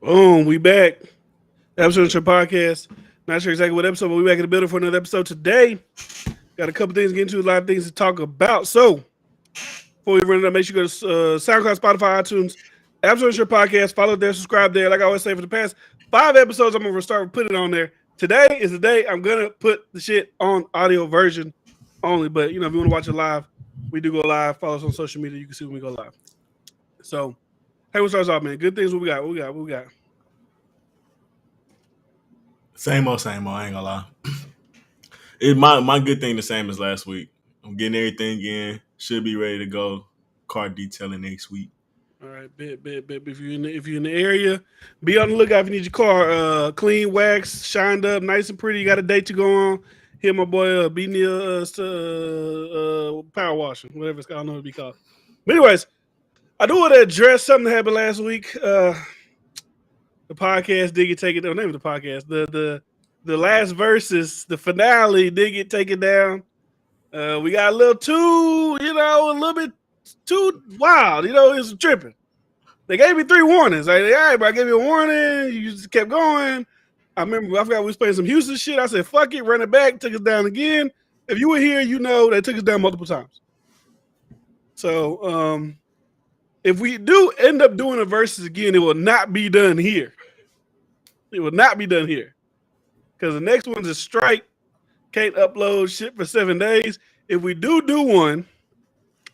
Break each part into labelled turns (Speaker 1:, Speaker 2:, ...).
Speaker 1: Boom, we back. Episode of your podcast. Not sure exactly what episode, but we back in the building for another episode today. Got a couple things to get into, a lot of things to talk about. So, before we run it up, make sure you go to SoundCloud, Spotify, iTunes, Episode of your podcast. Follow there, subscribe there. Like I always say, for the past 5 episodes, I'm going to start putting it on there. Today is the day I'm going to put the shit on audio version only. But, you know, if you want to watch it live, we do go live. Follow us on social media. You can see when we go live. So, hey, what starts off, man? Good things. What we got? What we got?
Speaker 2: Same old. I ain't gonna lie. My good thing the same as last week. I'm getting everything in. Should be ready to go. Car detailing next week.
Speaker 1: All right, bet. If you're in the area, be on the lookout. If you need your car clean, waxed, shined up, nice and pretty, you got a date to go on. Hit my boy B Neil power washing, whatever it's called. I don't know what it be called. But anyways, I do want to address something that happened last week. The podcast did get taken down. Name of the podcast. The last verses, the finale did get taken down. We got a little bit too wild. You know, it's tripping. They gave me 3 warnings. Like, all right, but I gave you a warning. You just kept going. I forgot we was playing some Houston shit. I said, fuck it, run it back, took us down again. If you were here, you know they took us down multiple times. So, if we do end up doing the verses again, it will not be done here. It will not be done here. Because the next one's a strike. Can't upload shit for 7 days. If we do one,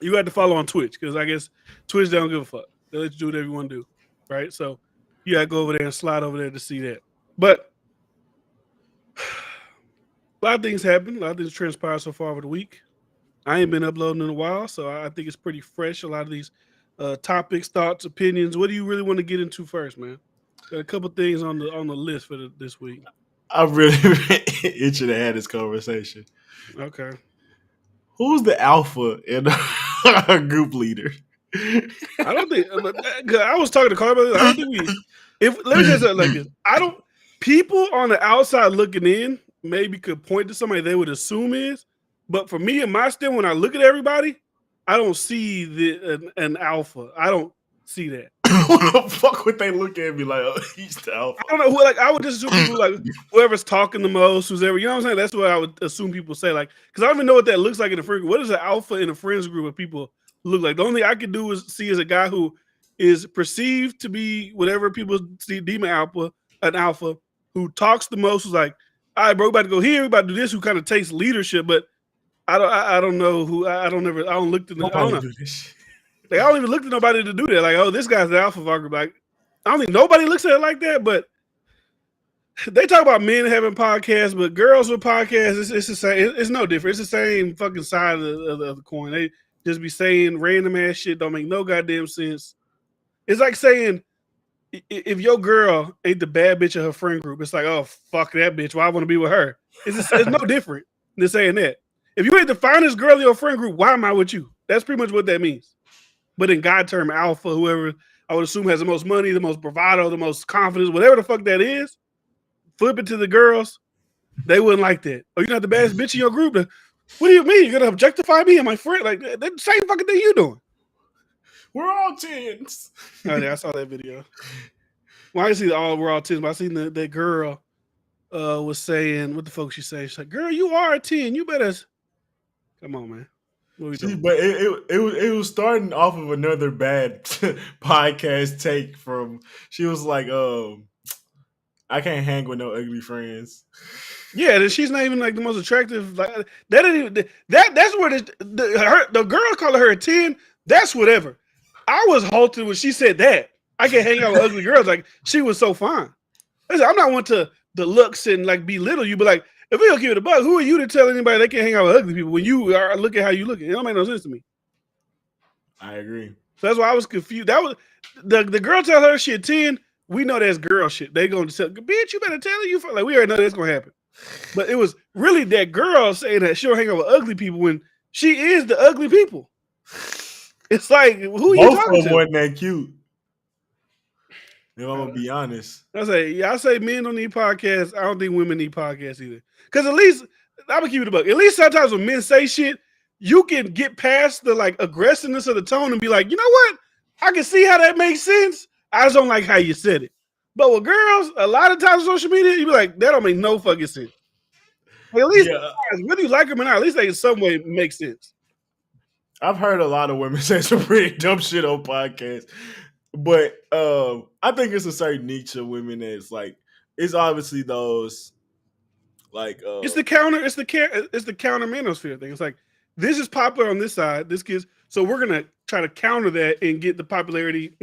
Speaker 1: you have to follow on Twitch. Because I guess Twitch don't give a fuck. They'll let you do whatever you want to do. Right? So you got to go over there and slide over there to see that. But a lot of things happen. A lot of things transpired so far over the week. I ain't been uploading in a while. So I think it's pretty fresh. A lot of these topics, thoughts, opinions. What do you really want to get into first, man? Got a couple things on the list for this week.
Speaker 2: I'm really itching to have this conversation.
Speaker 1: Okay.
Speaker 2: Who's the alpha in our group leader?
Speaker 1: I don't think. I was talking to Carl about this. I don't think let me just say like this. People on the outside looking in maybe could point to somebody they would assume is, but for me and my stand, when I look at everybody, I don't see an alpha. I don't see that.
Speaker 2: Who the fuck would they look at me like, oh, he's the alpha?
Speaker 1: I don't know. Like, I would just assume people like whoever's talking the most, who's ever, you know what I'm saying? That's what I would assume people say. Like, because I don't even know what that looks like in a friend group. What does an alpha in a friends group of people look like? The only thing I can do is see as a guy who is perceived to be whatever people deem an alpha, who talks the most, who's like, all right, bro, we about to go here, we about to do this, who kind of takes leadership, but I don't know who, I don't look to I don't know. Like, I don't even look at nobody to do that. Like, oh, this guy's the alpha of our group. Like, I don't think nobody looks at it like that, but they talk about men having podcasts, but girls with podcasts, it's the same. It's no different. It's the same fucking side of the coin. They just be saying random ass shit, don't make no goddamn sense. It's like saying, if your girl ain't the bad bitch of her friend group, it's like, oh, fuck that bitch. Why I want to be with her? It's no different than saying that. If you ain't the finest girl in your friend group, why am I with you? That's pretty much what that means. But in God term, alpha, whoever I would assume has the most money, the most bravado, the most confidence, whatever the fuck that is, flip it to the girls, they wouldn't like that. Oh, you're not the baddest bitch in your group? What do you mean? You're going to objectify me and my friend? Like, that's the same fucking thing you doing.
Speaker 2: We're all 10s.
Speaker 1: Oh, yeah, I saw that video. Well, I didn't see we're all 10s, but I seen that girl was saying, what the fuck she saying? She's like, girl, you are a 10. You better. Come on, man.
Speaker 2: But it was starting off of another bad podcast take from. She was like, I can't hang with no ugly friends.
Speaker 1: Yeah, she's not even like the most attractive. Like that ain't even that's where the girl calling her a 10. That's whatever. I was halted when she said that. I can't hang out with ugly girls. Like, she was so fine. Listen, I'm not one to the looks and like belittle you, but like, if we don't give it a buck, who are you to tell anybody they can't hang out with ugly people when you are look at how you look? It don't make no sense to me.
Speaker 2: I agree.
Speaker 1: So that's why I was confused. That was the girl tell her she a 10. We know that's girl shit. They gonna tell, bitch, you better tell her you like we already know that's gonna happen. But it was really that girl saying that she'll hang out with ugly people when she is the ugly people. It's like, who are you talking to?
Speaker 2: Both of them wasn't that cute. If I'm gonna be honest.
Speaker 1: I say men don't need podcasts. I don't think women need podcasts either. Because at least, I'm gonna keep it a buck. At least sometimes when men say shit, you can get past the like aggressiveness of the tone and be like, you know what? I can see how that makes sense. I just don't like how you said it. But with girls, a lot of times on social media, you be like, that don't make no fucking sense. Like, at least
Speaker 2: Yeah,
Speaker 1: whether you like them or not, at least they in some way make sense.
Speaker 2: I've heard a lot of women say some pretty dumb shit on podcasts, but I think it's a certain niche of women that's like it's obviously those like
Speaker 1: It's the counter. It's the counter manosphere thing. It's like this is popular on this side. This gives so we're gonna try to counter that and get the popularity.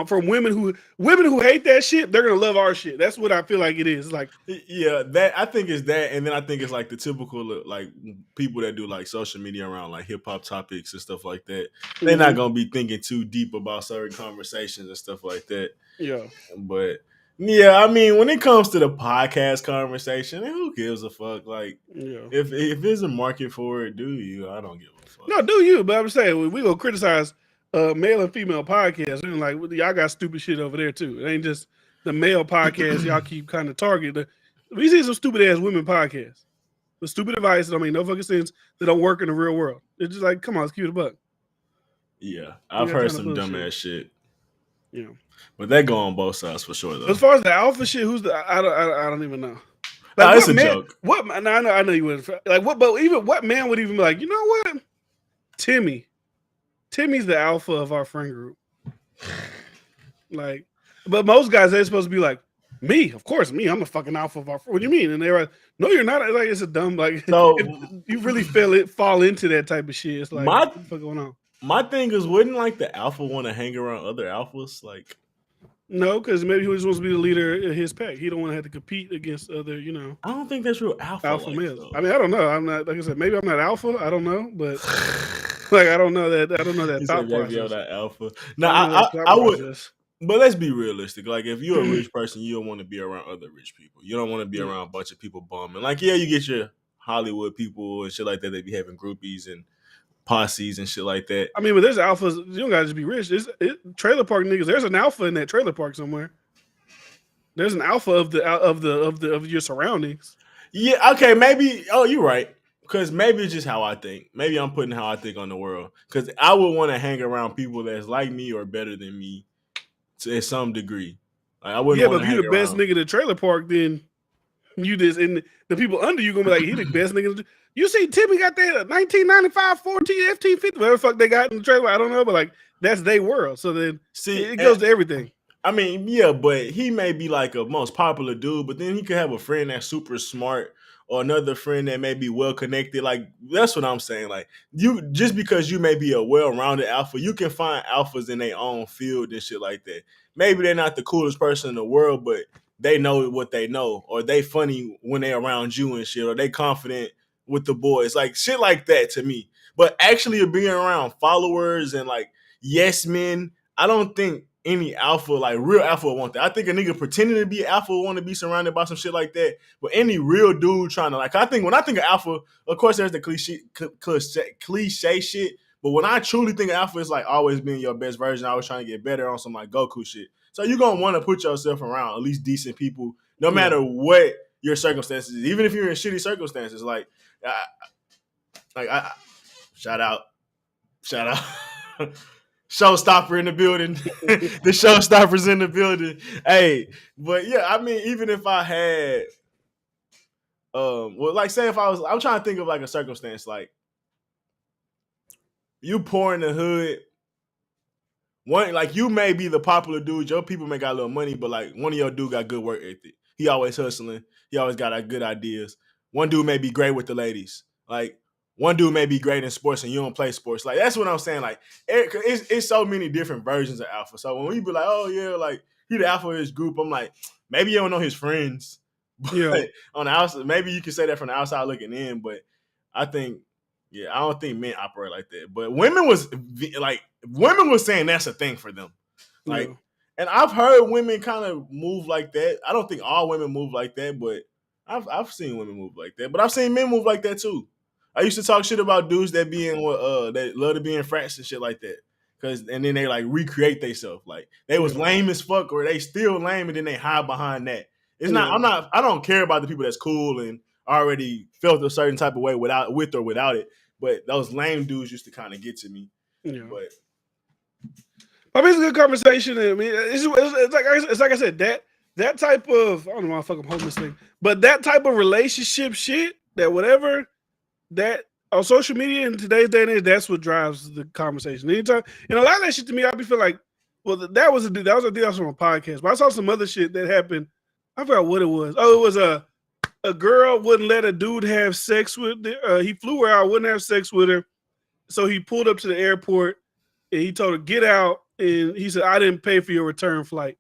Speaker 1: From women who hate that shit. They're gonna love our shit. That's what I feel like it is. It's like
Speaker 2: yeah, that I think it's that, and then I think it's like the typical like people that do like social media around like hip hop topics and stuff like that. They're not gonna be thinking too deep about certain conversations and stuff like that.
Speaker 1: yeah,
Speaker 2: But yeah, I mean, when it comes to the podcast conversation, who gives a fuck? Like,
Speaker 1: yeah.
Speaker 2: if there's a market for it, do you? I don't give a fuck.
Speaker 1: No, do you? But I'm saying we gonna criticize male and female podcasts and like y'all got stupid shit over there too. It ain't just the male podcast y'all keep kind of targeting. We see some stupid ass women podcasts with stupid advice that don't make no fucking sense. That don't work in the real world. It's just like, come on, let's keep it a buck.
Speaker 2: Yeah, I've heard some dumbass shit.
Speaker 1: Yeah,
Speaker 2: but that go on both sides for sure though.
Speaker 1: As far as the alpha shit, who's the I don't even know.
Speaker 2: Like, it's a joke.
Speaker 1: What? No, I know you wouldn't. Like what? But even what man would even be like? You know what? Timmy's the alpha of our friend group. Like, but most guys they're supposed to be like me. Of course, me. I'm a fucking alpha of our. What do you mean? And they're like, no, you're not. Like it's a dumb like.
Speaker 2: So
Speaker 1: you really fall into that type of shit. It's like what the fuck going on?
Speaker 2: My thing is, wouldn't like the alpha want to hang around other alphas? Like,
Speaker 1: no, because maybe he just wants to be the leader of his pack. He don't want to have to compete against other,
Speaker 2: I don't think that's real alpha
Speaker 1: males.
Speaker 2: Though.
Speaker 1: I mean, I don't know. I'm not like I said. Maybe I'm not alpha. I don't know, but like I don't know that. I don't know that thought process.
Speaker 2: Maybe I'm not alpha. No, I would. But let's be realistic. Like, if you're a rich person, you don't want to be around other rich people. You don't want to be around a bunch of people bumming. Like, yeah, you get your Hollywood people and shit like that. They be having groupies and posses and shit like that.
Speaker 1: I mean, but there's alphas. You don't gotta just be rich. Trailer park niggas. There's an alpha in that trailer park somewhere. There's an alpha of your surroundings.
Speaker 2: Yeah. Okay. Maybe. Oh, you're right. Because maybe it's just how I think. Maybe I'm putting how I think on the world. Because I would want to hang around people that's like me or better than me to some degree. Like, I wouldn't.
Speaker 1: Yeah, but if you're the best nigga in the trailer park, then you just and the people under you gonna be like, he the best nigga. You see, Timmy got that 1995 14 FT50, whatever the fuck they got in the trailer. I don't know, but like that's their world. So then it goes to everything.
Speaker 2: I mean, yeah, but he may be like a most popular dude, but then he could have a friend that's super smart or another friend that may be well connected. Like, that's what I'm saying. Like, you just because you may be a well-rounded alpha, you can find alphas in their own field and shit like that. Maybe they're not the coolest person in the world, but they know what they know, or they funny when they around you and shit, or they confident with the boys. Like, shit like that to me. But actually being around followers and like yes men, I don't think any alpha, like real alpha, would want that. I think a nigga pretending to be alpha would want to be surrounded by some shit like that. But any real dude trying to like, when I think of alpha, of course there's the cliche shit. But when I truly think of alpha, it's like always being your best version, always trying to get better on some like Goku shit. So you're gonna want to put yourself around at least decent people, no matter what your circumstances is. Even if you're in shitty circumstances, like shout out. Showstopper in the building. The showstopper's in the building. Hey, but yeah, I mean, even if I had, well, like say if I'm trying to think of like a circumstance, like you poor in the hood. One, like you may be the popular dude, your people may got a little money, but like one of your dude got good work ethic. He always hustling. He always got good ideas. One dude may be great with the ladies. Like one dude may be great in sports and you don't play sports. Like that's what I'm saying. Like it's so many different versions of alpha. So when we be like, oh yeah, like he the alpha of his group, I'm like, maybe you don't know his friends. But on the outside, maybe you can say that from the outside looking in. But I think, I don't think men operate like that. But women was saying that's a thing for them. Like, and I've heard women kind of move like that. I don't think all women move like that, but I've seen women move like that. But I've seen men move like that too. I used to talk shit about dudes that that love to be in frats and shit like that. And then they like recreate themselves. Like they was lame as fuck, or they still lame, and then they hide behind that. It's not. I don't care about the people that's cool and already felt a certain type of way with or without it. But those lame dudes used to kind of get to me.
Speaker 1: Yeah. I mean, it's a good conversation. I mean, it's like I said, that type of, I don't know why I'm holding this thing, but that type of relationship shit, that whatever that on social media in today's day and age, that's what drives the conversation. Anytime, and a lot of that shit to me, I'd be feeling like, well, that was a thing that was from a podcast, but I saw some other shit that happened. I forgot what it was. Oh, it was a girl wouldn't let a dude have sex with. He flew her out, wouldn't have sex with her, so he pulled up to the airport and he told her get out, and he said, "I didn't pay for your return flight."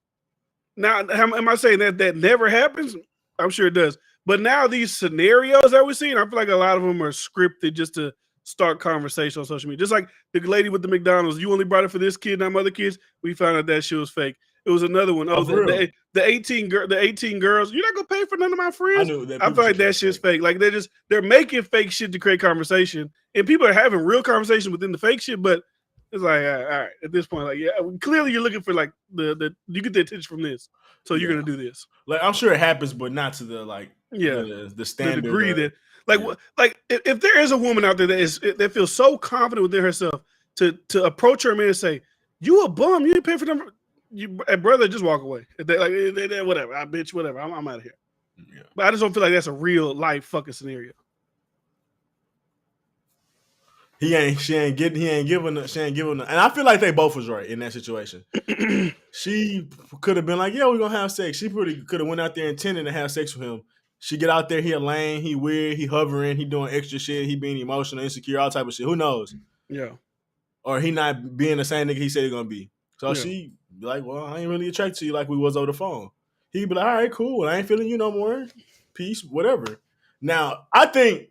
Speaker 1: Now, am I saying that never happens? I'm sure it does. But now these scenarios that we're seeing, I feel like a lot of them are scripted just to start conversation on social media. Just like the lady with the McDonald's, you only brought it for this kid, not other kids. We found out that shit was fake. It was another one. Oh, the 18 girls. You're not gonna pay for none of my friends. I feel like that shit's fake. Like they're making fake shit to create conversation, and people are having real conversation within the fake shit. But it's like, all right, at this point, like, yeah, clearly you're looking for like the you get the attention from this, so you're gonna do this.
Speaker 2: Like, I'm sure it happens, but not to the the standard,
Speaker 1: the degree that if there is a woman out there that feels so confident within herself to approach her man and say, "You a bum, you didn't pay for them." Brother, just walk away. Whatever, I bitch, whatever. I'm out of here. Yeah. But I just don't feel like that's a real life fucking scenario.
Speaker 2: She ain't giving her. And I feel like they both was right in that situation. She could have been like, yeah, we're gonna have sex. She pretty could have went out there intending to have sex with him. She get out there, he a lame, he weird, he hovering, he doing extra shit, he being emotional, insecure, all type of shit. Who knows?
Speaker 1: Yeah.
Speaker 2: Or he not being the same nigga he said he's gonna be. So she be like, well, I ain't really attracted to you like we was over the phone. He'd be like, all right, cool. I ain't feeling you no more. Peace, whatever. Now, I think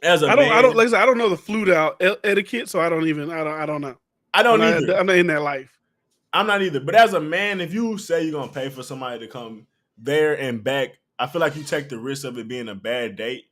Speaker 2: as a man,
Speaker 1: I don't know the flute out etiquette, so I don't know.
Speaker 2: I don't either.
Speaker 1: I'm not in that life.
Speaker 2: I'm not either. But as a man, if you say you're gonna pay for somebody to come there and back, I feel like you take the risk of it being a bad date,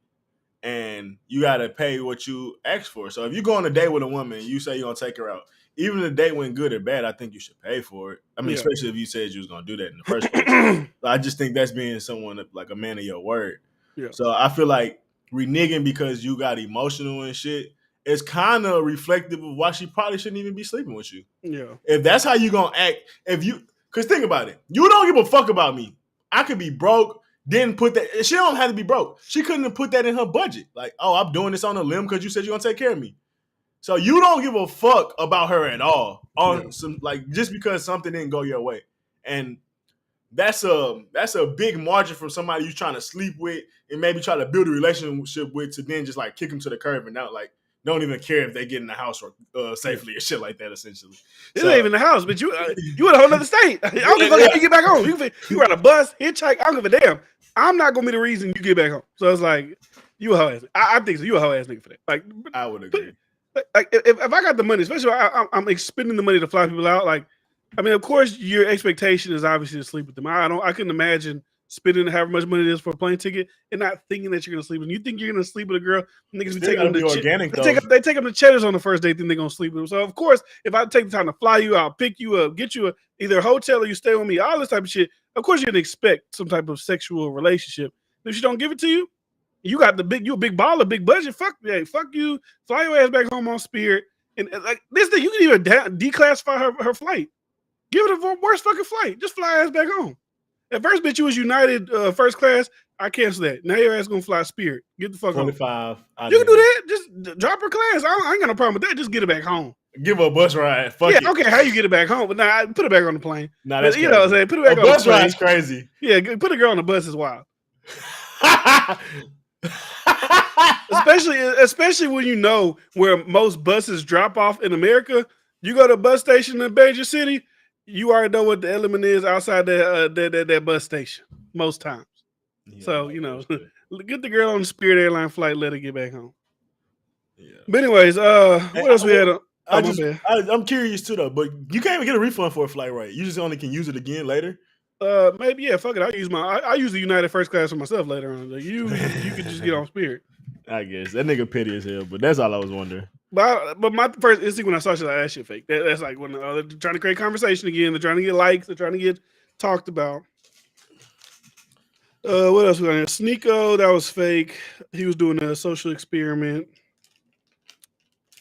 Speaker 2: and you gotta pay what you ask for. So if you go on a date with a woman, you say you're gonna take her out, even if the date went good or bad, I think you should pay for it. I mean, especially if you said you was gonna do that in the first place. I just think that's being someone like a man of your word.
Speaker 1: Yeah.
Speaker 2: So I feel like reneging because you got emotional and shit is kind of reflective of why she probably shouldn't even be sleeping with you.
Speaker 1: Yeah.
Speaker 2: If that's how you gonna act, because think about it, you don't give a fuck about me. I could be broke. Didn't put that. She don't have to be broke. She couldn't have put that in her budget. Like, oh, I'm doing this on a limb because you said you're gonna take care of me. So you don't give a fuck about her at all on some just because something didn't go your way, and that's a big margin from somebody you're trying to sleep with and maybe try to build a relationship with to then just like kick them to the curb and not like don't even care if they get in the house or safely or shit like that. Essentially,
Speaker 1: it ain't even the house, but you in a whole other state. I don't give a fuck how you get back home. You ride a bus, hitchhike. I don't give a damn. I'm not gonna be the reason you get back home. So it's like you a hoe ass. I think so. You a hoe ass nigga for that. Like
Speaker 2: I would agree.
Speaker 1: Like if I got the money, especially I'm expending the money to fly people out. Like, I mean, of course, your expectation is obviously to sleep with them. I couldn't imagine spending however much money it is for a plane ticket and not thinking that you're gonna sleep with them. You think you're gonna sleep with a girl? Niggas be taking them to
Speaker 2: organic.
Speaker 1: They take them to Cheddar's on the first date, then they're gonna sleep with them. So of course, if I take the time to fly you out, pick you up, get you either a hotel or you stay with me, all this type of shit. Of course, you're gonna expect some type of sexual relationship. If she don't give it to you, you got you a big baller, big budget. Fuck you. Fly your ass back home on Spirit. And like this thing, you can even declassify her flight. Give it a worst fucking flight. Just fly ass back home. At first, bitch, you was United first class. I cancel that. Now your ass gonna fly Spirit. Get the fuck
Speaker 2: 45.
Speaker 1: Home. You can do that. Just drop her class. I ain't got no problem with that. Just get it back home.
Speaker 2: Give her a bus ride. Fuck it.
Speaker 1: Okay, how you get it back home? But nah, put it back on the plane.
Speaker 2: Nah, that's
Speaker 1: you know what I'm saying. Put it back on
Speaker 2: the bus
Speaker 1: plane.
Speaker 2: ride's crazy.
Speaker 1: Yeah, put a girl on the bus is wild. especially when you know where most buses drop off in America. You go to a bus station in a major city, you already know what the element is outside that bus station most times. Yeah, so get the girl on the Spirit Airline flight, let her get back home. Yeah. But anyways, what else we had?
Speaker 2: I'm curious too though, but you can't even get a refund for a flight, right? You just only can use it again later.
Speaker 1: Maybe fuck it. I use the United first class for myself later on. Like you could just get on Spirit.
Speaker 2: I guess that nigga petty as hell, but that's all I was wondering.
Speaker 1: But my first instinct when I saw shit like that shit fake. That's like when they're trying to create conversation again. They're trying to get likes. They're trying to get talked about. What else we got here? Sneeko, that was fake. He was doing a social experiment.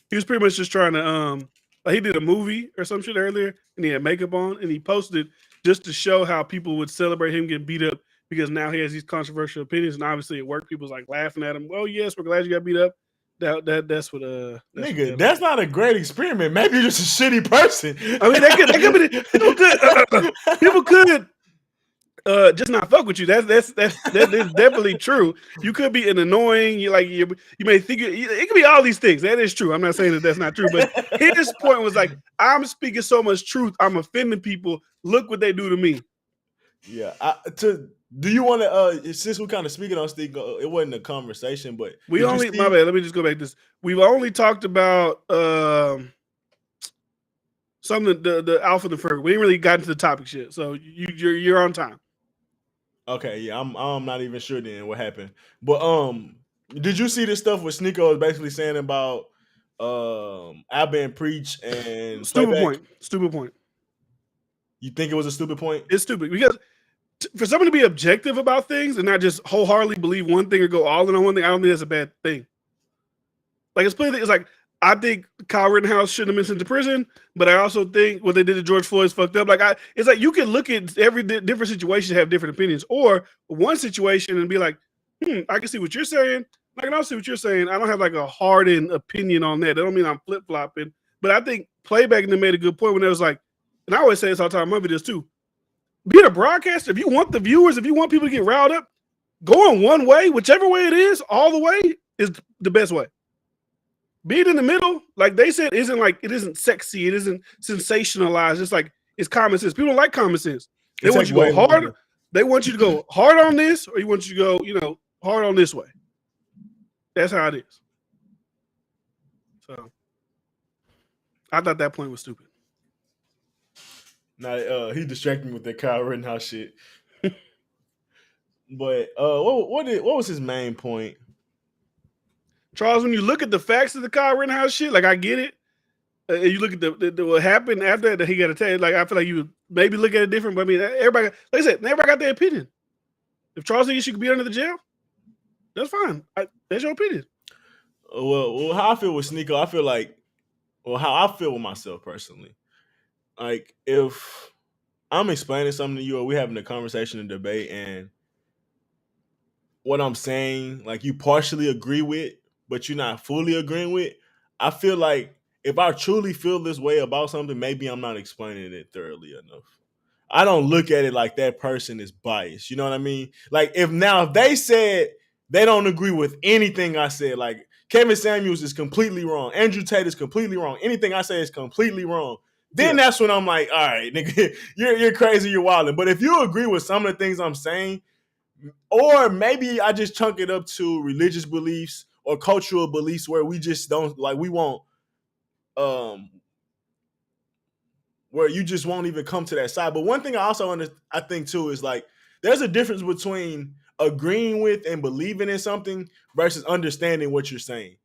Speaker 1: He was pretty much just trying to Like he did a movie or some shit earlier, and he had makeup on, and he posted just to show how people would celebrate him getting beat up because now he has these controversial opinions, and obviously at work, people's like laughing at him. Oh yes, we're glad you got beat up. That's what
Speaker 2: nigga, that's not a great experiment. Maybe you're just a shitty person.
Speaker 1: I mean, that could be people could just not fuck with you. That is definitely true. You could be an annoying. You may think it could be all these things. That is true. I'm not saying that that's not true, but his point was like, I'm speaking so much truth. I'm offending people. Look what they do to me.
Speaker 2: Yeah. Do you want to? Since we're kind of speaking on Steve, it wasn't a conversation, but
Speaker 1: my bad. Let me just go back to this. We've only talked about something the Alpha and the Ferg. We ain't really got into the topic shit. So you're on time.
Speaker 2: Okay, yeah, I'm not even sure then what happened. But did you see this stuff what Sneeko was basically saying about Abba and Preach and
Speaker 1: Stupid
Speaker 2: Playback?
Speaker 1: point.
Speaker 2: You think it was a stupid point?
Speaker 1: It's stupid because for someone to be objective about things and not just wholeheartedly believe one thing or go all in on one thing, I don't think that's a bad thing. Like it's like I think Kyle Rittenhouse shouldn't have been sent to prison, but I also think what they did to George Floyd is fucked up. Like it's like you can look at every different situation and have different opinions, or one situation and be like, I can see what you're saying. I can also see what you're saying. I don't have like a hardened opinion on that. That don't mean I'm flip flopping, but I think Playback and them made a good point when it was like, and I always say this all the time in my videos too. Being a broadcaster, if you want the viewers, if you want people to get riled up, going one way, whichever way it is, all the way is the best way. Being in the middle, like they said, it isn't sexy, it isn't sensationalized. It's like it's common sense. People don't like common sense. They want you to go hard. They want you to go hard on this, or you want you to go, hard on this way. That's how it is. So I thought that point was stupid.
Speaker 2: Now he distracted me with that Kyle Rittenhouse shit. But what was his main point?
Speaker 1: Charles, when you look at the facts of the Kyle Rittenhouse shit, like I get it. You look at the what happened after that he got attacked. Like I feel like you would maybe look at it different. But I mean, everybody, like I said, everybody got their opinion. If Charles thinks you should be under the jail, that's fine. That's your opinion.
Speaker 2: Well, how I feel with Sneeko, I feel like, how I feel with myself personally. Like if I'm explaining something to you or we're having a conversation and debate and what I'm saying, like you partially agree with, but you're not fully agreeing with, I feel like if I truly feel this way about something, maybe I'm not explaining it thoroughly enough. I don't look at it like that person is biased. You know what I mean? Like if they said they don't agree with anything I said, like Kevin Samuels is completely wrong, Andrew Tate is completely wrong, anything I say is completely wrong, then that's when I'm like, all right, nigga, you're crazy, you're wilding. But if you agree with some of the things I'm saying, or maybe I just chunk it up to religious beliefs or cultural beliefs where we just don't like we won't where you just won't even come to that side. But one thing I think too is like there's a difference between agreeing with and believing in something versus understanding what you're saying.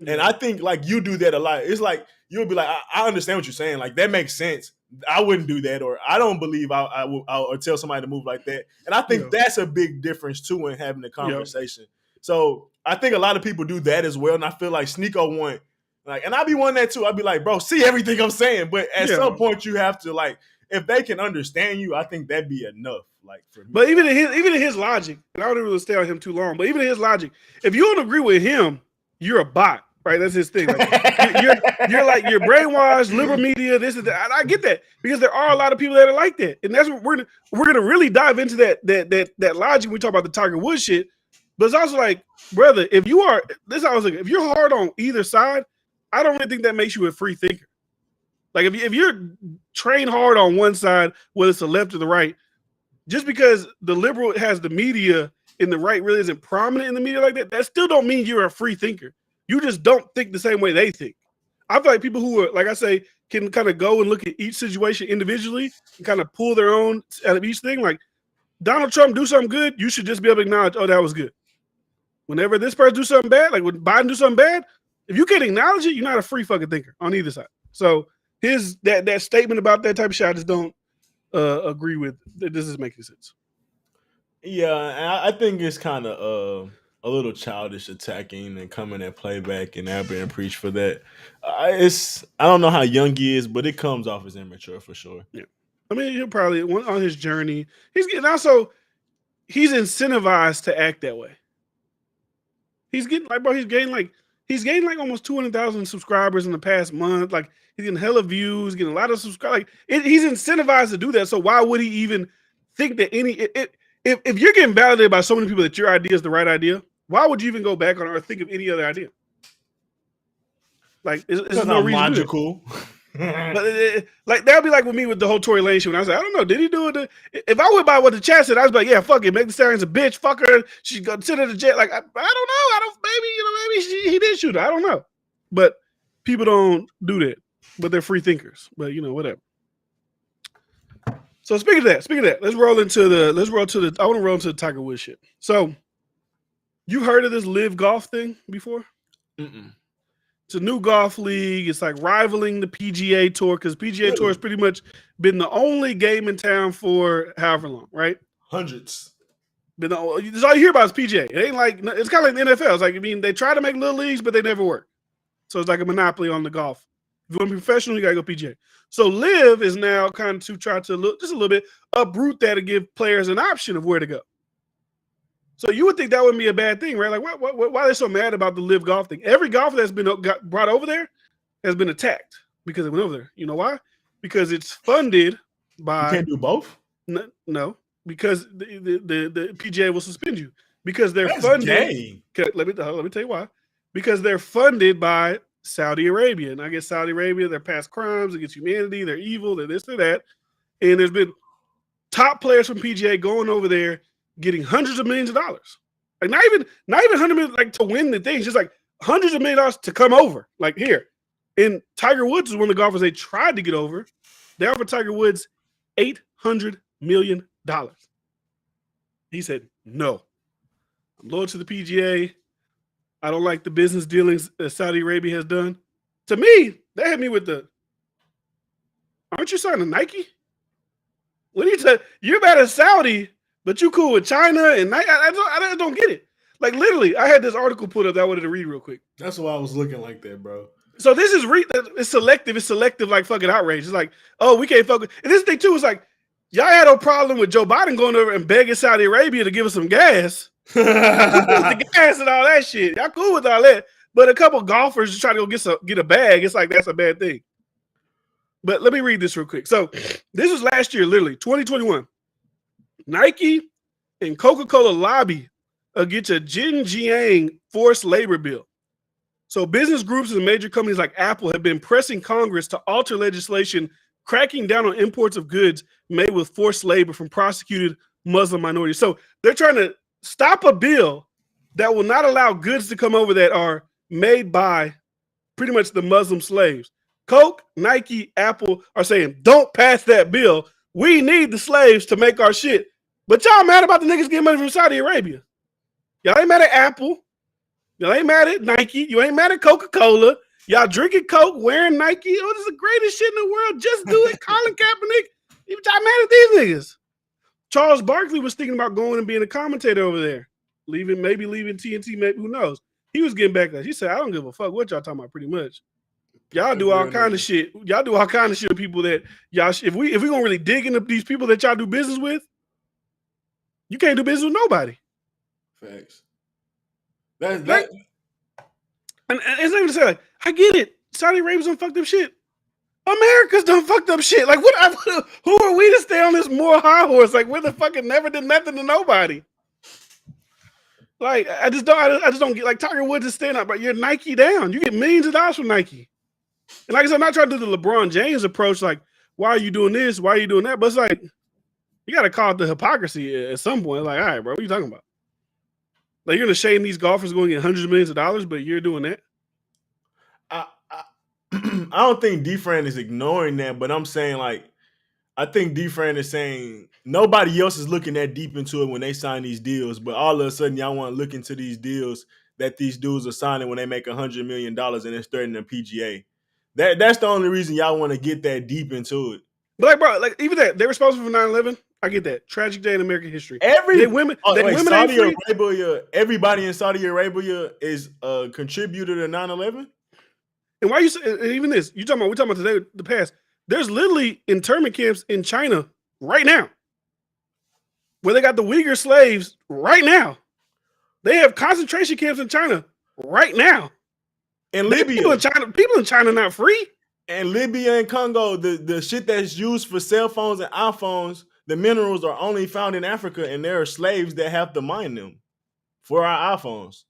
Speaker 2: And I think like you do that a lot. It's like you'll be like, I understand what you're saying. Like that makes sense. I wouldn't do that, or I don't believe I'll tell somebody to move like that. And I think that's a big difference too in having a conversation. So I think a lot of people do that as well. And I feel like Sneeko want like, and I be wanting that too. I'd be like, bro, see everything I'm saying. But at some point you have to like, if they can understand you, I think that'd be enough. Like for me.
Speaker 1: But even in his logic, and I don't really stay on him too long. But even in his logic, if you don't agree with him, you're a bot. Right, that's his thing. Like, you're like you're brainwashed, liberal media. This is that. I get that because there are a lot of people that are like that, and that's what we're gonna really dive into that logic. When we talk about the Tiger Woods shit, but it's also like, brother, if you are this, I was like, if you're hard on either side, I don't really think that makes you a free thinker. Like if you're trained hard on one side, whether it's the left or the right, just because the liberal has the media and the right really isn't prominent in the media like that, that still don't mean you're a free thinker. You just don't think the same way they think. I feel like people who are, like I say, can kind of go and look at each situation individually and kind of pull their own out of each thing. Like Donald Trump do something good, you should just be able to acknowledge, oh, that was good. Whenever this person do something bad, like when Biden do something bad, if you can't acknowledge it, you're not a free fucking thinker on either side. So that statement about that type of shit, I just don't agree with. It doesn't make any sense.
Speaker 2: Yeah, and I think it's kind of a little childish attacking and coming at playback and now being preached for that. I don't know how young he is, but it comes off as immature for sure.
Speaker 1: Yeah. I mean, he'll probably on his journey. He's incentivized to act that way. He's getting he's gained like almost 200,000 subscribers in the past month. Like he's getting hella views, getting a lot of subscribers. Like he's incentivized to do that. So why would he even think that if you're getting validated by so many people that your idea is the right idea, why would you even go back on it or think of any other idea? Like, it's no reason
Speaker 2: logical.
Speaker 1: But like that'd be like with me with the whole Tory Lane shit. When I was like, I don't know, did he do it? If I went by what the chat said, I was like, yeah, fuck it, make the Stallions a bitch, fuck her. She's gonna send her to jail. Like, I don't know. Maybe he did shoot her. I don't know. But people don't do that. But they're free thinkers. But whatever. So speaking of that, let's roll into the. I want to roll into the Tiger Woods shit. So, you heard of this live golf thing before?
Speaker 2: Mm-mm.
Speaker 1: It's a new golf league. It's like rivaling the PGA Tour because PGA Tour has pretty much been the only game in town for however long, right?
Speaker 2: Hundreds.
Speaker 1: That's all you hear about is PGA. It ain't like it's kind of like the NFL. It's like they try to make little leagues, but they never work. So it's like a monopoly on the golf. If you want to be professional, you gotta go PGA. So Live is now kind of to try to look just a little bit uproot that to give players an option of where to go. So you would think that wouldn't be a bad thing, right? Like, why are they so mad about the live golf thing? Every golfer that's been brought over there has been attacked because it went over there. You know why? Because it's funded by.
Speaker 2: You can't do both?
Speaker 1: No, because the PGA will suspend you because they're
Speaker 2: That's
Speaker 1: funded.
Speaker 2: Gay.
Speaker 1: Let me tell you why. Because they're funded by Saudi Arabia, and I guess Saudi Arabia, they're past crimes against humanity, they're evil, they're this, they're that, and there's been top players from PGA going over there. Getting hundreds of millions of dollars, like not even $100 million, like to win the things, just like hundreds of millions of dollars to come over. Like here, and Tiger Woods is one of the golfers they tried to get over. They offered Tiger Woods $800 million. He said no. I'm loyal to the PGA. I don't like the business dealings that Saudi Arabia has done. To me, that had me with the. Aren't you signing Nike? When you're mad at Saudi. But you cool with China and I don't get it. Like literally, I had this article put up that I wanted to read real quick.
Speaker 2: That's why I was looking like that, bro.
Speaker 1: So this is it's selective. It's selective like fucking outrage. It's like, oh, we can't fuck. And this thing too is like, y'all had no problem with Joe Biden going over and begging Saudi Arabia to give us some gas. The gas and all that shit. Y'all cool with all that. But a couple golfers just try to go get a bag. It's like that's a bad thing. But let me read this real quick. So this was last year, literally 2021. Nike and Coca-Cola lobby against a Xinjiang forced labor bill. So business groups and major companies like Apple have been pressing Congress to alter legislation cracking down on imports of goods made with forced labor from prosecuted Muslim minorities. So they're trying to stop a bill that will not allow goods to come over that are made by pretty much the Muslim slaves. Coke, Nike, Apple are saying, don't pass that bill. We need the slaves to make our shit. But y'all mad about the niggas getting money from Saudi Arabia. Y'all ain't mad at Apple. Y'all ain't mad at Nike. You ain't mad at Coca-Cola. Y'all drinking Coke, wearing Nike. Oh, this is the greatest shit in the world. Just do it. Colin Kaepernick. Y'all mad at these niggas. Charles Barkley was thinking about going and being a commentator over there. Maybe leaving TNT, maybe, who knows. He was getting back there. He said, I don't give a fuck what y'all talking about pretty much. Y'all do all kind of shit. Y'all do all kind of shit with people that y'all, if we gonna really dig into these people that y'all do business with, you can't do business with nobody.
Speaker 2: Facts.
Speaker 1: And it's not even to say, like, I get it. Saudi Arabia's done fucked up shit. America's done fucked up shit. Like, who are we to stay on this moral high horse? Like, we're the fucking never did nothing to nobody. Like, I just don't get, like, Tiger Woods is staying up, but you're Nike down. You get millions of dollars from Nike. And like I said, I'm not trying to do the LeBron James approach, like, why are you doing this? Why are you doing that? But it's like, you got to call it the hypocrisy at some point. Like, all right, bro, what are you talking about? Like, you're going to shame these golfers going to get hundreds of millions of dollars, but you're doing that?
Speaker 2: I don't think D-Fran is ignoring that, but I'm saying, like, I think D-Fran is saying nobody else is looking that deep into it when they sign these deals, but all of a sudden y'all want to look into these deals that these dudes are signing when they make $100 million and it's threatening the PGA. That's the only reason y'all want to get that deep into it.
Speaker 1: But like, bro, like even that, they're responsible for 9/11. I get that. Tragic day in American history.
Speaker 2: Saudi
Speaker 1: ain't free.
Speaker 2: Arabia, everybody in Saudi Arabia is a contributor to 9/11.
Speaker 1: And why you say even this? We're talking about today, the past. There's literally internment camps in China right now, where they got the Uyghur slaves right now. They have concentration camps in China right now.
Speaker 2: In Libya,
Speaker 1: people in China not free.
Speaker 2: And Libya and Congo, the shit that's used for cell phones and iPhones, the minerals are only found in Africa, and there are slaves that have to mine them for our iPhones.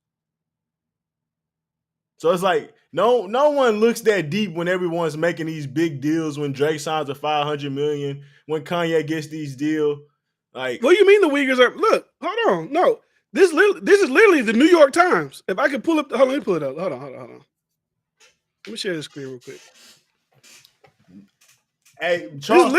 Speaker 2: So it's like no one looks that deep when everyone's making these big deals. When Drake signs a $500 million, when Kanye gets these deals, like
Speaker 1: what do you mean the Uyghurs are? Look, hold on, no, this is literally the New York Times. If I could pull up, hold on, let me pull it up. Hold on. Let me share the screen real quick.
Speaker 2: Hey, Charles,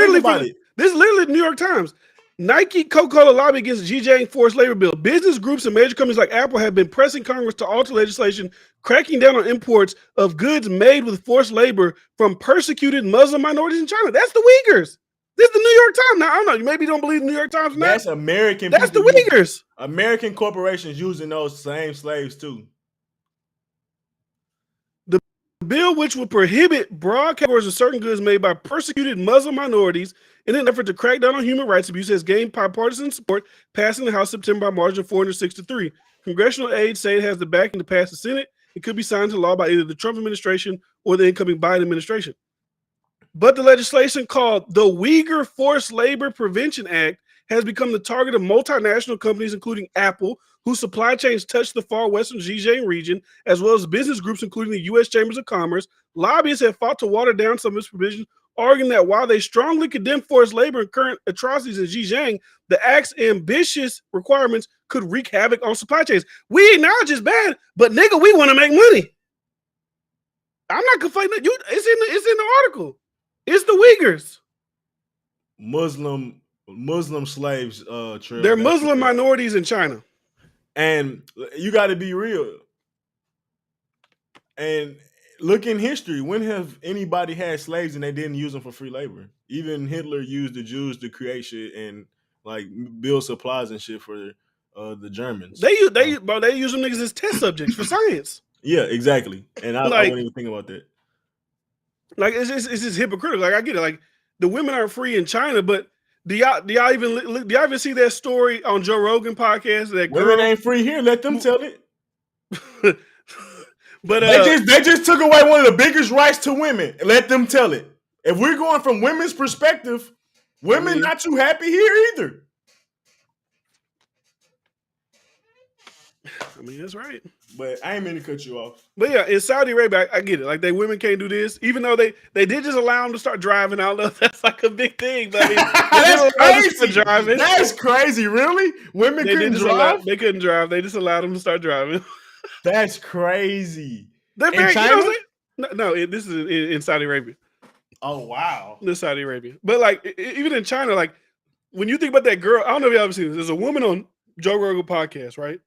Speaker 1: this is literally the New York Times. Nike, Coca-Cola lobby against Xinjiang forced labor bill. Business groups and major companies like Apple have been pressing Congress to alter legislation, cracking down on imports of goods made with forced labor from persecuted Muslim minorities in China. That's the Uyghurs. This is the New York Times. Now, I don't know. You maybe don't believe the New York Times.
Speaker 2: That's American.
Speaker 1: That's the Uyghurs.
Speaker 2: American corporations using those same slaves too.
Speaker 1: The bill, which would prohibit broad categories of certain goods made by persecuted Muslim minorities in an effort to crack down on human rights abuse, has gained bipartisan support, passing the House September by margin of 406-3. Congressional aides say it has the backing to pass the Senate. It could be signed into law by either the Trump administration or the incoming Biden administration. But the legislation called the Uyghur Forced Labor Prevention Act has become the target of multinational companies, including Apple, whose supply chains touch the far western Xinjiang region, as well as business groups, including the U.S. Chambers of Commerce. Lobbyists have fought to water down some of its provisions, arguing that while they strongly condemn forced labor and current atrocities in Xinjiang, the act's ambitious requirements could wreak havoc on supply chains. We acknowledge it's bad, but nigga, we want to make money. I'm not complaining. It's in the article. It's the Uyghurs.
Speaker 2: Muslim slaves.
Speaker 1: They're Muslim minorities in China.
Speaker 2: And you got to be real. And look in history. When have anybody had slaves and they didn't use them for free labor? Even Hitler used the Jews to create shit and like build supplies and shit for the Germans.
Speaker 1: They use them niggas as test subjects for science.
Speaker 2: Yeah, exactly. And I wouldn't even think about that.
Speaker 1: Like it's just hypocritical. Like I get it. Like the women aren't free in China, but do y'all even see that story on Joe Rogan podcast? That
Speaker 2: women ain't free here. Let them tell it.
Speaker 1: But
Speaker 2: they just took away one of the biggest rights to women. Let them tell it. If we're going from women's perspective, women not too happy here either.
Speaker 1: I mean, that's right.
Speaker 2: But I ain't mean to cut you off.
Speaker 1: But yeah, in Saudi Arabia, I get it. Like, women can't do this, even though they did just allow them to start driving. I don't know if that's like a big thing, but I mean,
Speaker 2: that's crazy. Driving. That's crazy. Really? Women couldn't drive?
Speaker 1: They couldn't drive. They just allowed them to start driving.
Speaker 2: That's crazy.
Speaker 1: They're very, in China? This is in Saudi Arabia.
Speaker 2: Oh, wow.
Speaker 1: This Saudi Arabia. But like, even in China, like, when you think about that girl, I don't know if y'all ever seen this. There's a woman on Joe Rogan podcast, right?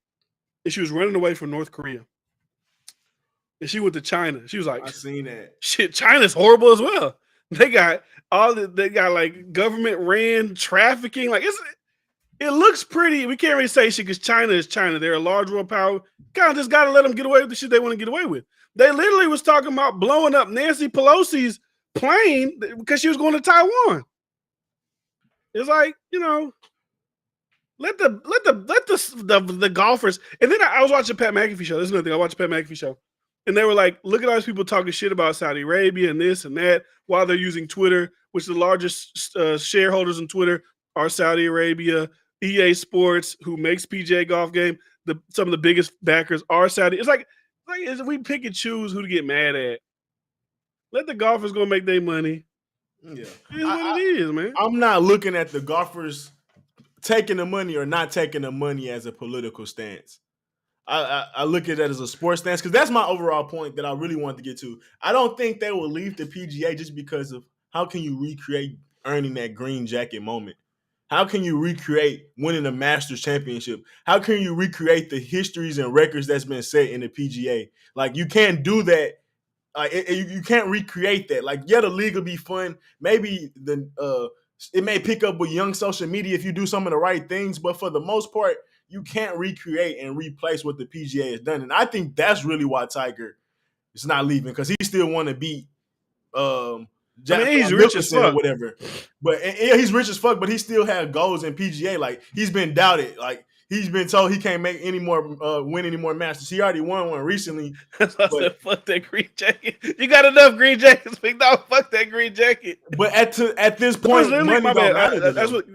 Speaker 1: And she was running away from North Korea. And she went to China. She was like,
Speaker 2: I seen that.
Speaker 1: Shit, China's horrible as well. They got like government ran trafficking. Like it looks pretty. We can't really say shit because China is China. They're a large world power. Kind of just gotta let them get away with the shit they want to get away with. They literally was talking about blowing up Nancy Pelosi's plane because she was going to Taiwan. It's like, let the golfers. And then I was watching Pat McAfee show. This is another thing. I watched Pat McAfee show. And they were like, look at all these people talking shit about Saudi Arabia and this and that while they're using Twitter, which the largest shareholders in Twitter are Saudi Arabia, EA Sports, who makes PGA golf game. Some of the biggest backers are Saudi. It's like we pick and choose who to get mad at. Let the golfers go make their money.
Speaker 2: Yeah.
Speaker 1: It's what it is, man.
Speaker 2: I'm not looking at the golfers taking the money or not taking the money as a political stance. I look at that as a sports stance because that's my overall point that I really wanted to get to. I don't think they will leave the PGA just because of how can you recreate earning that green jacket moment? How can you recreate winning a Masters championship? How can you recreate the histories and records that's been set in the PGA? Like, you can't do that. You can't recreate that. Like, yeah, the league will be fun. Maybe the It may pick up with young social media if you do some of the right things, but for the most part, you can't recreate and replace what the PGA has done. And I think that's really why Tiger is not leaving, because he still want to beat
Speaker 1: he's rich as
Speaker 2: Mickelson or
Speaker 1: fuck.
Speaker 2: whatever. But yeah, he's rich as fuck, but he still had goals in PGA. Like, he's been doubted. Like, he's been told he can't make any more win any more Masters. He already won one recently.
Speaker 1: That's why I said, fuck that green jacket. You got enough green jackets. No, fuck that green jacket.
Speaker 2: But at this point, money don't matter.
Speaker 1: That's what.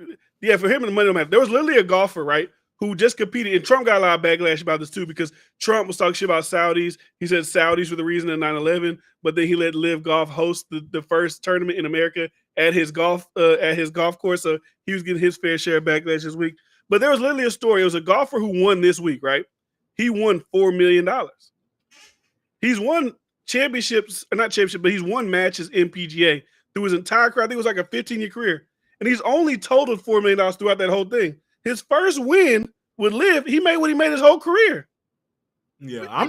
Speaker 1: Yeah, for him, the money don't matter. There was literally a golfer, right, who just competed, and Trump got a lot of backlash about this too, because Trump was talking shit about Saudis. He said Saudis were the reason in 9/11, but then he let Live Golf host the first tournament in America at his golf course. So he was getting his fair share of backlash this week. But there was literally a story. It was a golfer who won this week, right? He won $4 million. He's won championships, or not championship, but he's won matches in PGA through his entire career. I think it was like a 15-year career. And he's only totaled $4 million throughout that whole thing. His first win with Liv, he made what he made his whole career.
Speaker 2: Yeah,
Speaker 1: I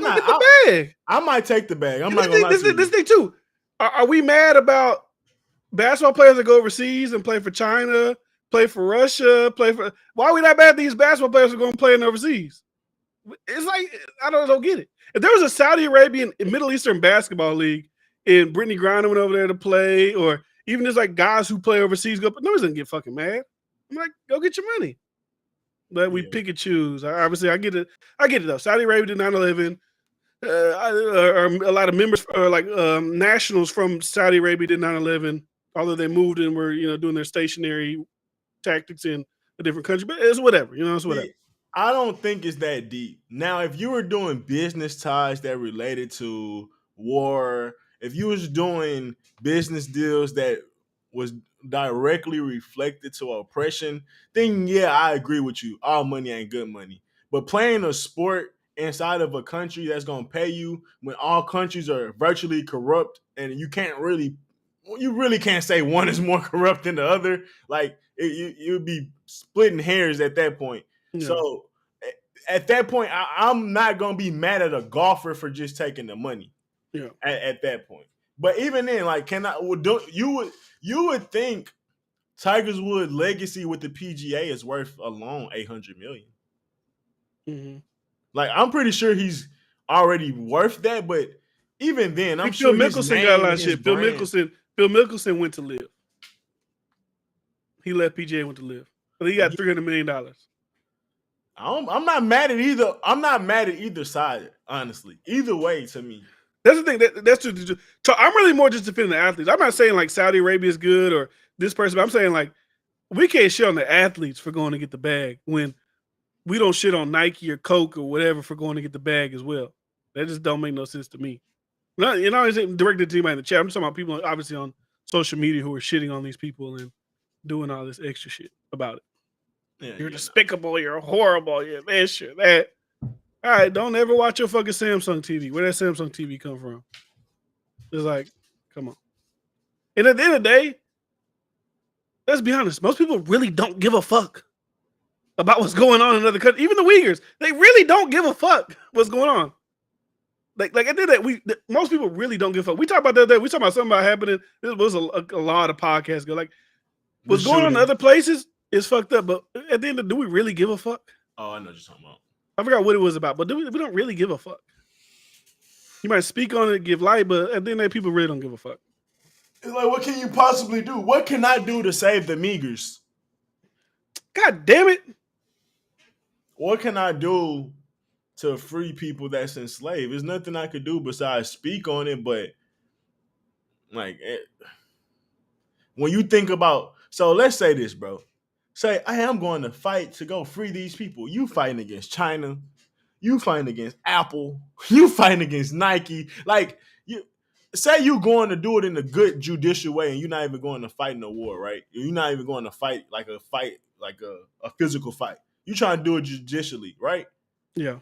Speaker 2: might take the bag. I'm not
Speaker 1: gonna
Speaker 2: lie to you.
Speaker 1: This thing too. Are we mad about basketball players that go overseas and play for China, play for Russia, why are we not mad at these basketball players who are going to play in overseas? It's like, I don't get it. If there was a Saudi Arabian Middle Eastern basketball league and Brittany Griner went over there to play, or even there's like guys who play overseas, nobody's gonna get fucking mad. I'm like, go get your money. But we pick and choose. Obviously, I get it though. Saudi Arabia did 9/11. A lot of members, nationals from Saudi Arabia did 9/11. Although they moved and were doing their stationary tactics in a different country, but it's whatever. It's whatever.
Speaker 2: I don't think it's that deep. Now, if you were doing business ties that related to war, if you was doing business deals that was directly reflected to oppression, then yeah, I agree with you. All money ain't good money. But playing a sport inside of a country that's gonna pay you when all countries are virtually corrupt, and you really can't say one is more corrupt than the other. Like, you would be splitting hairs at that point. Yeah. So at that point, I'm not gonna be mad at a golfer for just taking the money.
Speaker 1: Yeah.
Speaker 2: At that point, but even then, like, you would think Tiger Woods' legacy with the PGA is worth alone $800 million.
Speaker 1: Mm-hmm.
Speaker 2: Like, I'm pretty sure he's already worth that, but even then, I'm sure
Speaker 1: Phil Mickelson got a lot of shit. Phil Mickelson went to Live. He left PGA, went to Live, but he got $300 million.
Speaker 2: I'm not mad at either. I'm not mad at either side, honestly. Either way, to me.
Speaker 1: That's the thing. That's just. I'm really more just defending the athletes. I'm not saying like Saudi Arabia is good or this person, but I'm saying like we can't shit on the athletes for going to get the bag when we don't shit on Nike or Coke or whatever for going to get the bag as well. That just don't make no sense to me. It's directed to anybody in the chat. I'm talking about people obviously on social media who are shitting on these people and doing all this extra shit about it. Yeah, you're despicable. You're horrible. You're this. You're that. All right, don't ever watch your fucking Samsung TV. Where that Samsung TV come from? It's like, come on. And at the end of the day, let's be honest. Most people really don't give a fuck about what's going on in other countries. Even the Uyghurs, they really don't give a fuck what's going on. Like I did that. Most people really don't give a fuck. We talked about that. We talked about something about happening. This was a lot of podcasts ago. Like, what's going on in other places is fucked up. But at the end of the day, do we really give a fuck?
Speaker 2: Oh, I know what you're talking about.
Speaker 1: I forgot what it was about, but we don't really give a fuck. You might speak on it, give light, but at the end of the day, people really don't give a fuck.
Speaker 2: It's like, what can you possibly do? What can I do to save the Uyghurs?
Speaker 1: God damn it.
Speaker 2: What can I do to free people that's enslaved? There's nothing I could do besides speak on it, but like, when you think about, so let's say this, bro. Say, I am going to fight to go free these people. You fighting against China. You fighting against Apple. You fighting against Nike. Like, say you going to do it in a good judicial way and you're not even going to fight in a war, right? You're not even going to fight like a physical fight. You trying to do it judicially, right?
Speaker 1: Yeah.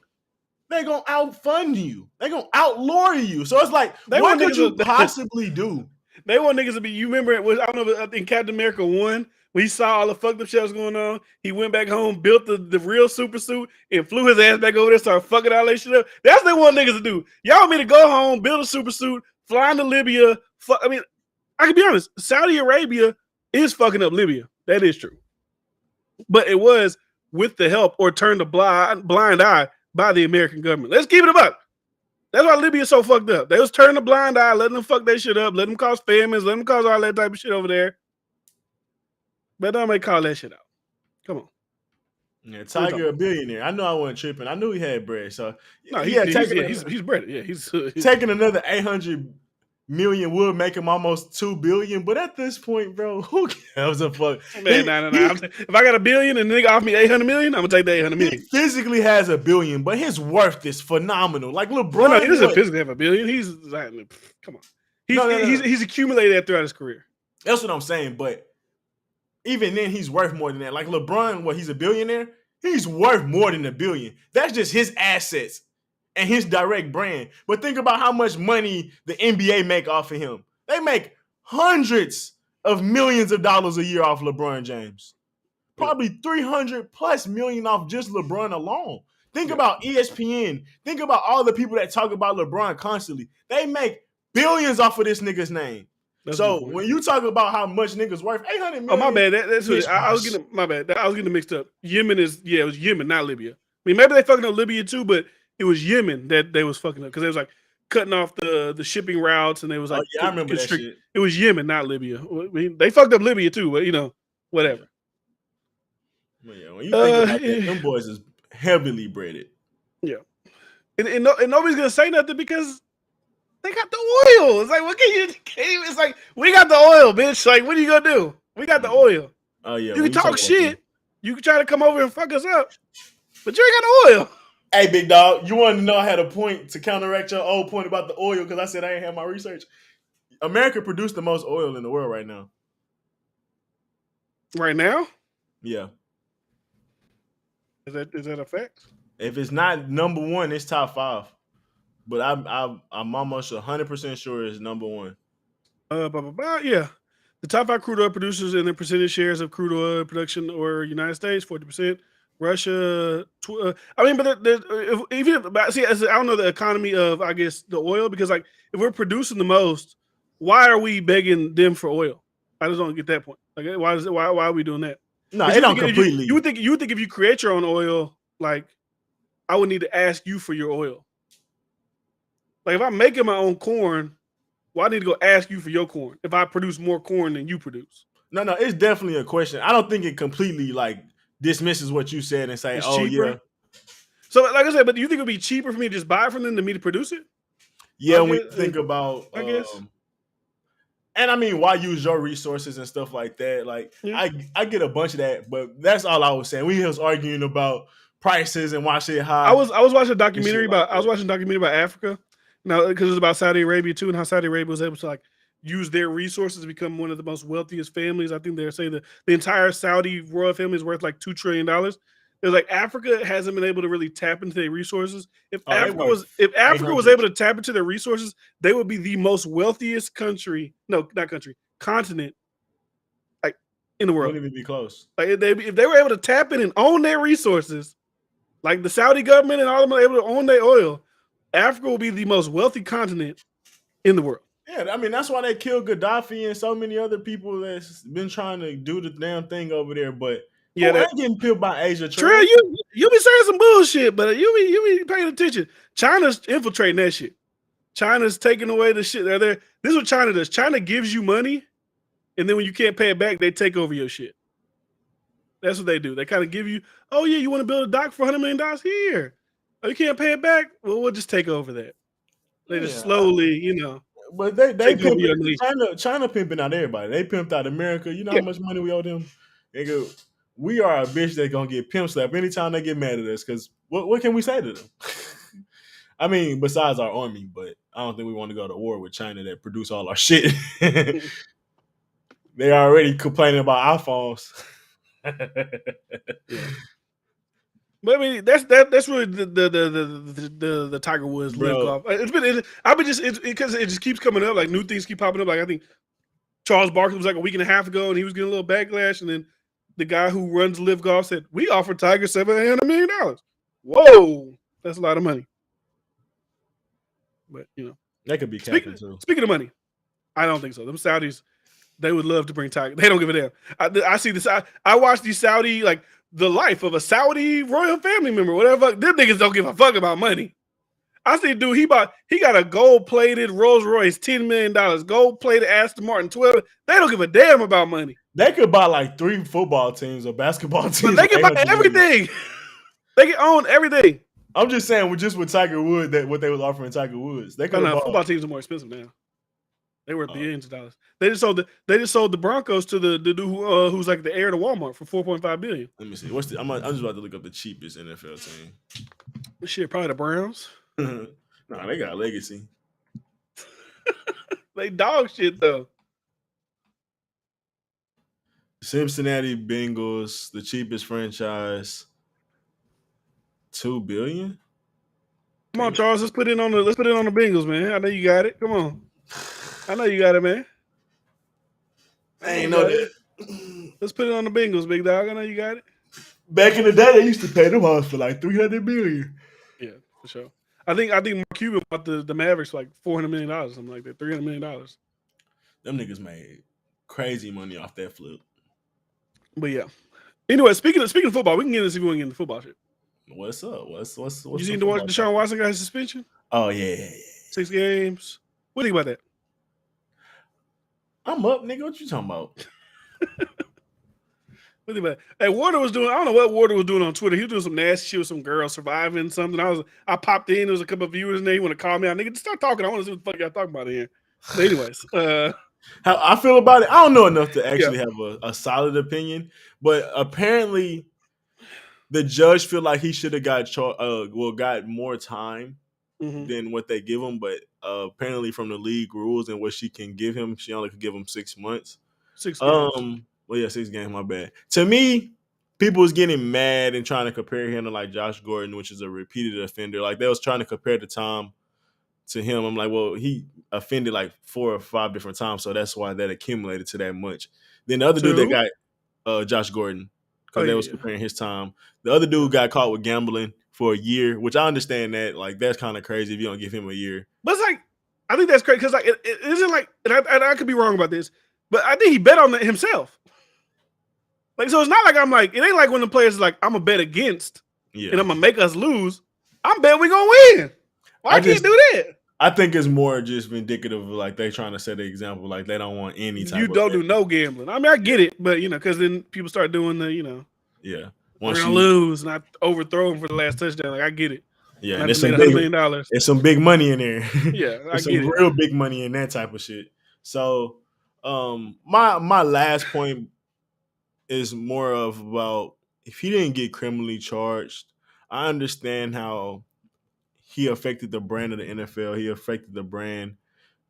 Speaker 2: They're going to outfund you. They're going to outlaw you. So it's like, what could you possibly do?
Speaker 1: They want niggas to be, you remember, I don't know, I think Captain America 1, when he saw all the fucked up shit was going on, he went back home, built the real super suit, and flew his ass back over there, started fucking all that shit up. That's what they want niggas to do. Y'all want me to go home, build a super suit, fly into Libya. I can be honest, Saudi Arabia is fucking up Libya. That is true. But it was with the help or turned a blind eye by the American government. Let's keep it a buck. That's why Libya's so fucked up. They was turning a blind eye, letting them fuck their shit up, letting them cause famines, letting them cause all that type of shit over there. But don't make call that shit out. Come on.
Speaker 2: Yeah, Tiger a billionaire. I know I wasn't tripping. I knew he had bread. So
Speaker 1: no, he's bread. Yeah, he's
Speaker 2: taking another 800 million would make him almost 2 billion. But at this point, bro, who gives a fuck?
Speaker 1: Man, nah. If I got $1 billion and the nigga offer me 800 million, I'm gonna take the 800 million.
Speaker 2: He physically has $1 billion, but his worth is phenomenal. Like LeBron,
Speaker 1: no, he doesn't physically have $1 billion. He's come on. He's accumulated that throughout his career.
Speaker 2: That's what I'm saying. But even then, he's worth more than that. Like LeBron, he's a billionaire. He's worth more than $1 billion. That's just his assets and his direct brand. But think about how much money the NBA make off of him. They make hundreds of millions of dollars a year off LeBron James. Probably 300 plus million off just LeBron alone. Think about ESPN. Think about all the people that talk about LeBron constantly. They make billions off of this nigga's name. That's so when you talk about how much niggas worth, 800 million.
Speaker 1: Oh, my bad. That's what I was getting. My bad. I was getting mixed up. Yemen it was Yemen, not Libya. I mean, maybe they fucking up Libya too, but it was Yemen that they was fucking up because they was like cutting off the shipping routes, and they was like,
Speaker 2: I remember that shit.
Speaker 1: It was Yemen, not Libya. I mean, they fucked up Libya too, but whatever.
Speaker 2: Yeah, when you think about that, them boys is heavily breaded.
Speaker 1: Yeah, and nobody's gonna say nothing because they got the oil. It's like, what can you? It's like, we got the oil, bitch. Like, what are you gonna do? We got the oil.
Speaker 2: Oh yeah,
Speaker 1: you can talk shit. You can try to come over and fuck us up, but you ain't got the oil.
Speaker 2: Hey, big dog, you want to know I had a point to counteract your old point about the oil because I said I ain't had my research. America produced the most oil in the world right now.
Speaker 1: Right now?
Speaker 2: Yeah.
Speaker 1: Is that a fact?
Speaker 2: If it's not number one, it's top 5. But I'm almost 100% sure it's number 1.
Speaker 1: Yeah. The top 5 crude oil producers and their percentage shares of crude oil production or United States, 40%. Russia, I don't know the economy of, I guess, the oil, because like if we're producing the most, why are we begging them for oil? I just don't get that point. Like, why are we doing that?
Speaker 2: No, it don't completely.
Speaker 1: You would think if you create your own oil, like I would need to ask you for your oil. Like if I'm making my own corn, well, I need to go ask you for your corn if I produce more corn than you produce.
Speaker 2: No, it's definitely a question. I don't think it completely like dismisses what you said and say,
Speaker 1: it's
Speaker 2: oh
Speaker 1: cheaper.
Speaker 2: Yeah.
Speaker 1: So like I said, but do you think it would be cheaper for me to just buy it from them than me to produce it?
Speaker 2: Yeah, when you think about,
Speaker 1: I guess.
Speaker 2: And I mean, why use your resources and stuff like that? Like, yeah. I get a bunch of that, but that's all I was saying. We was arguing about prices and why shit high.
Speaker 1: I was watching a documentary about Africa, now because it was about Saudi Arabia too, and how Saudi Arabia was able to like use their resources to become one of the most wealthiest families. I think they're saying the entire Saudi royal family is worth like $2 trillion. There's like Africa hasn't been able to really tap into their resources. If Africa was able to tap into their resources, they would be the most wealthiest continent, like in the world.
Speaker 2: Wouldn't even be close.
Speaker 1: Like if they were able to tap in and own their resources, like the Saudi government and all of them are able to own their oil, Africa will be the most wealthy continent in the world.
Speaker 2: Yeah, I mean that's why they killed Gaddafi and so many other people that's been trying to do the damn thing over there, but. Yeah, they're getting killed by Asia.
Speaker 1: Trey, you be saying some bullshit, but you be paying attention. China's infiltrating that shit. China's taking away the shit. This is what China does. China gives you money, and then when you can't pay it back, they take over your shit. That's what they do. They kind of give you, oh yeah, you want to build a dock for $100 million? Here. Oh, you can't pay it back? Well, we'll just take over that. They just slowly,
Speaker 2: But they China pimping out everybody. They pimped out America. You know how much money we owe them? They go, we are a bitch that's gonna get pimp slapped anytime they get mad at us. Because what can we say to them? I mean, besides our army, but I don't think we want to go to war with China that produce all our shit. They are already complaining about iPhones.
Speaker 1: But I mean, that's really the Tiger Woods live golf. It's because it just keeps coming up. Like new things keep popping up. Like I think Charles Barkley was like a week and a half ago, and he was getting a little backlash, and then the guy who runs Live Golf said, we offer Tiger $700 million. Whoa, that's a lot of money. But,
Speaker 2: that could be capping too.
Speaker 1: Speaking of money, I don't think so. Them Saudis, They would love to bring Tiger. They don't give a damn. I see this. I watch these Saudi, like the life of a Saudi royal family member, whatever. Them niggas don't give a fuck about money. I see, dude, he got a gold-plated Rolls Royce, $10 million, gold-plated Aston Martin, 12. They don't give a damn about money.
Speaker 2: They could buy like 3 football teams or basketball teams.
Speaker 1: But they can buy everything. They can own everything.
Speaker 2: I'm just saying, with Tiger Woods, that what they was offering Tiger Woods, they could.
Speaker 1: Football teams are more expensive now. They worth billions of dollars. They just sold the Broncos to the dude who's like the heir to Walmart for $4.5 billion.
Speaker 2: Let me see. I'm just about to look up the cheapest NFL team.
Speaker 1: Shit, probably the Browns.
Speaker 2: Nah, they got legacy.
Speaker 1: They dog shit though.
Speaker 2: Cincinnati Bengals, the cheapest franchise, $2 billion.
Speaker 1: Come on, Charles. Let's put it on the Bengals, man. I know you got it. Come on. I know you got it, man.
Speaker 2: I ain't know that.
Speaker 1: Let's put it on the Bengals, big dog. I know you got it.
Speaker 2: Back in the day, they used to pay them hoes for like $300 million.
Speaker 1: Yeah, for sure. I think Mark Cuban bought the Mavericks for like $400 million, something like that. $300 million.
Speaker 2: Them niggas made crazy money off that flip.
Speaker 1: But yeah. Anyway, speaking of football, we can get into if we want to get into football shit.
Speaker 2: What's up? What's
Speaker 1: you seen the Deshaun Watson got his suspension?
Speaker 2: Oh yeah.
Speaker 1: 6 games. What do you think about that?
Speaker 2: I'm up, nigga. What you talking about?
Speaker 1: What do you think about that? Hey, Warder was doing. I don't know what Warder was doing on Twitter. He was doing some nasty shit with some girl surviving something. I popped in. There was a couple of viewers in there. He want to call me out. Nigga, just start talking. I want to see what the fuck y'all talking about in here. But anyways,
Speaker 2: how I feel about it, I don't know enough to actually have a solid opinion, but apparently the judge feel like he should have got more time than what they give him, but apparently from the league rules and what she can give him, she only could give him 6 months.
Speaker 1: 6 games.
Speaker 2: Well, yeah, 6 games, my bad. To me, people was getting mad and trying to compare him to like Josh Gordon, which is a repeated offender. Like they was trying to compare the time to him. I'm like, well, he offended like 4 or 5 different times, so that's why that accumulated to that much. Then the other dude that got Josh Gordon, because they was comparing his time. The other dude got caught with gambling for a year, which I understand that. Like that's kind of crazy if you don't give him a year.
Speaker 1: But it's like, I think that's crazy because like it isn't like, and I could be wrong about this, but I think he bet on that himself. Like, so it's not like I'm like, it ain't like when the players like, I'm gonna bet against and I'm gonna make us lose. I'm betting we gonna win. Why I can't do that?
Speaker 2: I think it's more just indicative of like they trying to set an example. Like they don't want any type.
Speaker 1: You don't do no gambling. I mean, I get it, but because then people start doing the we're gonna lose and I overthrow him for the last touchdown. Like I get it.
Speaker 2: Yeah, and there's $100 million. There's some big money in there.
Speaker 1: Yeah,
Speaker 2: there's some real big money in that type of shit. So, my last point is more of about if he didn't get criminally charged, I understand how he affected the brand of the NFL. He affected the brand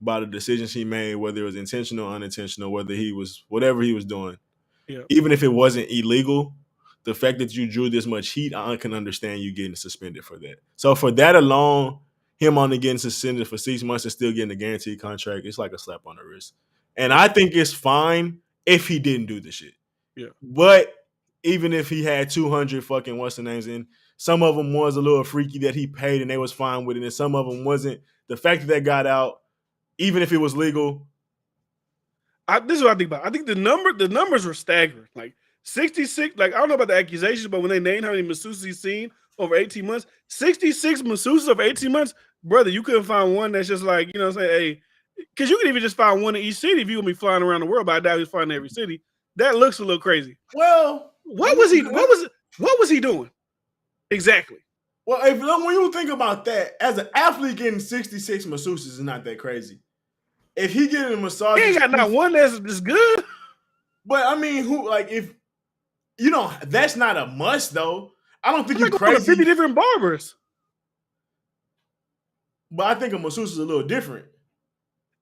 Speaker 2: by the decisions he made, whether it was intentional or unintentional, whatever he was doing. Yeah. Even if it wasn't illegal, the fact that you drew this much heat, I can understand you getting suspended for that. So for that alone, him only getting suspended for 6 months and still getting a guaranteed contract, it's like a slap on the wrist. And I think it's fine if he didn't do the shit. Yeah. But even if he had 200 fucking what's the names in, some of them was a little freaky that he paid and they was fine with it, and some of them wasn't. The fact that they got out, even if it was legal.
Speaker 1: This is what I think about. I think the numbers were staggering. Like 66, like I don't know about the accusations, but when they named how many masseuses he's seen over 18 months, 66 masseuses over 18 months, brother, you couldn't find one that's just like, what I'm saying, hey, because you can even just find one in each city if you're going to be flying around the world, but I doubt he's finding every city. That looks a little crazy.
Speaker 2: Well,
Speaker 1: what was he doing? Exactly.
Speaker 2: Well, when you think about that, as an athlete getting 66 masseuses is not that crazy. If he getting a massage,
Speaker 1: he ain't got not one that's good.
Speaker 2: But I mean, if that's not a must though. I don't think you're crazy.
Speaker 1: To 50 different barbers.
Speaker 2: But I think a masseuse is a little different.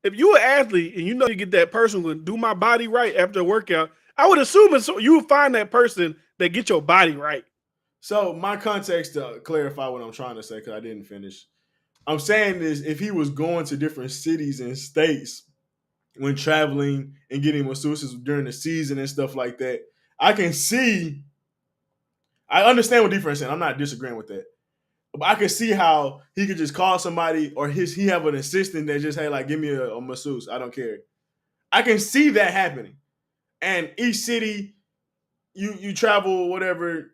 Speaker 1: If you're an athlete and you get that person will do my body right after a workout, I would assume you would find that person that get your body right.
Speaker 2: So my context to clarify what I'm trying to say, because I didn't finish. I'm saying is if he was going to different cities and states when traveling and getting masseuses during the season and stuff like that, I understand what difference saying. I'm not disagreeing with that. But I can see how he could just call somebody or he have an assistant that just, hey, like, give me a masseuse. I don't care. I can see that happening. And each city, you travel, whatever,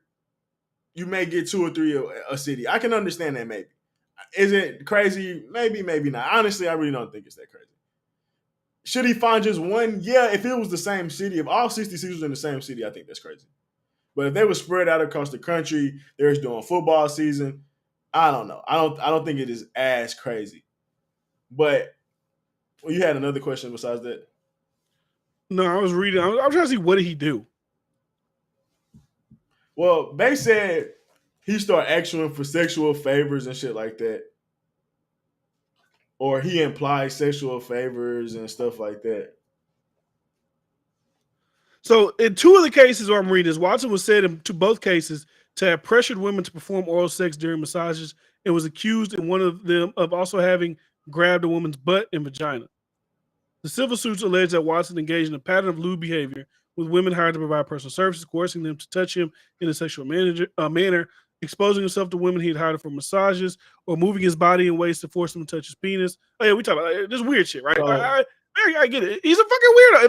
Speaker 2: you may get 2 or 3 a city. I can understand that maybe. Is it crazy? Maybe, maybe not. Honestly, I really don't think it's that crazy. Should he find just one? Yeah, if it was the same city, if all 66 was in the same city, I think that's crazy. But if they were spread out across the country, they're doing football season, I don't know. I don't think it is as crazy. But you had another question besides that?
Speaker 1: No, I was reading. I was trying to see what did he do.
Speaker 2: Well, they said he started asking for sexual favors and shit like that. Or he implied sexual favors and stuff like that.
Speaker 1: So in 2 of the cases where I'm reading this, Watson was said in both cases to have pressured women to perform oral sex during massages and was accused in one of them of also having grabbed a woman's butt and vagina. The civil suits allege that Watson engaged in a pattern of lewd behavior with women hired to provide personal services, coercing them to touch him in a sexual manner, exposing himself to women he'd hired for massages, or moving his body in ways to force them to touch his penis. Oh yeah, we talk about this weird shit, right? I get it. He's a fucking weirdo.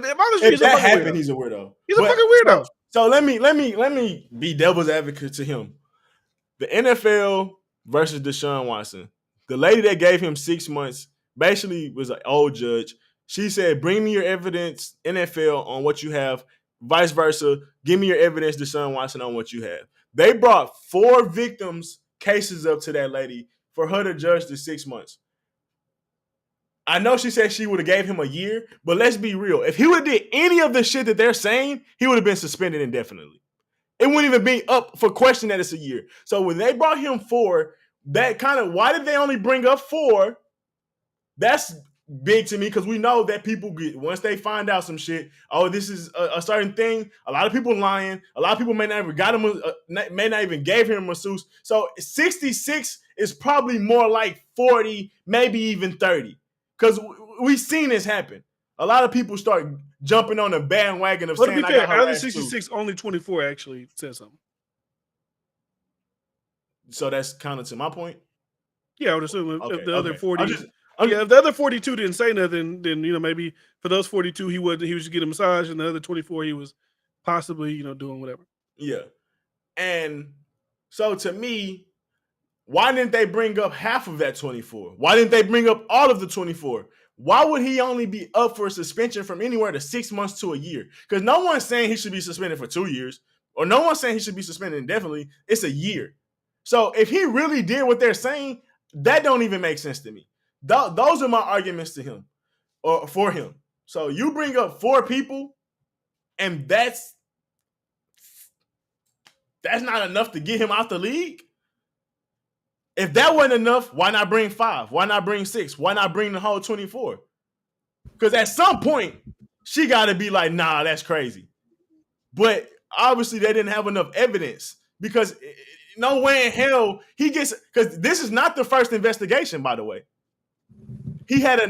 Speaker 2: If that happened, he's a weirdo.
Speaker 1: He's a fucking weirdo.
Speaker 2: So let me be devil's advocate to him. The NFL versus Deshaun Watson. The lady that gave him 6 months basically was an old judge. She said, "Bring me your evidence, NFL, on what you have. Vice versa, give me your evidence, Deshaun Watson, on what you have." They brought 4 victims' cases up to that lady for her to judge the 6 months. I know she said she would have gave him a year, but let's be real. If he would have did any of the shit that they're saying, he would have been suspended indefinitely. It wouldn't even be up for question that it's a year. So when they brought him 4, that kind of, why did they only bring up 4? That's big to me because we know that people get, once they find out some shit, oh, this is a certain thing. A lot of people lying. A lot of people may not even got him, may not even gave him a masseuse. So 66 is probably more like 40, maybe even 30. Because we've seen this happen. A lot of people start jumping on the bandwagon of saying,
Speaker 1: to be fair, out of the 66, only 24 actually said something.
Speaker 2: So that's kind of to my point?
Speaker 1: Yeah, I would assume if the other 40... if the other 42 didn't say nothing, then maybe for those 42 he was just getting a massage, and the other 24 he was possibly doing whatever.
Speaker 2: Yeah, and so to me, why didn't they bring up half of that 24? Why didn't they bring up all of the 24? Why would he only be up for a suspension from anywhere to 6 months to a year? Because no one's saying he should be suspended for 2 years, or no one's saying he should be suspended indefinitely. It's a year. So if he really did what they're saying, that don't even make sense to me. Those are my arguments to him or for him. So you bring up 4 people, and that's not enough to get him out the league. If that wasn't enough, why not bring 5? Why not bring 6? Why not bring the whole 24? Because at some point, she got to be like, nah, that's crazy. But obviously, they didn't have enough evidence because no way in hell he gets, because this is not the first investigation, by the way. He had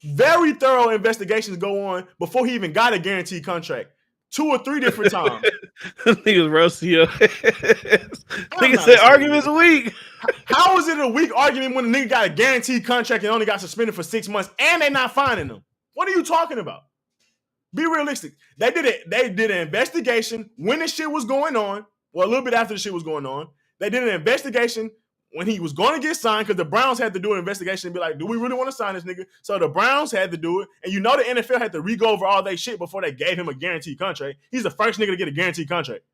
Speaker 2: very thorough investigations go on before he even got a guaranteed contract. 2 or 3 different times.
Speaker 1: Niggas roasting your ass. Niggas said argument's weak.
Speaker 2: How is it a weak argument when a nigga got a guaranteed contract and only got suspended for 6 months and they're not finding him? What are you talking about? Be realistic. They did an investigation when this shit was going on. Well, a little bit after the shit was going on. They did an investigation when he was going to get signed, because the Browns had to do an investigation and be like, do we really want to sign this nigga? So the Browns had to do it. And the NFL had to re-go over all their shit before they gave him a guaranteed contract. He's the first nigga to get a guaranteed contract.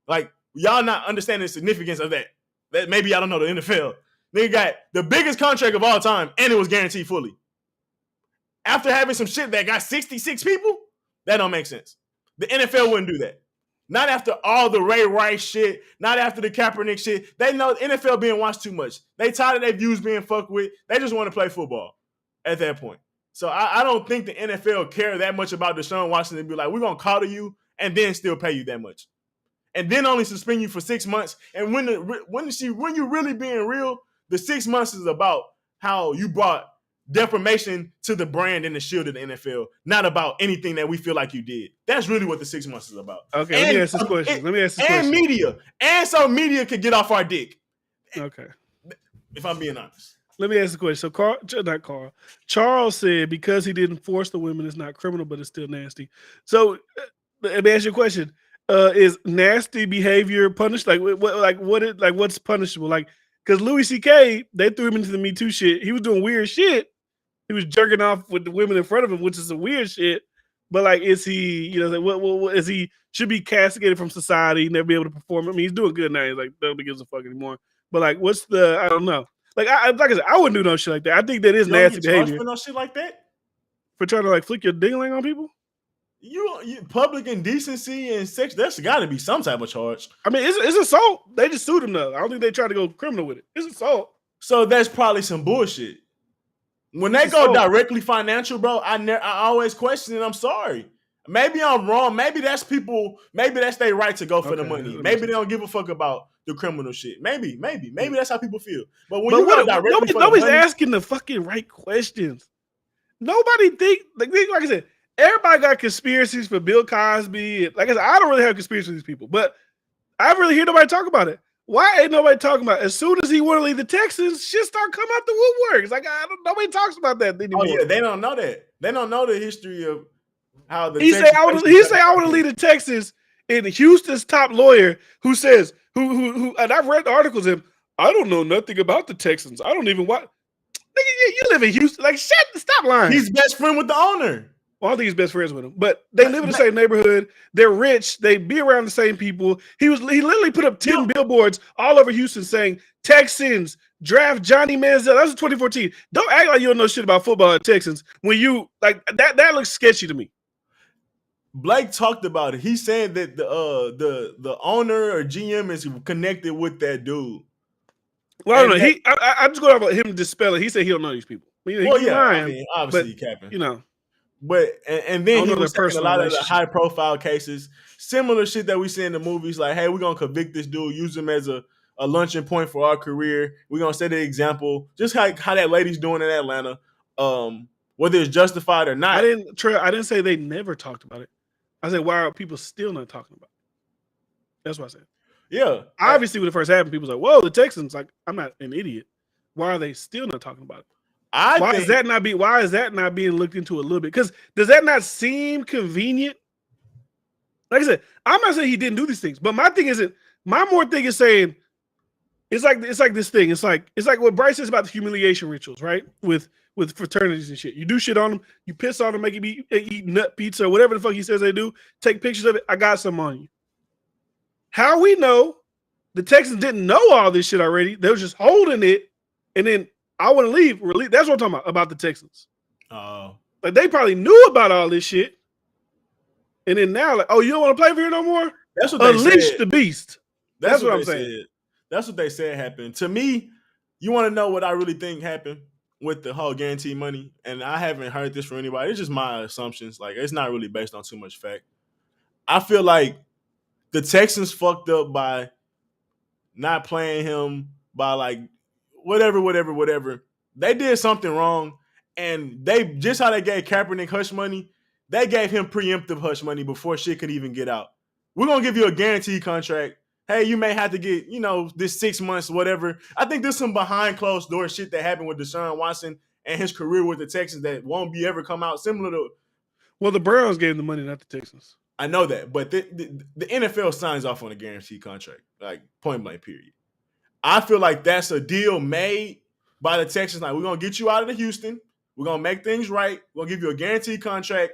Speaker 2: Like, y'all not understanding the significance of that. That maybe y'all don't know the NFL. Nigga got the biggest contract of all time, and it was guaranteed fully. After having some shit that got 66 people, that don't make sense. The NFL wouldn't do that. Not after all the Ray Rice shit, not after the Kaepernick shit. They know the NFL being watched too much. They tired of their views being fucked with. They just want to play football at that point. So I don't think the NFL care that much about Deshaun Watson and be like, we're going to call you and then still pay you that much. And then only suspend you for 6 months. And when you really being real, the 6 months is about how you brought defamation to the brand and the shield of the NFL, not about anything that we feel like you did. That's really what the 6 months is about.
Speaker 1: Okay, let me ask this question.
Speaker 2: And media. And so media could get off our dick.
Speaker 1: Okay.
Speaker 2: If I'm being honest.
Speaker 1: Let me ask the question. So Charles said because he didn't force the women, it's not criminal, but it's still nasty. So let me ask you a question. Is nasty behavior punished? What's punishable? Like, because Louis C.K. they threw him into the Me Too shit. He was doing weird shit. He was jerking off with the women in front of him, which is some weird shit. But like, is he? What is he? Should be castigated from society, never be able to perform. I mean, he's doing good now. He's like, nobody gives a fuck anymore. But like, what's the? I don't know. Like I said, I wouldn't do no shit like that. I think that is
Speaker 2: You don't
Speaker 1: nasty
Speaker 2: get charged
Speaker 1: behavior
Speaker 2: for no shit like that.
Speaker 1: for trying to like flick your dingling on people.
Speaker 2: You public indecency and sex. There's got to be some type of charge.
Speaker 1: I mean, it's assault. They just sued him though. I don't think they tried to go criminal with it. It's assault.
Speaker 2: So that's probably some bullshit. When they go directly financial, bro, I always question it. I'm sorry. Maybe I'm wrong. Maybe that's people. Maybe that's their right to go for the money. Maybe they don't give a fuck about the criminal shit. Maybe that's how people feel. But when you go directly for
Speaker 1: nobody's
Speaker 2: the money,
Speaker 1: asking the fucking right questions. Nobody think like I said. Everybody got conspiracies for Bill Cosby. Like I said, I don't really have conspiracies for these people, but I really hear nobody talk about it. Why ain't nobody talking about it? As soon as he want to leave the Texans, shit start coming out the woodwork. It's like nobody talks about that anymore.
Speaker 2: Oh yeah, they don't know that. They don't know the history of how the
Speaker 1: he say I want to leave the Texans, and Houston's top lawyer who says who and I've read the articles of him. I don't know nothing about the Texans. I don't even watch. Nigga, you live in Houston. Like stop lying.
Speaker 2: He's best friend with the owner.
Speaker 1: Well, I don't think he's best friends with him, but they live in the same neighborhood. They're rich. They be around the same people. He literally put up 10 billboards all over Houston saying Texans draft Johnny Manziel. That was 2014. Don't act like you don't know shit about football at Texans when you like that. That looks sketchy to me.
Speaker 2: Blake talked about it. He said that the owner or GM is connected with that dude.
Speaker 1: Well, I don't know. I'm just going about him dispelling. He said he don't know these people. I mean,
Speaker 2: obviously he capping.
Speaker 1: You know.
Speaker 2: But and then he was taking a lot of the high profile cases, similar shit that we see in the movies, like, hey, we're gonna convict this dude, use him as a launching point for our career. We're gonna set an example, just how that lady's doing in Atlanta. Whether it's justified or not.
Speaker 1: I didn't say they never talked about it. I said, why are people still not talking about it? That's what I said.
Speaker 2: Yeah.
Speaker 1: Obviously, when it first happened, people was like, whoa, the Texans, like, I'm not an idiot. Why are they still not talking about it? Why is that not being looked into a little bit? Because does that not seem convenient? Like I said, I'm not saying he didn't do these things, but my thing is saying it's like this thing. It's like what Bryce says about the humiliation rituals, right? With fraternities and shit. You do shit on them, you piss on them, make him eat nut pizza or whatever the fuck he says they do. Take pictures of it. I got some on you. How we know the Texans didn't know all this shit already? They were just holding it, and then I want to leave. That's what I'm talking about the Texans.
Speaker 2: Oh,
Speaker 1: like they probably knew about all this shit, and then now, like, oh, you don't want to play for here no more?
Speaker 2: That's what they
Speaker 1: Unleash
Speaker 2: said.
Speaker 1: the beast. That's what I'm saying.
Speaker 2: Said. That's what they said happened. To me, you want to know what I really think happened with the whole guaranteed money, and I haven't heard this from anybody. It's just my assumptions. Like, it's not really based on too much fact. I feel like the Texans fucked up by not playing him, by like whatever. They did something wrong, and they just how they gave Kaepernick hush money, they gave him preemptive hush money before shit could even get out. We're gonna give you a guaranteed contract. Hey, you may have to get, this 6 months, whatever. I think there's some behind closed door shit that happened with Deshaun Watson and his career with the Texans that won't be ever come out similar to.
Speaker 1: Well, the Browns gave the money, not the Texans.
Speaker 2: I know that, but the NFL signs off on a guaranteed contract, like point blank period. I feel like that's a deal made by the Texans. Like, we're going to get you out of the Houston. We're going to make things right. We're going to give you a guaranteed contract.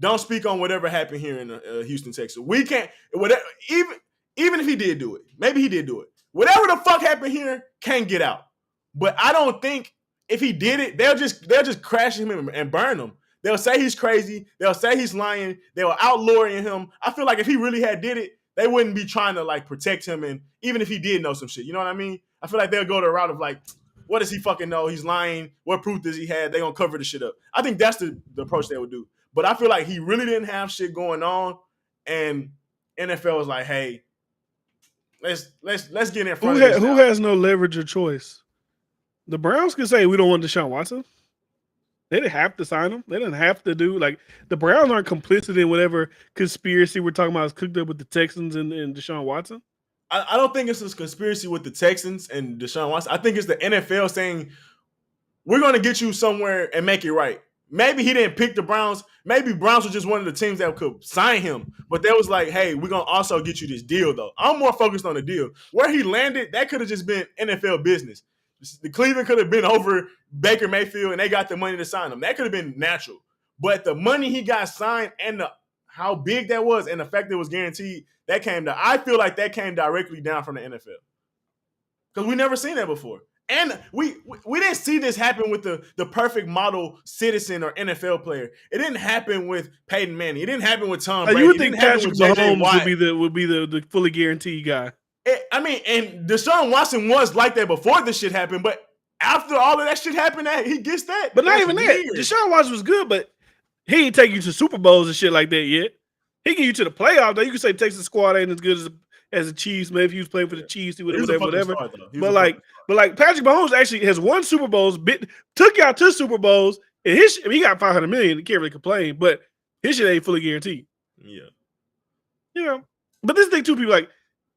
Speaker 2: Don't speak on whatever happened here in Houston, Texas. We can't, whatever, even if he did do it, maybe he did do it. Whatever the fuck happened here can't get out. But I don't think if he did it, they'll just crash him and burn him. They'll say he's crazy. They'll say he's lying. They were outlawing him. I feel like if he really had did it, they wouldn't be trying to like protect him. And even if he did know some shit, you know what I mean? I feel like they'll go the route of like, what does he fucking know? He's lying. What proof does he have? They're going to cover the shit up. I think that's the approach they would do. But I feel like he really didn't have shit going on. And NFL was like, hey, let's get in front of this.
Speaker 1: Who has no leverage or choice? The Browns can say we don't want Deshaun Watson. They didn't have to sign him. They didn't have to do like the Browns aren't complicit in whatever conspiracy we're talking about is cooked up with the Texans and Deshaun Watson.
Speaker 2: I don't think it's a conspiracy with the Texans and Deshaun Watson. I think it's the NFL saying we're going to get you somewhere and make it right. Maybe he didn't pick the Browns. Maybe Browns were just one of the teams that could sign him. But they was like, hey, we're going to also get you this deal, though. I'm more focused on the deal. Where he landed, that could have just been NFL business. The Cleveland could have been over Baker Mayfield, and they got the money to sign him. That could have been natural. But the money he got signed and how big that was and the fact that it was guaranteed, I feel like that came directly down from the NFL. Because we never seen that before. And we didn't see this happen with the perfect model citizen or NFL player. It didn't happen with Peyton Manning. It didn't happen with Tom Brady.
Speaker 1: You would think
Speaker 2: Patrick
Speaker 1: Mahomes would be the fully guaranteed guy.
Speaker 2: And Deshaun Watson was like that before this shit happened, but after all of that shit happened, he gets that.
Speaker 1: But not even weird. That. Deshaun Watson was good, but he ain't take you to Super Bowls and shit like that yet. He get you to the playoffs. Though you can say Texas squad ain't as good as the Chiefs. Maybe if he was playing for the Chiefs, he would have whatever. But like Patrick Mahomes actually has won Super Bowls, took y'all to Super Bowls, and he got $500 million. He can't really complain, but his shit ain't fully guaranteed.
Speaker 2: Yeah,
Speaker 1: you know. But this thing too,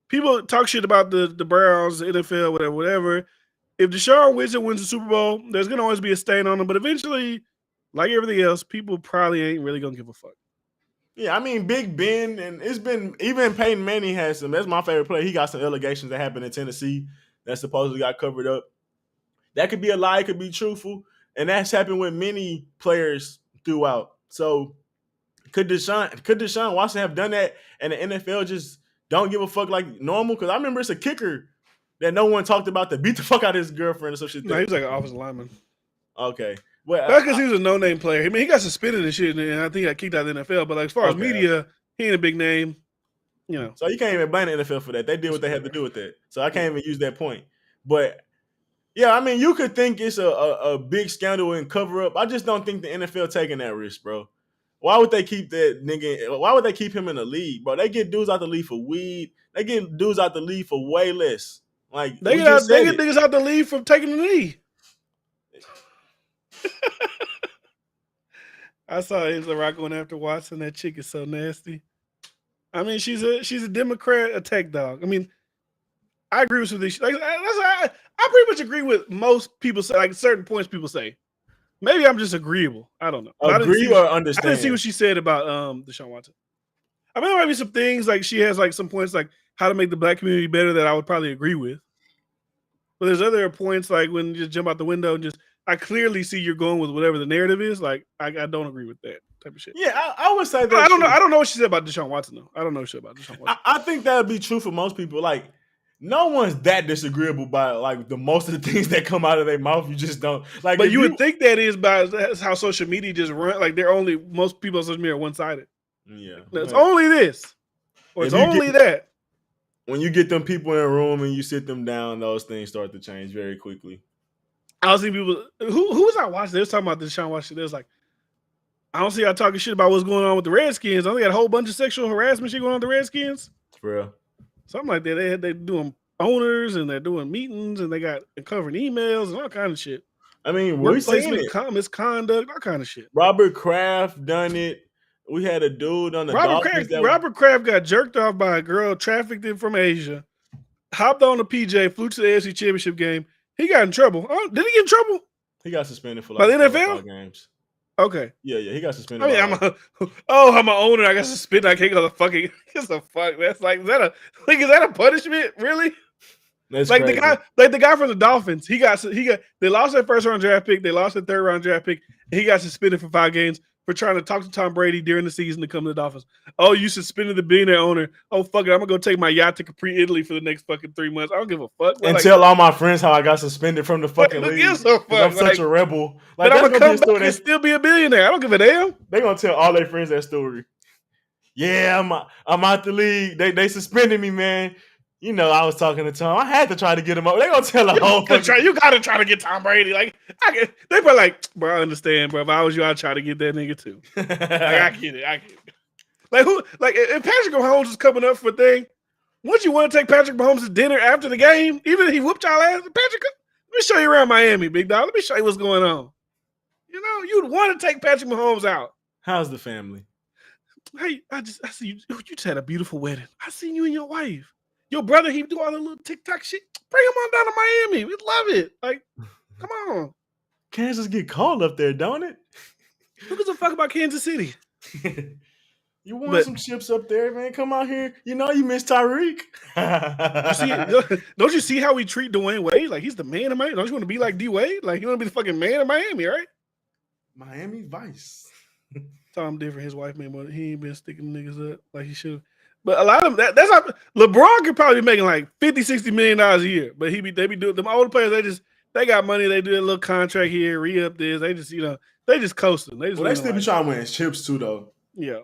Speaker 1: people talk shit about the Browns, the NFL, whatever. If Deshaun wins the Super Bowl, there's gonna always be a stain on him. But eventually, like everything else, people probably ain't really gonna give a fuck.
Speaker 2: Yeah, I mean, Big Ben, and it's been, even Peyton Manning has some, that's my favorite player. He got some allegations that happened in Tennessee that supposedly got covered up. That could be a lie, it could be truthful. And that's happened with many players throughout. So could Deshaun Watson have done that and the NFL just don't give a fuck like normal? Because I remember it's a kicker that no one talked about that beat the fuck out of his girlfriend or some shit.
Speaker 1: No, he was like an offensive lineman.
Speaker 2: Okay. Well,
Speaker 1: that's because he was a no-name player. I mean, he got suspended and shit, and I think he got kicked out of the NFL. But like, as far as media, he ain't a big name, you know.
Speaker 2: So you can't even blame the NFL for that. They did what they had to do with that. So I can't even use that point. But yeah, I mean, you could think it's a big scandal and cover up. I just don't think the NFL taking that risk, bro. Why would they keep that nigga? Why would they keep him in the league, bro? They get dudes out the league for weed. They get dudes out the league for way less. Like
Speaker 1: they get niggas out the league from taking the knee. I saw Angela Rock going after Watson. That chick is so nasty. I mean, she's a Democrat, a tech dog. I mean, I agree with this. Like, I pretty much agree with most people say. Like certain points people say. Maybe I'm just agreeable. I don't know.
Speaker 2: Agree or understand?
Speaker 1: I didn't see what she said about Deshaun Watson. I mean, there might be some things like she has like some points like how to make the black community better that I would probably agree with. But there's other points like when you just jump out the window and just. I clearly see you're going with whatever the narrative is. Like, I don't agree with that type of shit.
Speaker 2: Yeah, I would say that.
Speaker 1: I don't know. I don't know what she said about Deshaun Watson, though. I don't know shit about Deshaun Watson.
Speaker 2: I think that would be true for most people. Like, no one's that disagreeable by like the most of the things that come out of their mouth. You just don't like.
Speaker 1: But you would think that is by that's how social media just run. Like, most people on social media are one sided.
Speaker 2: Yeah,
Speaker 1: it's only this, or it's only that.
Speaker 2: When you get them people in a room and you sit them down, those things start to change very quickly.
Speaker 1: I was seeing people who was I watching? They was talking about Deshaun Watson. They was like, I don't see y'all talking shit about what's going on with the Redskins. I think got a whole bunch of sexual harassment shit going on with the Redskins.
Speaker 2: For real.
Speaker 1: Something like that. They're doing owners and they're doing meetings and they got covering emails and all kind of shit.
Speaker 2: I mean, we're seeing it.
Speaker 1: Misconduct, all kind of shit.
Speaker 2: Robert Kraft done it. We had a dude on the
Speaker 1: Robert Kraft got jerked off by a girl trafficked in from Asia, hopped on the PJ, flew to the AFC Championship game. He got in trouble. Oh, did he get in trouble?
Speaker 2: He got suspended for
Speaker 1: like the NFL
Speaker 2: games.
Speaker 1: Okay.
Speaker 2: Yeah, he got suspended.
Speaker 1: I mean, I'm an owner. I got suspended. I can't go to fucking. It's a fuck. That's like is that a punishment? Really?
Speaker 2: That's
Speaker 1: like
Speaker 2: crazy.
Speaker 1: the guy from the Dolphins. He got. They lost their first round draft pick. They lost their third round draft pick. And he got suspended for 5 games for trying to talk to Tom Brady during the season to come to the Dolphins. Oh, you suspended the billionaire owner. Oh, fuck it. I'm going to go take my yacht to Capri, Italy for the next fucking 3 months. I don't give a fuck.
Speaker 2: And tell all my friends how I got suspended from the fucking league. I'm such a rebel.
Speaker 1: Like, I'm going to come back and still be a billionaire. I don't give a damn.
Speaker 2: They're going to tell all their friends that story. Yeah, I'm out the league. They suspended me, man. You know, I was talking to Tom. I had to try to get him up. They're going to tell the whole thing.
Speaker 1: You got to try to get Tom Brady. Like, they were like, bro, I understand, bro. If I was you, I'd try to get that nigga too. Like, I get it. Like, if Patrick Mahomes is coming up for a thing, wouldn't you want to take Patrick Mahomes to dinner after the game? Even if he whooped y'all ass? Patrick, let me show you around Miami, big dog. Let me show you what's going on. You know, you'd want to take Patrick Mahomes out.
Speaker 2: How's the family?
Speaker 1: Hey, I see you. You just had a beautiful wedding. I seen you and your wife. Your brother, he do all the little TikTok shit. Bring him on down to Miami. We love it. Like, come on.
Speaker 2: Kansas get cold up there, don't it?
Speaker 1: Who gives a fuck about Kansas City?
Speaker 2: You won some chips up there, man. Come out here. You know you miss Tyreek.
Speaker 1: Don't you see how we treat Dwayne Wade? Like he's the man of Miami. Don't you want to be like D Wade? Like you want to be the fucking man of Miami, right?
Speaker 2: Miami Vice.
Speaker 1: Tom different. His wife made money. He ain't been sticking niggas up like he should. But a lot of that's how LeBron could probably be making like $50-60 million a year. But they be doing them older players. They got money. They do a little contract here, re-up this. They just they just coasting. They
Speaker 2: still be trying to win chips too, though.
Speaker 1: Yeah.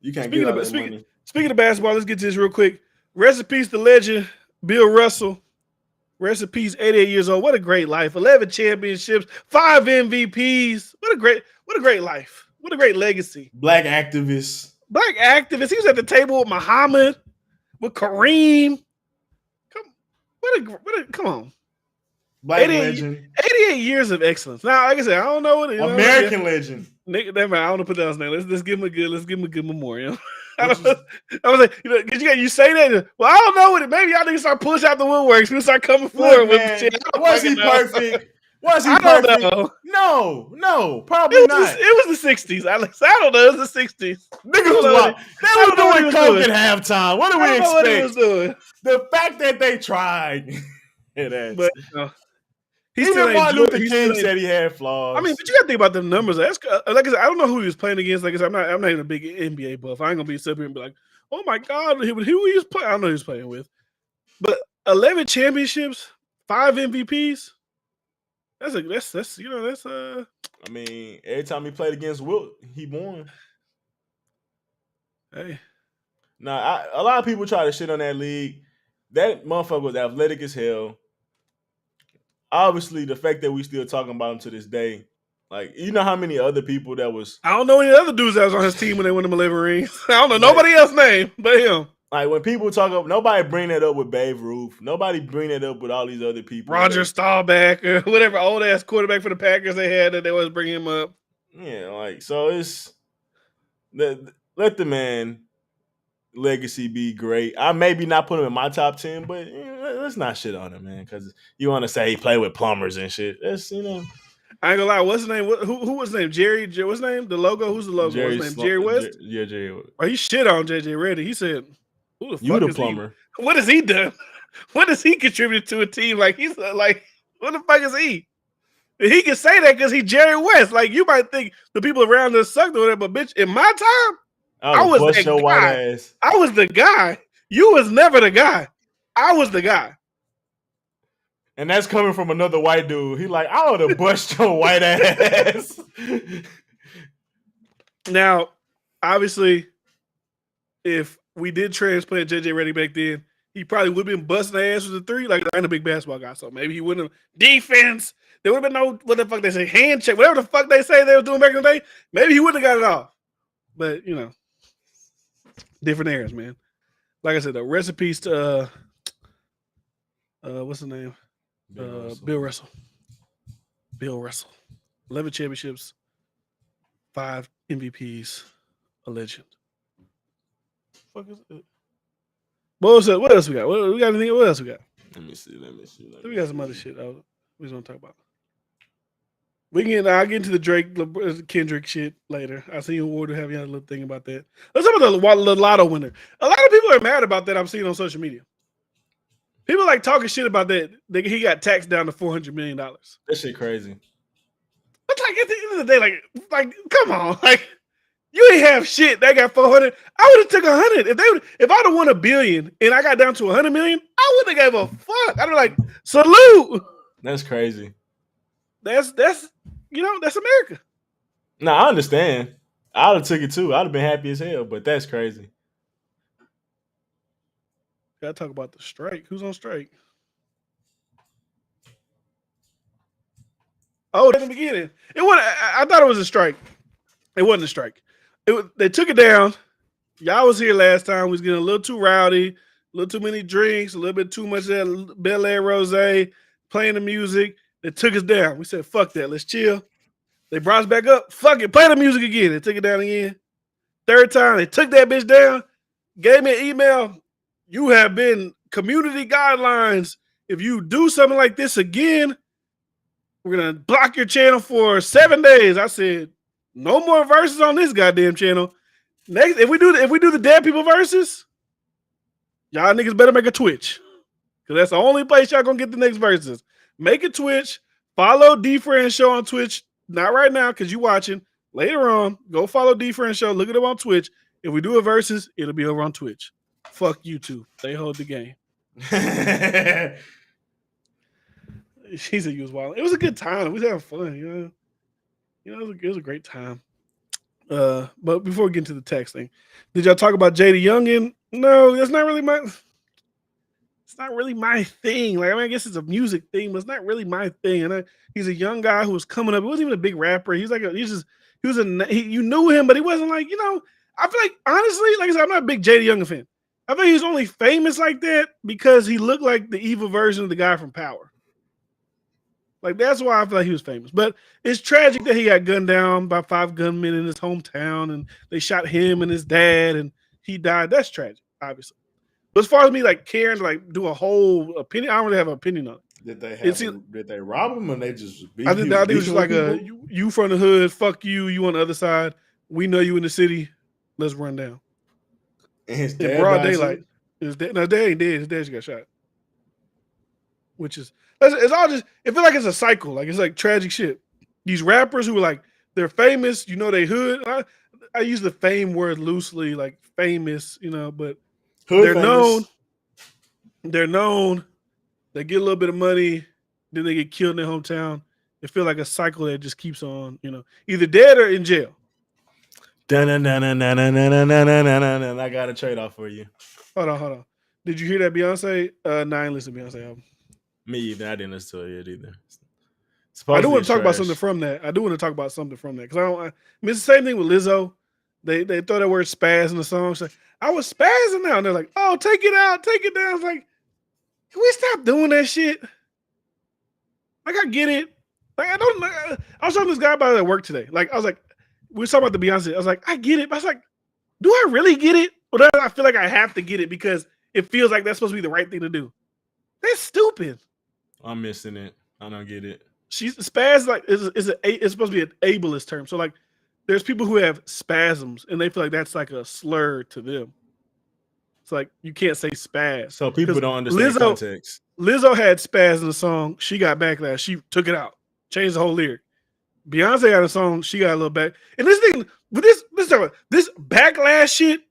Speaker 2: You can't get all that money.
Speaker 1: Speaking of basketball, let's get to this real quick. Rest in peace, the legend, Bill Russell. Rest in peace, 88 years old. What a great life. 11 championships, 5 MVPs. What a great life. What a great legacy.
Speaker 2: Black activist.
Speaker 1: He was at the table with Muhammad, with Kareem. Come on.
Speaker 2: Black legend.
Speaker 1: 88 years of excellence. Now, like I said, I don't know what it is.
Speaker 2: American legend.
Speaker 1: Nigga, never mind. I don't want to put that on his name. Let's give him a good memorial. I was like, you say that. Well, I don't know what it. Maybe y'all niggas start pushing out the woodworks. We start coming forward with shit.
Speaker 2: Was he perfect? Was he perfect? No, probably not.
Speaker 1: It was the 60s. Alex, I don't know. It was the 60s.
Speaker 2: Niggas was wild. They were doing coke at halftime. What do we expect? What he was doing. The fact that they tried. But even Martin Luther King said he had flaws.
Speaker 1: I mean, but you got to think about the numbers. That's like I said, I don't know who he was playing against. Like I said, I'm not even a big NBA buff. I ain't gonna be sitting here and be like, oh my god, who he was playing? I don't know who he was playing with. But 11 championships, 5 MVPs. That's
Speaker 2: I mean, every time he played against Wilt, he won.
Speaker 1: Hey.
Speaker 2: Now, a lot of people try to shit on that league. That motherfucker was athletic as hell. Obviously, the fact that we still talking about him to this day, like, you know how many other people that was...
Speaker 1: I don't know any other dudes that was on his team when they won them 11 rings. I don't know nobody else's name but him.
Speaker 2: Like, when people talk up, nobody bring that up with Babe Ruth. Nobody bring that up with all these other people.
Speaker 1: Roger Staubach or whatever old-ass quarterback for the Packers they had that they always bring him up.
Speaker 2: Yeah, like, so it's... Let the man legacy be great. I maybe not put him in my top 10, but let's not shit on him, man, because you want to say he played with plumbers and shit. That's,
Speaker 1: I ain't gonna lie. What's his name? Who was his name? Jerry. What's his name? The logo. Who's the logo? What's his name? Jerry West.
Speaker 2: Yeah, Jerry West.
Speaker 1: Oh, he shit on JJ Reddy. He said, "Who the fuck
Speaker 2: you the
Speaker 1: is
Speaker 2: plumber?
Speaker 1: He? What has he done? What has he contributed to a team? Like he's like, what the fuck is he? And he can say that because he's Jerry West. Like you might think the people around us sucked or whatever, but bitch, in my time, I was that guy.
Speaker 2: White ass.
Speaker 1: I was the guy. You was never the guy. I was the guy.
Speaker 2: And that's coming from another white dude. He like, I would have bust your white ass.
Speaker 1: Now, obviously, if we did transplant JJ Reddy back then, he probably would have been busting the ass with a 3. Like, I ain't a big basketball guy, so maybe he wouldn't have. Defense. There would have been no, what the fuck they say, hand check, whatever the fuck they say they were doing back in the day. Maybe he wouldn't have got it off. But, different eras, man. Like I said, the recipes to, what's the name? Bill Russell. 11 championships, 5 MVPs, a legend. What is it? What else we got? What else we got?
Speaker 2: Let me see.
Speaker 1: We got some other shit we just want to talk about. I'll get into the Drake Kendrick shit later. I see you Ward have you had a little thing about that. Let's talk about the Lotto winner. A lot of people are mad about that. I'm seeing on social media. People like talking shit about that. He got taxed down to $400 million.
Speaker 2: That shit crazy.
Speaker 1: But like at the end of the day, like come on, like you ain't have shit. They got 400. I would have took 100 if I'd have won $1 billion and I got down to 100 million. I wouldn't have gave a fuck. I'd be like, salute.
Speaker 2: That's crazy.
Speaker 1: That's America.
Speaker 2: No, I understand. I'd have took it too. I'd have been happy as hell. But that's crazy.
Speaker 1: Gotta talk about the strike. Who's on strike? Oh, in the beginning, it wasn't. I thought it was a strike. It wasn't a strike. They took it down. Y'all was here last time. We was getting a little too rowdy, a little too many drinks, a little bit too much of that Bel Air Rosé, playing the music. They took us down. We said, "Fuck that. Let's chill." They brought us back up. Fuck it. Play the music again. They took it down again. Third time, they took that bitch down. Gave me an email. You have been community guidelines. if you do something like this again, we're gonna block your channel for 7 days. I said, no more verses on this goddamn channel. Next, if we do the dead people verses, y'all niggas better make a Twitch. Because that's the only place y'all gonna get the next verses. Make a Twitch. Follow D-Friend Show on Twitch. Not right now, because you watching. Later on, go follow D-Friend Show. Look it up on Twitch. If we do a versus, it'll be over on Twitch. Fuck you two. They hold the game. She said you was wild. It was a good time. We was having fun, it was a great time. But before we get into the text thing, did y'all talk about Jada Youngin? No, that's not really it's not really my thing. Like, I mean, I guess it's a music thing, but it's not really my thing. And he's a young guy who was coming up. He wasn't even a big rapper. You knew him, but he wasn't like, I feel like, honestly, like I said, I'm not a big Jada Youngin fan. I think he's only famous like that because he looked like the evil version of the guy from Power. Like, that's why I feel like he was famous. But it's tragic that he got gunned down by 5 gunmen in his hometown, and they shot him and his dad, and he died. That's tragic, obviously. But as far as me like caring to like do a whole opinion, I don't really have an opinion on it.
Speaker 2: Did they rob him, or they just beat
Speaker 1: I think it was just like you from the hood, fuck you, you on the other side. We know you in the city. Let's run down.
Speaker 2: And his dad
Speaker 1: in broad daylight. His dad ain't dead. His dad just got shot. Which is it's all just, it feels like it's a cycle. Like, it's like tragic shit. These rappers who are like, they're famous, they hood. I use the fame word loosely, like famous, but hood they're famous. They're known. They get a little bit of money, then they get killed in their hometown. It feels like a cycle that just keeps on, either dead or in jail.
Speaker 2: I got a trade off for you.
Speaker 1: Hold on. Did you hear that Beyonce? No, I ain't listen to Beyonce album.
Speaker 2: Me either. I didn't listen to it either.
Speaker 1: I do want to talk about something from that. Because it's the same thing with Lizzo. They throw that word spaz in the song. She's like, I was spazzing out. And they're like, oh, take it out, take it down. It's like, can we stop doing that shit? Like, I get it. Like, I was talking to this guy about it at work today. Like, I was like, we were talking about the Beyonce. I was like, I get it. But I was like, do I really get it? Or do I feel like I have to get it because it feels like that's supposed to be the right thing to do? That's stupid.
Speaker 2: I'm missing it. I don't get it.
Speaker 1: Spaz like it's supposed to be an ableist term. So like, there's people who have spasms and they feel like that's like a slur to them. It's like you can't say spaz.
Speaker 2: So people don't understand context.
Speaker 1: Lizzo had spaz in the song. She got backlash. She took it out, changed the whole lyric. Beyonce got a song. She got a little back. And this thing with this backlash shit,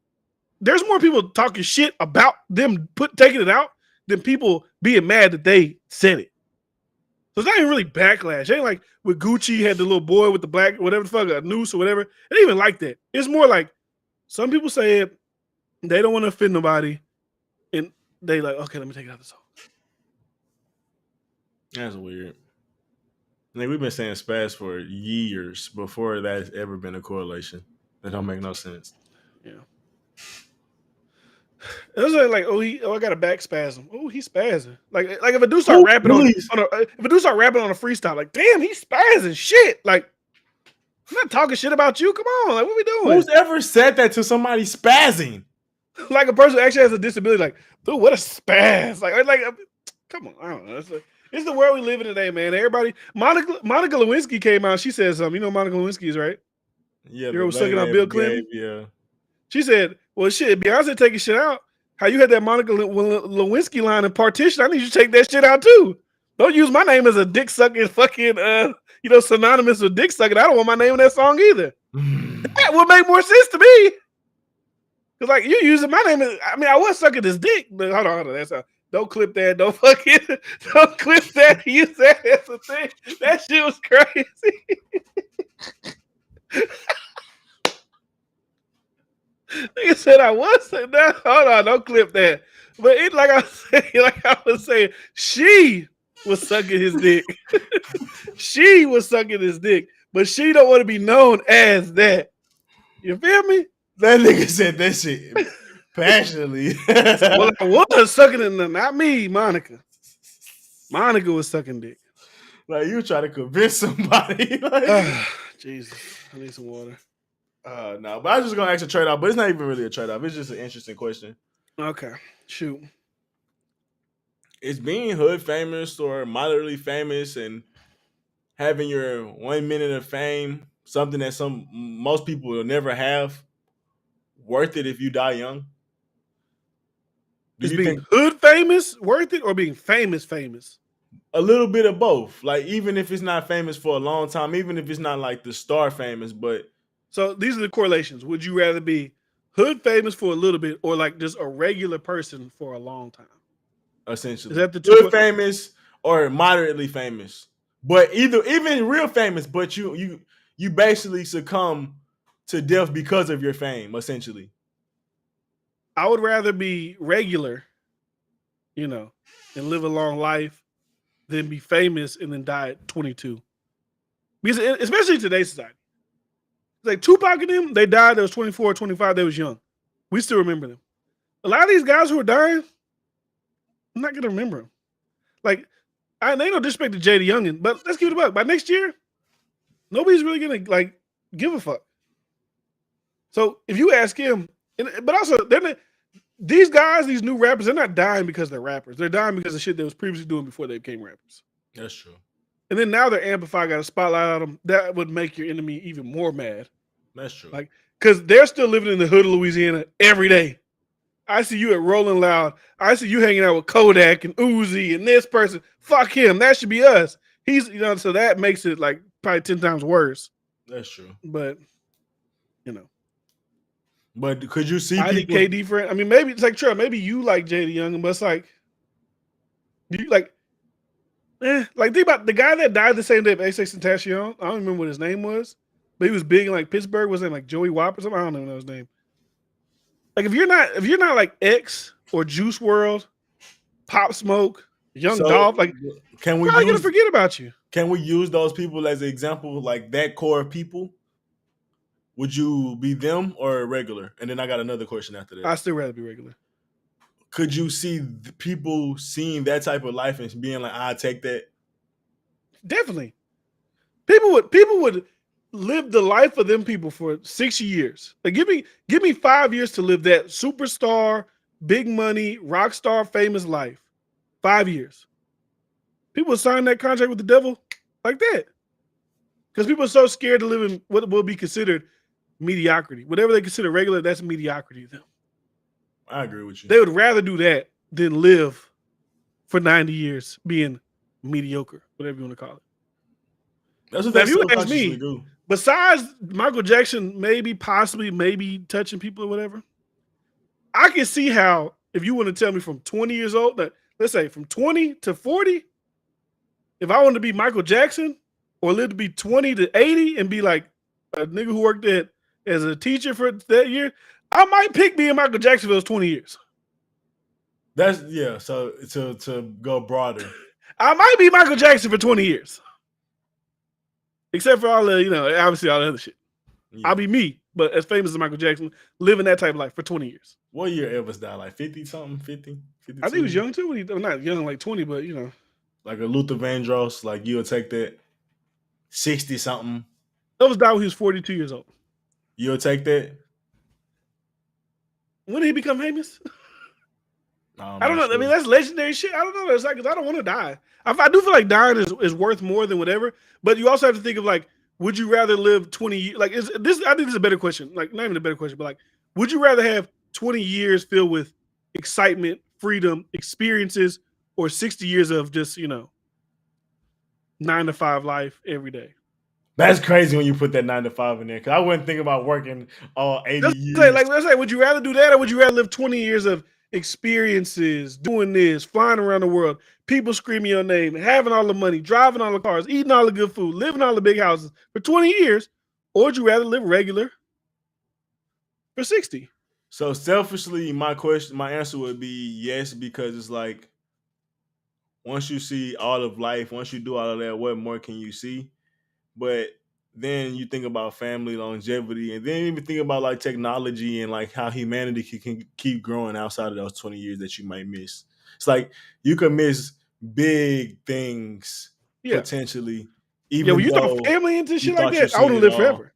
Speaker 1: there's more people talking shit about them taking it out than people being mad that they said it. So it's not even really backlash. It ain't like with Gucci had the little boy with the black, whatever the fuck, a noose or whatever. It ain't even like that. It's more like some people say it, they don't want to offend nobody, and they like, okay, let me take it out of the song.
Speaker 2: That's weird. Like, we've been saying spaz for years before that's ever been a correlation. That don't make no sense.
Speaker 1: Yeah. It was like, I got a back spasm. Oh, he's spazzing. Like if a dude start rapping on a freestyle, like, damn, he's spazzing. Shit. Like, I'm not talking shit about you. Come on, like, what we doing?
Speaker 2: Who's ever said that to somebody spazzing?
Speaker 1: Like a person who actually has a disability. Like, dude, what a spaz. Like, come on. I don't know. It's the world we live in today, man. Everybody. Monica Lewinsky came out. She said something. You know who Monica Lewinsky is, right?
Speaker 2: Yeah.
Speaker 1: You was sucking out Bill Clinton.
Speaker 2: Yeah.
Speaker 1: She said, well, shit, Beyonce taking shit out. How you had that Monica Lewinsky line in Partition, I need you to take that shit out too. Don't use my name as a dick sucking fucking, synonymous with dick sucking. I don't want my name in that song either. That would make more sense to me. Because, like, you using my name, I was sucking this dick. But hold on. Don't clip that. Don't clip that. Use that as a thing. That shit was crazy. Nigga said I was saying that. Hold on, don't clip that. But it, like I was saying, she was sucking his dick. She was sucking his dick, but she don't want to be known as that. You feel me?
Speaker 2: That nigga said that shit passionately.
Speaker 1: Well, I was sucking it, not me, Monica. Monica was sucking dick.
Speaker 2: Like, you try to convince somebody.
Speaker 1: Jesus, I need some water.
Speaker 2: No, but I was just gonna ask a trade off, but it's not even really a trade off. It's just an interesting question.
Speaker 1: Okay, shoot.
Speaker 2: It's being hood famous or moderately famous and having your 1 minute of fame, something that most people will never have, worth it if you die young? Do
Speaker 1: Is
Speaker 2: you
Speaker 1: being
Speaker 2: think
Speaker 1: hood famous worth it or being famous famous?
Speaker 2: a little bit of both? Like even if it's not famous for a long time, even if it's not like the star famous, but
Speaker 1: So these are the correlations. Would you rather be hood famous for a little bit or like just a regular person for a long time? Is
Speaker 2: essentially
Speaker 1: that the two?
Speaker 2: good famous or moderately famous, but even real famous, but you basically succumb to death because of your fame, essentially.
Speaker 1: I would rather be regular, you know, and live a long life than be famous and then die at 22. Because especially in today's society, like Tupac and them, they died. They was 24, 25. They was young. We still remember them. A lot of these guys who are dying, I'm not gonna remember them. Like, I ain't no disrespect to Jada Youngin, but let's give it a buck. By next year, nobody's really gonna like give a fuck. So if you ask him, but also these guys, these new rappers, they're not dying because they're rappers. They're dying because of shit they was previously doing before they became rappers.
Speaker 2: That's true.
Speaker 1: And then now they're amplified, got a spotlight on them. That would make your enemy even more mad.
Speaker 2: That's true.
Speaker 1: Like, because they're still living in the hood of Louisiana every day. I see you at Rolling Loud. I see you hanging out with Kodak and Uzi and this person. Fuck him. That should be us. He's, so that makes it like probably 10 times worse.
Speaker 2: That's true.
Speaker 1: But,
Speaker 2: But could you see
Speaker 1: I
Speaker 2: people?
Speaker 1: think KD friend. I mean, maybe it's like Trey. Maybe you like Jada Young, but it's like, do you like? Like think about the guy that died the same day of XXXTentacion. I don't remember what his name was, but he was big in like Pittsburgh. Was it like Joey Wop or something? I don't even know his name. Like if you're not like X or Juice World, Pop Smoke, Young Dolph, like
Speaker 2: can we
Speaker 1: probably gonna forget about you.
Speaker 2: Can we use those people as an example, like that core of people? Would you be them or regular? And then I got another question after that.
Speaker 1: I still rather be regular.
Speaker 2: Could you see the people seeing that type of life and being like, "I take that"?
Speaker 1: Definitely, people would live the life of them people for 6 years. Like give me 5 years to live that superstar, big money, rock star, famous life. 5 years. People sign that contract with the devil like that because people are so scared to live in what will be considered mediocrity. Whatever they consider regular, that's mediocrity to them.
Speaker 2: I agree with you.
Speaker 1: They would rather do that than live for 90 years being mediocre, whatever you want to call it.
Speaker 2: That's what
Speaker 1: now,
Speaker 2: they
Speaker 1: if you ask
Speaker 2: subconsciously
Speaker 1: me,
Speaker 2: do.
Speaker 1: Besides Michael Jackson, maybe touching people or whatever, I can see how if you want to tell me from 20 years old, that let's say from 20 to 40, if I wanted to be Michael Jackson or live to be 20 to 80 and be like a nigga who worked as a teacher for that year, I might pick being Michael Jackson for those 20 years.
Speaker 2: That's yeah. So to go broader,
Speaker 1: I might be Michael Jackson for 20 years. Except for all the, obviously all the other shit. Yeah. I'll be me, but as famous as Michael Jackson, living that type of life for 20 years.
Speaker 2: What year Elvis died? Like 50 something? 50?
Speaker 1: I think he was young too. Not young, like 20, but
Speaker 2: like a Luther Vandross, like you'll take that 60 something.
Speaker 1: Elvis died when he was 42 years old.
Speaker 2: You'll take that?
Speaker 1: When did he become famous? I don't know. Sure. I mean, that's legendary shit. I don't know. It's like, because I don't want to die. I do feel like dying is worth more than whatever. But you also have to think of like, would you rather live 20 years? Like, I think this is a better question. Like, not even a better question, but like, would you rather have 20 years filled with excitement, freedom, experiences, or 60 years of just, 9 to 5 life every day?
Speaker 2: That's crazy when you put that 9 to 5 in there. Because I wouldn't think about working all 80 years.
Speaker 1: Let's say, would you rather do that or would you rather live 20 years of experiences, doing this, flying around the world, people screaming your name, having all the money, driving all the cars, eating all the good food, living all the big houses for 20 years? Or would you rather live regular for 60?
Speaker 2: So selfishly, my answer would be yes, because it's like once you see all of life, once you do all of that, what more can you see? But then you think about family, longevity, and then even think about like technology and like how humanity can keep growing outside of those 20 years that you might miss. It's like you could miss big things potentially. Even
Speaker 1: when you throw family into shit like that, I want to live forever.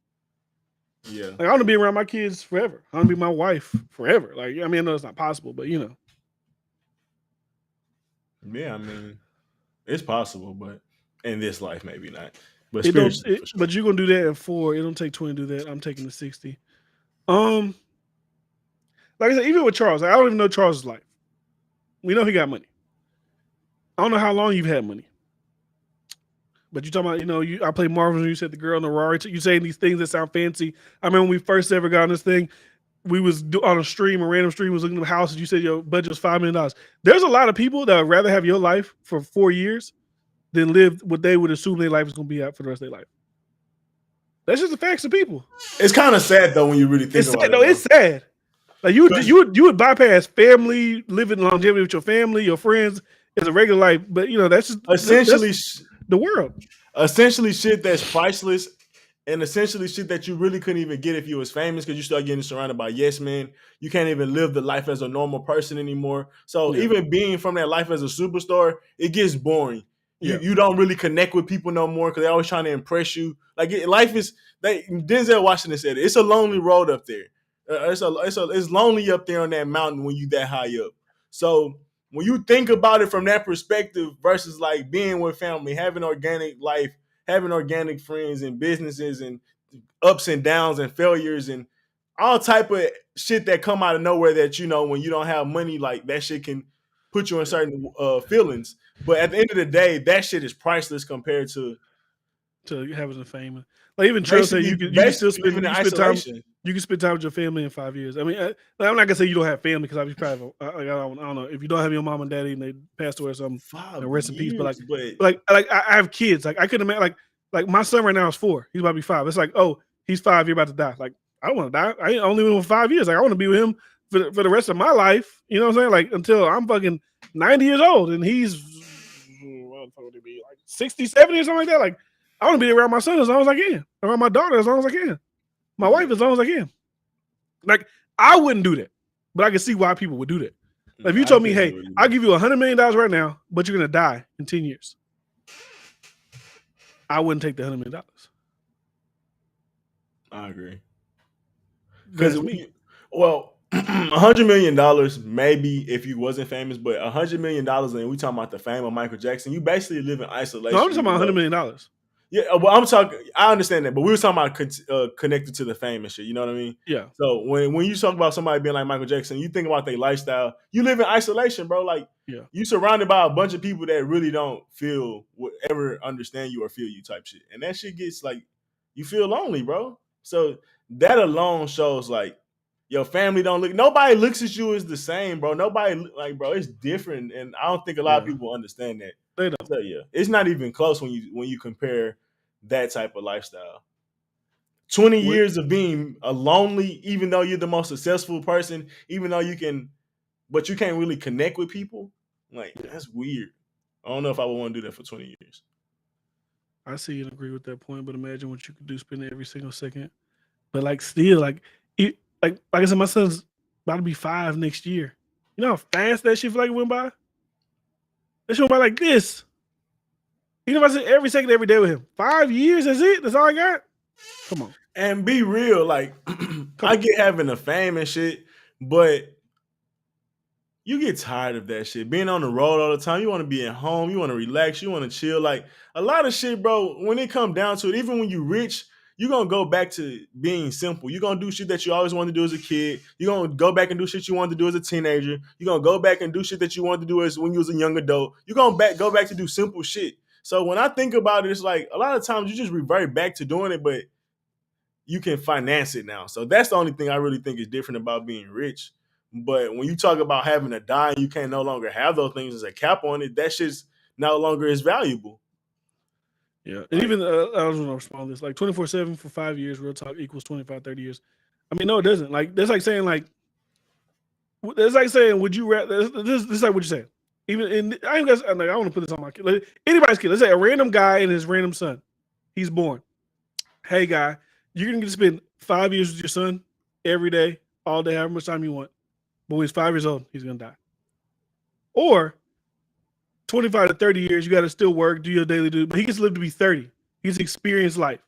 Speaker 2: Yeah.
Speaker 1: Like, I want to be around my kids forever. I want to be my wife forever. Like, I mean, I know it's not possible, but
Speaker 2: Yeah, I mean, it's possible, but in this life, maybe not. But
Speaker 1: It don't.
Speaker 2: spiritually, for sure.
Speaker 1: But you're gonna do that at 4. It don't take 20 to do that. I'm taking the 60. Um, like I said, even with Charles, I don't even know Charles's life. We know he got money. I don't know how long you've had money. But you talking about, I played Marvel and you said the girl in the Rari. You saying these things that sound fancy. I remember when we first ever got on this thing, we was on a random stream, was looking at houses. You said your budget was $5 million. There's a lot of people that would rather have your life for 4 years than live what they would assume their life is going to be at for the rest of their life. That's just the facts of people.
Speaker 2: It's kind of sad though when you really think about it.
Speaker 1: No, it's sad. Like you would bypass family, living longevity with your family, your friends as a regular life. But that's just
Speaker 2: essentially
Speaker 1: the world.
Speaker 2: Essentially shit that's priceless, and essentially shit that you really couldn't even get if you was famous, because you start getting surrounded by yes men. You can't even live the life as a normal person anymore. So even being from that life as a superstar, it gets boring. You don't really connect with people no more because they're always trying to impress you. Like life is. Denzel Washington said it's a lonely road up there. It's lonely up there on that mountain when you that high up. So when you think about it from that perspective versus like being with family, having organic life, having organic friends and businesses and ups and downs and failures and all type of shit that come out of nowhere that when you don't have money, like that shit can put you in certain feelings. But at the end of the day, that shit is priceless compared to
Speaker 1: having the fame. Like even Trey said, you can still spend time. You can spend time with your family in 5 years. I mean, I'm not gonna say you don't have family because I'd be proud of. I don't know if you don't have your mom and daddy and they passed away or something. Rest in peace. But like I have kids. Like I couldn't imagine. Like my son right now is 4. He's about to be 5. It's like, oh, he's 5. You're about to die. Like I don't want to die. I only live for 5 years. Like I want to be with him for the rest of my life. You know what I'm saying? Like until I'm fucking 90 years old and he's what would it be like 60, 70 or something like that. Like I want to be around my son as long as I can, around my daughter as long as I can, my wife as long as I can. Like I wouldn't do that, but I can see why people would do that. Like if you told me, hey, I'll give you $100 million right now, but you're gonna die in 10 years, I wouldn't take the $100 million.
Speaker 2: I agree. Because $100 million maybe if you wasn't famous, but $100 million and we talking about the fame of Michael Jackson, you basically live in isolation.
Speaker 1: No, I'm just talking about $100 million.
Speaker 2: Yeah, well, I'm talking. I understand that, but we were talking about connected to the fame and shit. You know what I mean?
Speaker 1: Yeah.
Speaker 2: So when you talk about somebody being like Michael Jackson, you think about their lifestyle. You live in isolation, bro. Like, you surrounded by a bunch of people that really don't ever understand you or feel you, type shit. And that shit gets like, you feel lonely, bro. So that alone shows like your family don't look. Nobody looks at you as the same, bro. Nobody bro, it's different, and I don't think a lot of people understand that.
Speaker 1: They don't.
Speaker 2: So it's not even close when you compare that type of lifestyle. 20 years of being a lonely, even though you're the most successful person, even though but you can't really connect with people. Like that's weird. I don't know if I would want to do that for 20 years.
Speaker 1: I see and agree with that point, but imagine what you could do spending every single second. But like still, like I said, my son's about to be 5 next year. You know how fast that shit like went by? That shit went by like this. You know, I said every second, every day with him. 5 years, that's it? That's all I got? Come on.
Speaker 2: And be real, like I get having the fame and shit, but you get tired of that shit. Being on the road all the time, you want to be at home, you want to relax, you want to chill. Like a lot of shit, bro, when it come down to it, even when you rich, you're going to go back to being simple. You're going to do shit that you always wanted to do as a kid. You're going to go back and do shit you wanted to do as a teenager. You're going to go back and do shit that you wanted to do as when you was a young adult. You're going to go back to do simple shit. So when I think about it, it's like a lot of times you just revert back to doing it, but you can finance it now. So that's the only thing I really think is different about being rich. But when you talk about having to die and you can't no longer have those things as a cap on it, that shit's no longer as valuable.
Speaker 1: Yeah. And even, I don't want to respond to this, like 24/7 for 5 years, real talk equals 25, 30 years. I mean, no, it doesn't. Like, that's like saying, would you rather, this is like what you're saying. Even in, I want to put this on my kid. Like, anybody's kid. Let's say a random guy and his random son. He's born. Hey, guy, you're going to get to spend 5 years with your son every day, all day, however much time you want. But when he's 5 years old, he's going to die. Or 25 to 30 years, you got to still work, do your daily duty, but he gets to live to be 30. He's experienced life.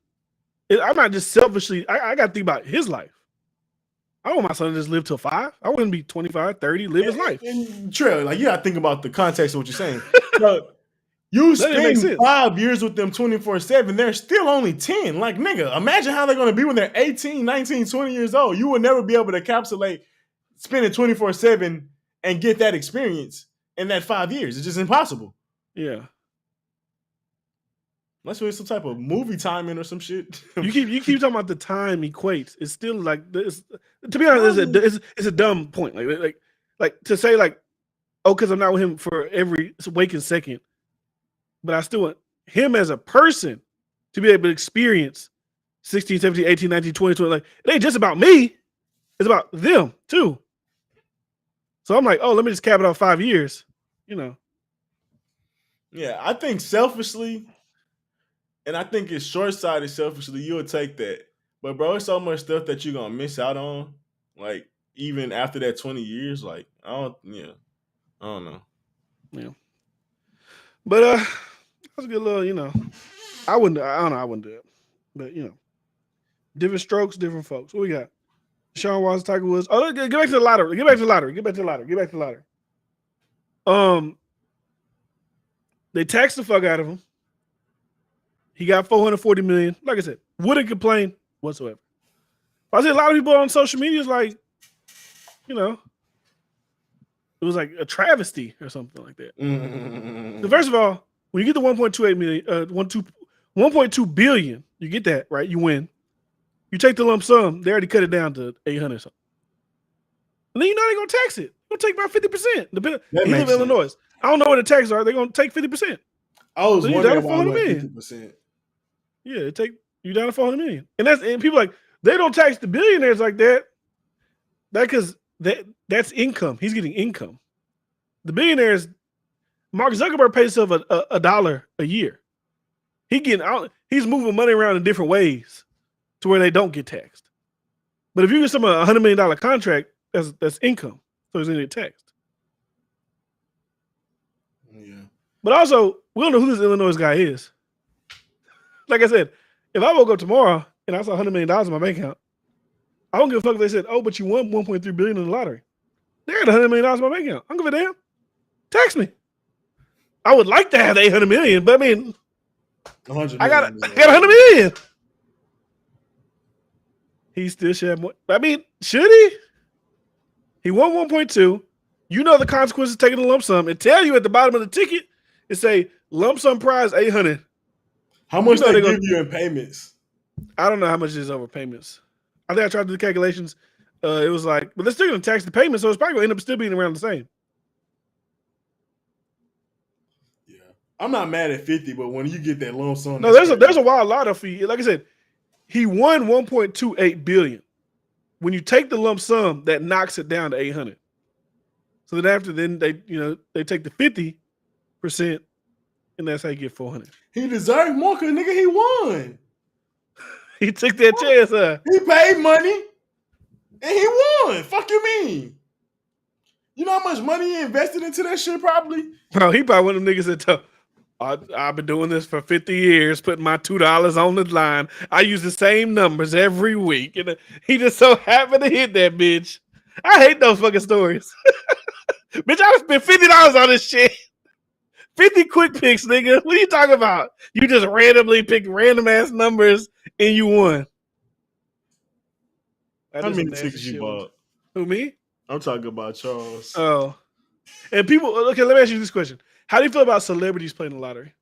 Speaker 1: I'm not just selfishly, I got to think about his life. I want my son to just live till 5. I wouldn't be 25, 30, live his life.
Speaker 2: And Trey, like you gotta think about the context of what you're saying. So you
Speaker 1: That didn't make
Speaker 2: spend
Speaker 1: sense.
Speaker 2: 5 years with them 24/7, they're still only 10. Like, nigga, imagine how they're gonna be when they're 18, 19, 20 years old. You will never be able to encapsulate spending 24/7 and get that experience in that 5 years. It's just impossible.
Speaker 1: Yeah.
Speaker 2: Unless it's some type of movie timing or some shit.
Speaker 1: You keep talking about the time equates. It's still like this. To be honest, it's a dumb point. Like to say like, oh, because I'm not with him for every waking second, but I still want him as a person to be able to experience 16, 17, 18, 19, 20, 20. Like, it ain't just about me. It's about them too. So I'm like, oh, let me just cap it off 5 years. You know.
Speaker 2: Yeah, I think selfishly, and I think it's short-sighted selfishly, you'll take that. But bro, it's so much stuff that you're gonna miss out on. Like, even after that 20 years, like, I don't know.
Speaker 1: Yeah. But that's a good little, you know. I don't know, I wouldn't do it. But you know. Different strokes, different folks. What we got? Deshaun Watson, Tiger Woods. Oh, get back to the lottery. They taxed the fuck out of him. He got $440 million. Like I said, wouldn't complain whatsoever. I see a lot of people on social media is like, you know, it was like a travesty or something like that. So first of all, when you get the 1.28 million, 1.2 billion, you get that, right? You win. You take the lump sum, they already cut it down to 800 or something. And then you know they're gonna tax it. They're gonna take about 50%. He live in Illinois. I don't know what the taxes are. They're gonna take 50%.
Speaker 2: I was wondering why 50%.
Speaker 1: Yeah, you down to 400 million. And people like they don't tax the billionaires like that. Because that's income. He's getting income. The billionaires, Mark Zuckerberg pays himself a dollar a year. He's moving money around in different ways to where they don't get taxed. But if you get someone $100 million contract, that's income. So he's gonna get taxed.
Speaker 2: Yeah.
Speaker 1: But also, we don't know who this Illinois guy is. Like I said, if I woke up tomorrow and I saw $100 million in my bank account, I don't give a fuck if they said, oh, but you won $1.3 billion in the lottery. They had $100 million in my bank account. I don't give a damn. Tax me. I would like to have the $800 million, but I mean, I got $100 million. He still should have more. I mean, should he? He won 1.2. You know the consequences of taking a lump sum. It tell you at the bottom of the ticket, it say lump sum prize 800.
Speaker 2: How much they give you in payments?
Speaker 1: I don't know how much is over payments. I think I tried to do the calculations. It was like, but they're still going to tax the payment, so it's probably going to end up still being around the same.
Speaker 2: Yeah, I'm not mad at 50, but when you get that lump sum,
Speaker 1: no, there's a wild lotto fee. Like I said, he won 1.28 billion. When you take the lump sum, that knocks it down to 800. So then they take the 50%, and that's how you get 400.
Speaker 2: He deserved more because nigga he won.
Speaker 1: He took that chance.
Speaker 2: He paid money, and he won. Fuck you mean? You know how much money he invested into that shit? Probably.
Speaker 1: Bro, he probably one of them niggas that I've been doing this for 50 years, putting my $2 on the line. I use the same numbers every week, and he just so happened to hit that bitch. I hate those fucking stories. Bitch, I spent $50 on this shit. 50 quick picks, nigga. What are you talking about? You just randomly picked random ass numbers and you won.
Speaker 2: How many tickets you bought?
Speaker 1: Who, me?
Speaker 2: I'm talking about Charles.
Speaker 1: Oh. And people, okay, let me ask you this question. How do you feel about celebrities playing the lottery?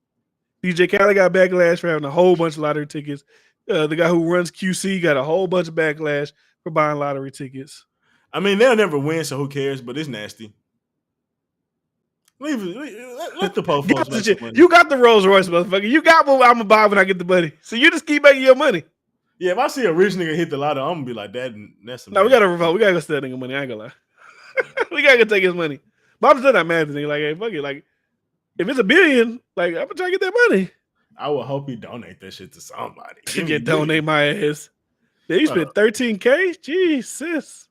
Speaker 1: DJ Khaled got backlash for having a whole bunch of lottery tickets. The guy who runs QC got a whole bunch of backlash for buying lottery tickets.
Speaker 2: I mean, they'll never win, so who cares? But it's nasty. Let the poor folks make some money.
Speaker 1: You got the Rolls Royce, motherfucker. You got what I'm gonna buy when I get the money. So you just keep making your money.
Speaker 2: Yeah, if I see a rich nigga hit the lotto, I'm gonna be like, that's some.
Speaker 1: No, we gotta revolt. We gotta go steal that nigga money. I ain't gonna lie. We gotta go take his money. But I'm still not mad at the nigga. Like, hey, fuck it. Like, if it's $1 billion, like, I'm gonna try to get that money.
Speaker 2: I would hope he donate that shit to somebody.
Speaker 1: You can donate my ass. Yeah, you spent $13K? Jesus.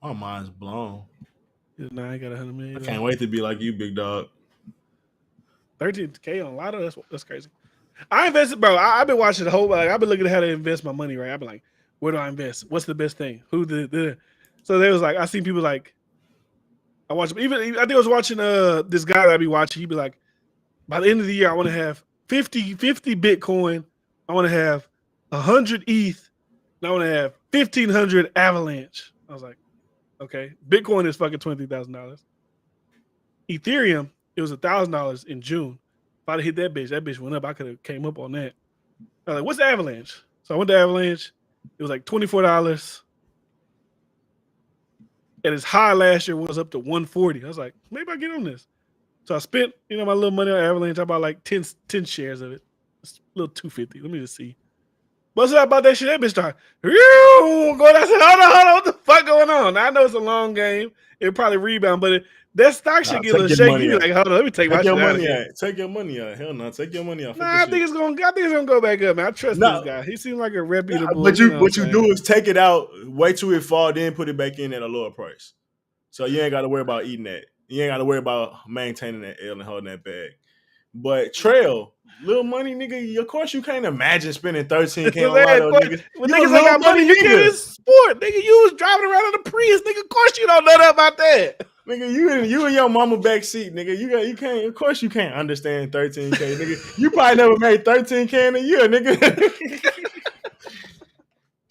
Speaker 2: My mind's blown.
Speaker 1: Nah, I got $100 million.
Speaker 2: I can't wait to be like you, big dog.
Speaker 1: 13K on Lotto. That's crazy. I invested, bro. I've been watching the whole. Like, I've been looking at how to invest my money. Right. I've been like, where do I invest? What's the best thing? Who the? So there was like, I seen people like, I watched. Even I think I was watching this guy that I be watching. He'd be like, by the end of the year, I want to have 50 Bitcoin. I want to have 100 ETH. And I want to have 1,500 Avalanche. I was like, okay, Bitcoin is fucking $20,000. Ethereum, it was $1,000 in June. If I'd hit that bitch went up. I could have came up on that. I was like, what's the Avalanche? So I went to Avalanche. It was like $24. And its high last year was up to 140. I was like, maybe I get on this. So I spent, my little money on Avalanche. I bought like 10 shares of it. It's a little 250. Let me just see. What's up about that shit? That bitch started going. I said, hold on, what the fuck going on? Now, I know it's a long game. It'll probably rebound, but that stock should get a little shaky. Like, hold on, let me take my shit out of here.
Speaker 2: Take your money out. Hell no, take your money out.
Speaker 1: Nah, I think it's gonna go back up, man. I trust this guy. He seems like a reputable.
Speaker 2: But what you do is take it out, wait till it fall, then put it back in at a lower price. So you ain't got to worry about eating that. You ain't got to worry about maintaining that L and holding that bag. But Trail, little money, nigga. Of course, you can't imagine spending 13K on Lotto, nigga.
Speaker 1: When niggas ain't got money, you can't sport. Nigga, you was driving around in a Prius, nigga. Of course, you don't know that about that.
Speaker 2: Nigga, you in your mama back seat, nigga. You can't. Of course, you can't understand 13K, nigga. You probably never made 13K in a year, nigga.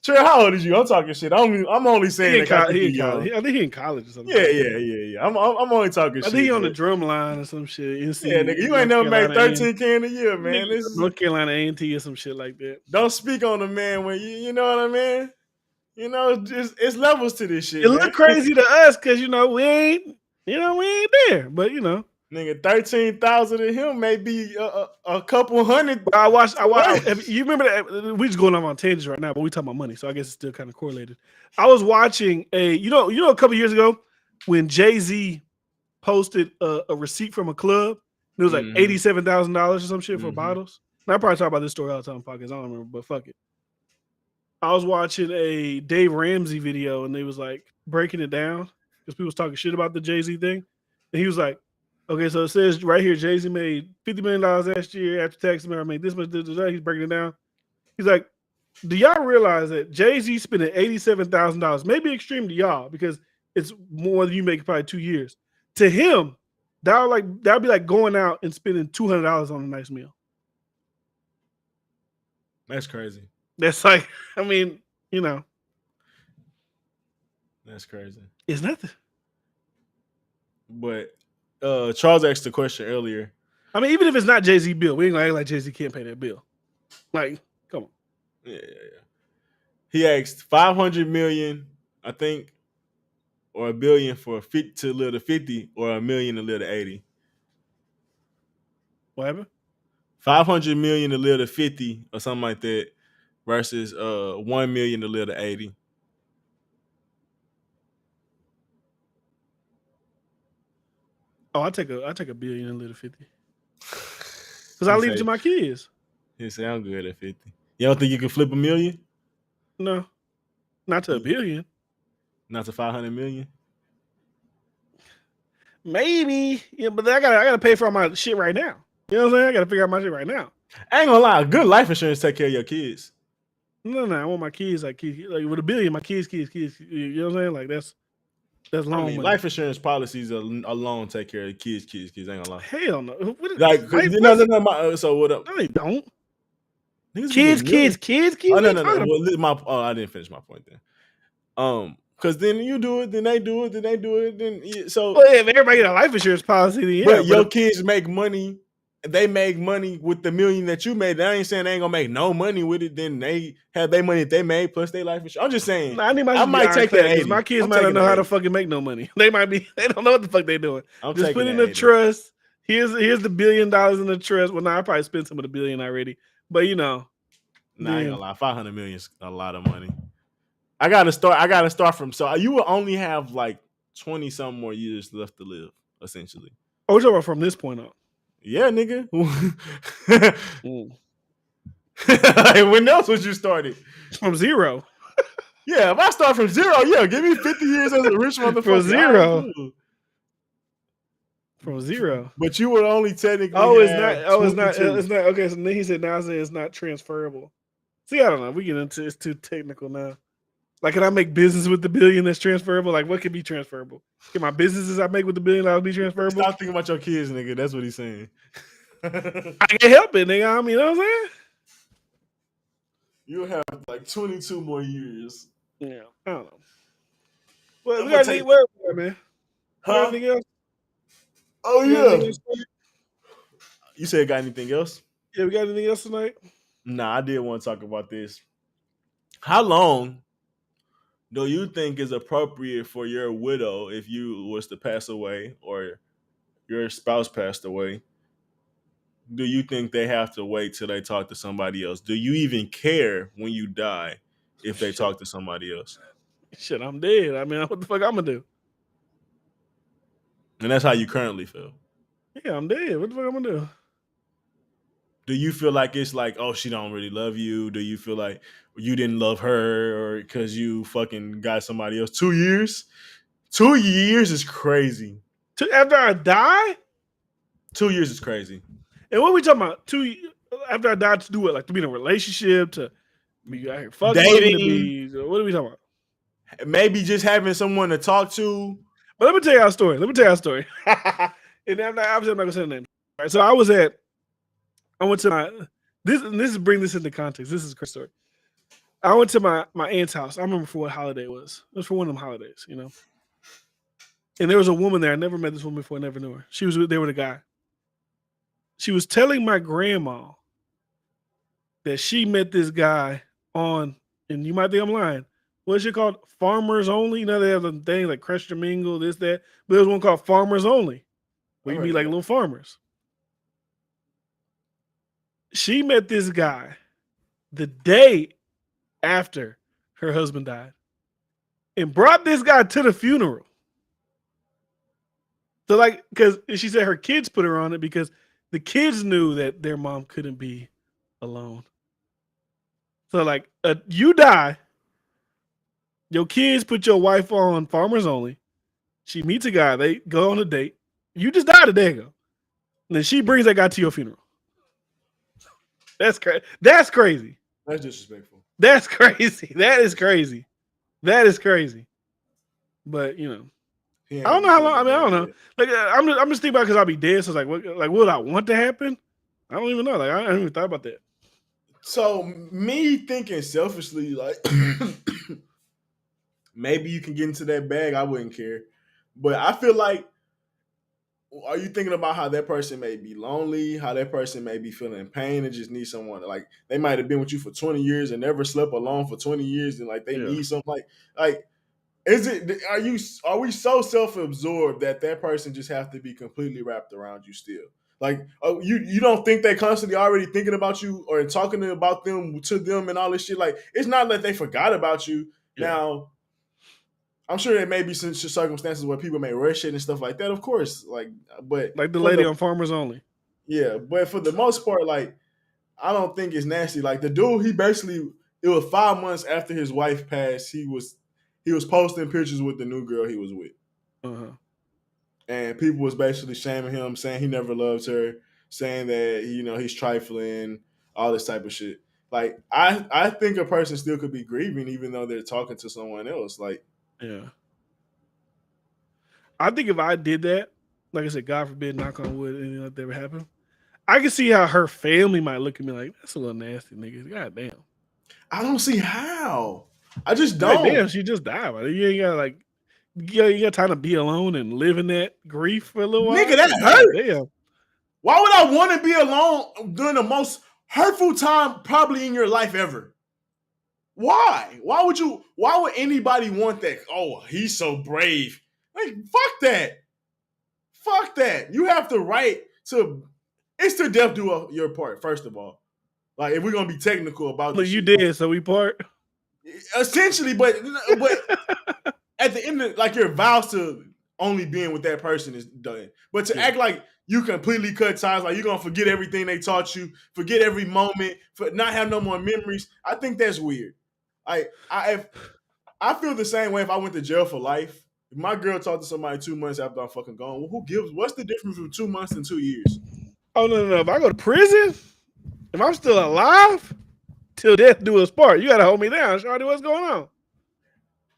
Speaker 2: Trey, how old is you? I'm talking shit. I'm only saying
Speaker 1: he in college. I think he in college or something.
Speaker 2: Yeah. I'm only talking shit.
Speaker 1: I think he on the drum line or some shit.
Speaker 2: Yeah, nigga, you ain't never made 13K in a year, man.
Speaker 1: North Carolina A&T or some shit like that.
Speaker 2: Don't speak on the man when you know what I mean. It's levels to this shit.
Speaker 1: It look crazy to us because we ain't there, but
Speaker 2: nigga, 13,000 to him may be a couple hundred.
Speaker 1: I watched. You remember that? We just going on tangents right now, but we talking about money, so I guess it's still kind of correlated. I was watching a couple years ago when Jay-Z posted a receipt from a club. It was like $87,000 or some shit for bottles. And I probably talk about this story all the time in podcasts. I don't remember, but fuck it. I was watching a Dave Ramsey video, and they was like breaking it down because people was talking shit about the Jay-Z thing, and he was like, okay, so it says right here, Jay-Z made $50 million last year after tax. I made this much. He's breaking it down. He's like, do y'all realize that Jay-Z spending $87,000, maybe extreme to y'all because it's more than you make probably 2 years. To him, that would be like going out and spending $200 on a nice meal.
Speaker 2: That's crazy.
Speaker 1: That's like,
Speaker 2: That's crazy.
Speaker 1: It's nothing.
Speaker 2: But Charles asked the question earlier.
Speaker 1: I mean, even if it's not Jay-Z bill, we ain't gonna act like Jay-Z can't pay that bill. Like, come on.
Speaker 2: Yeah. He asked $500 million, I think, or $1 billion for to live to 50, or $1 million to live to 80.
Speaker 1: What happened?
Speaker 2: $500 million to live to 50 or something like that, versus $1 million to live to 80.
Speaker 1: Oh, I take $1 billion and live to 50. Because I leave it to my kids.
Speaker 2: He said, I'm good at 50. You don't think you can flip $1 million?
Speaker 1: No. Not to $1 billion.
Speaker 2: Not to $500 million?
Speaker 1: Maybe. Yeah, but I gotta pay for all my shit right now. You know what I'm saying? I gotta figure out my shit right now.
Speaker 2: I ain't gonna lie, good life insurance take care of your kids.
Speaker 1: No, I want my kids like with $1 billion, my kids. You know what I'm saying? Like that's long.
Speaker 2: I mean, life insurance policies alone take care of kids. I ain't gonna lie.
Speaker 1: Hell no.
Speaker 2: No. So what up?
Speaker 1: No, they don't.
Speaker 2: Kids.
Speaker 1: Oh,
Speaker 2: no. I didn't finish my point then. Because then you do it, then they do it, then so.
Speaker 1: Well, if everybody get a life insurance policy, then yeah.
Speaker 2: But your kids make money. They make money with the $1 million that you made. I ain't saying they ain't gonna make no money with it. Then they have their money that they made plus their life insurance. I'm just saying.
Speaker 1: I might take that 80. My kids might not know how to fucking make no money. They don't know what the fuck they doing. Just put in the trust. Here's the $1 billion in the trust. Well, I probably spent some of the $1 billion already. But I ain't
Speaker 2: gonna lie. $500 million is a lot of money. I gotta start from. So you will only have like 20 some more years left to live, essentially.
Speaker 1: Oh, you're talking about from this point on.
Speaker 2: Yeah, nigga. Like, when else was you started?
Speaker 1: From zero.
Speaker 2: Yeah, if I start from zero, give me 50 years as a rich motherfucker.
Speaker 1: From zero. From 0.
Speaker 2: But you would only technically
Speaker 1: Oh, it's
Speaker 2: have
Speaker 1: not. Oh, it's not.
Speaker 2: 22.
Speaker 1: It's not. Okay, so then he said now it's not transferable. See, I don't know. We get into it's too technical now. Like, can I make business with the billion that's transferable? Like, what can be transferable? Can my businesses I make with the $1 billion be transferable?
Speaker 2: Stop thinking about your kids, nigga. That's what he's saying.
Speaker 1: I can't help it, nigga. I mean, you know what I'm saying?
Speaker 2: You'll have like 22 more years.
Speaker 1: Yeah, I don't know. Well,
Speaker 2: I'm
Speaker 1: we
Speaker 2: gonna
Speaker 1: got
Speaker 2: take,
Speaker 1: anything, where, man? We got
Speaker 2: huh?
Speaker 1: anything else?
Speaker 2: Oh
Speaker 1: We got anything
Speaker 2: yeah.
Speaker 1: else tonight?
Speaker 2: You said got anything else?
Speaker 1: Yeah, we got anything else tonight?
Speaker 2: Nah, I did want to talk about this. How long do you think is appropriate for your widow if you was to pass away or your spouse passed away? Do you think they have to wait till they talk to somebody else? Do you even care when you die if they
Speaker 1: Shit,
Speaker 2: talk to somebody else?
Speaker 1: shit, I'm dead. I mean, what the fuck I'm gonna do?
Speaker 2: And that's how you currently feel.
Speaker 1: Yeah, I'm dead. What the fuck I'm gonna do?
Speaker 2: Do you feel like it's like, oh, she don't really love you? Do you feel like you didn't love her or because you fucking got somebody else? 2 years? 2 years is crazy.
Speaker 1: After I die?
Speaker 2: 2 years is crazy.
Speaker 1: And what are we talking about? After I die to do what? Like to be in a relationship, to be out here fucking, to
Speaker 2: Dating,
Speaker 1: be what are we talking about?
Speaker 2: maybe just having someone to talk to.
Speaker 1: But let me tell you our story. And I'm not, obviously I'm not gonna say the name. All right, so I went to my this is bring this into context. This is a great story. I went to my aunt's house. I remember for what holiday it was. It was for one of them holidays, you know. And there was a woman there. I never met this woman before. I never knew her. She was there with a guy. She was telling my grandma that she met this guy on, and you might think I'm lying. What's it called? Farmers Only. You know, they have the thing like Crush to Mingle, this, that. But there's one called Farmers Only, where you meet like little farmers. She met this guy the day after her husband died and brought this guy to the funeral. So, like, because she said her kids put her on it because the kids knew that their mom couldn't be alone. So, like, you die, your kids put your wife on Farmers Only. She meets a guy, they go on a date. You just died a day ago. And then she brings that guy to your funeral. That's crazy. That's crazy.
Speaker 2: That's disrespectful.
Speaker 1: That's crazy. That is crazy. That is crazy. But you know, I don't know how long. I mean, I don't know. Like I'm just thinking about because I'll be dead. So it's like, what would I want to happen? I don't even know. Like I haven't even thought about that.
Speaker 2: So me thinking selfishly, like maybe you can get into that bag. I wouldn't care, but I feel like, are you thinking about how that person may be lonely, how that person may be feeling pain and just need someone to, like, they might have been with you for 20 years and never slept alone for 20 years and like they need something like is it, are we so self-absorbed that person just have to be completely wrapped around you still? Like, you don't think they constantly already thinking about you or talking about them to them and all this shit? Like, it's not that they forgot about you.
Speaker 1: Yeah.
Speaker 2: Now, I'm sure there may be some circumstances where people may rush it and stuff like that, of course. But
Speaker 1: like the lady on Farmers Only.
Speaker 2: Yeah, but for the most part, like, I don't think it's nasty. Like the dude, it was 5 months after his wife passed. He was posting pictures with the new girl he was with.
Speaker 1: Uh-huh.
Speaker 2: And people was basically shaming him, saying he never loved her, saying that he's trifling, all this type of shit. Like I think a person still could be grieving even though they're talking to someone else. Like,
Speaker 1: yeah. I think if I did that, like I said, God forbid, knock on wood, anything like that ever happen, I can see how her family might look at me like, that's a little nasty, nigga. God damn.
Speaker 2: I don't see how. I just don't.
Speaker 1: Like, damn, she just died. Right? You ain't got you got time to be alone and live in that grief for a little while.
Speaker 2: Nigga, that hurt.
Speaker 1: Damn.
Speaker 2: Why would I want to be alone during the most hurtful time probably in your life ever? Why? Why would anybody want that? Oh, he's so brave. Like, fuck that. Fuck that. You have the right to, it's to death do your part, first of all. Like, if we're going to be technical about
Speaker 1: this. You did, so we part?
Speaker 2: Essentially, but at the end of, like, your vows to only being with that person is done. But to act like you completely cut ties, like you're going to forget everything they taught you, forget every moment, for not have no more memories, I think that's weird. I feel the same way if I went to jail for life. If my girl talked to somebody 2 months after I'm fucking gone, well, who gives? What's the difference between 2 months and 2 years?
Speaker 1: Oh no! If I go to prison, if I'm still alive, till death do us part. You gotta hold me down, Shawty. What's going on?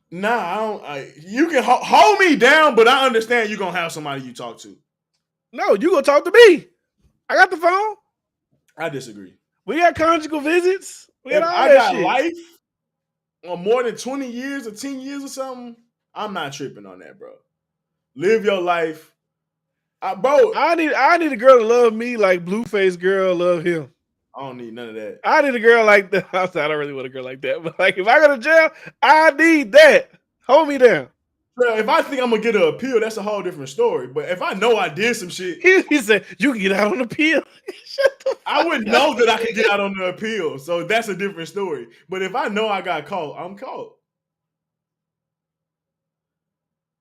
Speaker 2: Nah, I don't. You can hold me down, but I understand you're gonna have somebody you talk to.
Speaker 1: No, you gonna talk to me. I got the phone.
Speaker 2: I disagree.
Speaker 1: We got conjugal visits. We got
Speaker 2: If
Speaker 1: all
Speaker 2: I
Speaker 1: that
Speaker 2: got
Speaker 1: shit.
Speaker 2: life or more than 20 years or 10 years or something, I'm not tripping on that, bro. Live your life. Bro,
Speaker 1: I need a girl to love me like Blueface girl love him.
Speaker 2: I don't need none of that.
Speaker 1: I need a girl like that. I don't really want a girl like that, but like if I go to jail, I need that. Hold me down.
Speaker 2: Bro, if I think I'm gonna get an appeal, that's a whole different story. But if I know I did some shit,
Speaker 1: He said you can get out on appeal. Shut the fuck
Speaker 2: I wouldn't know that I could get out on the appeal. So that's a different story. But if I know I got caught, I'm caught.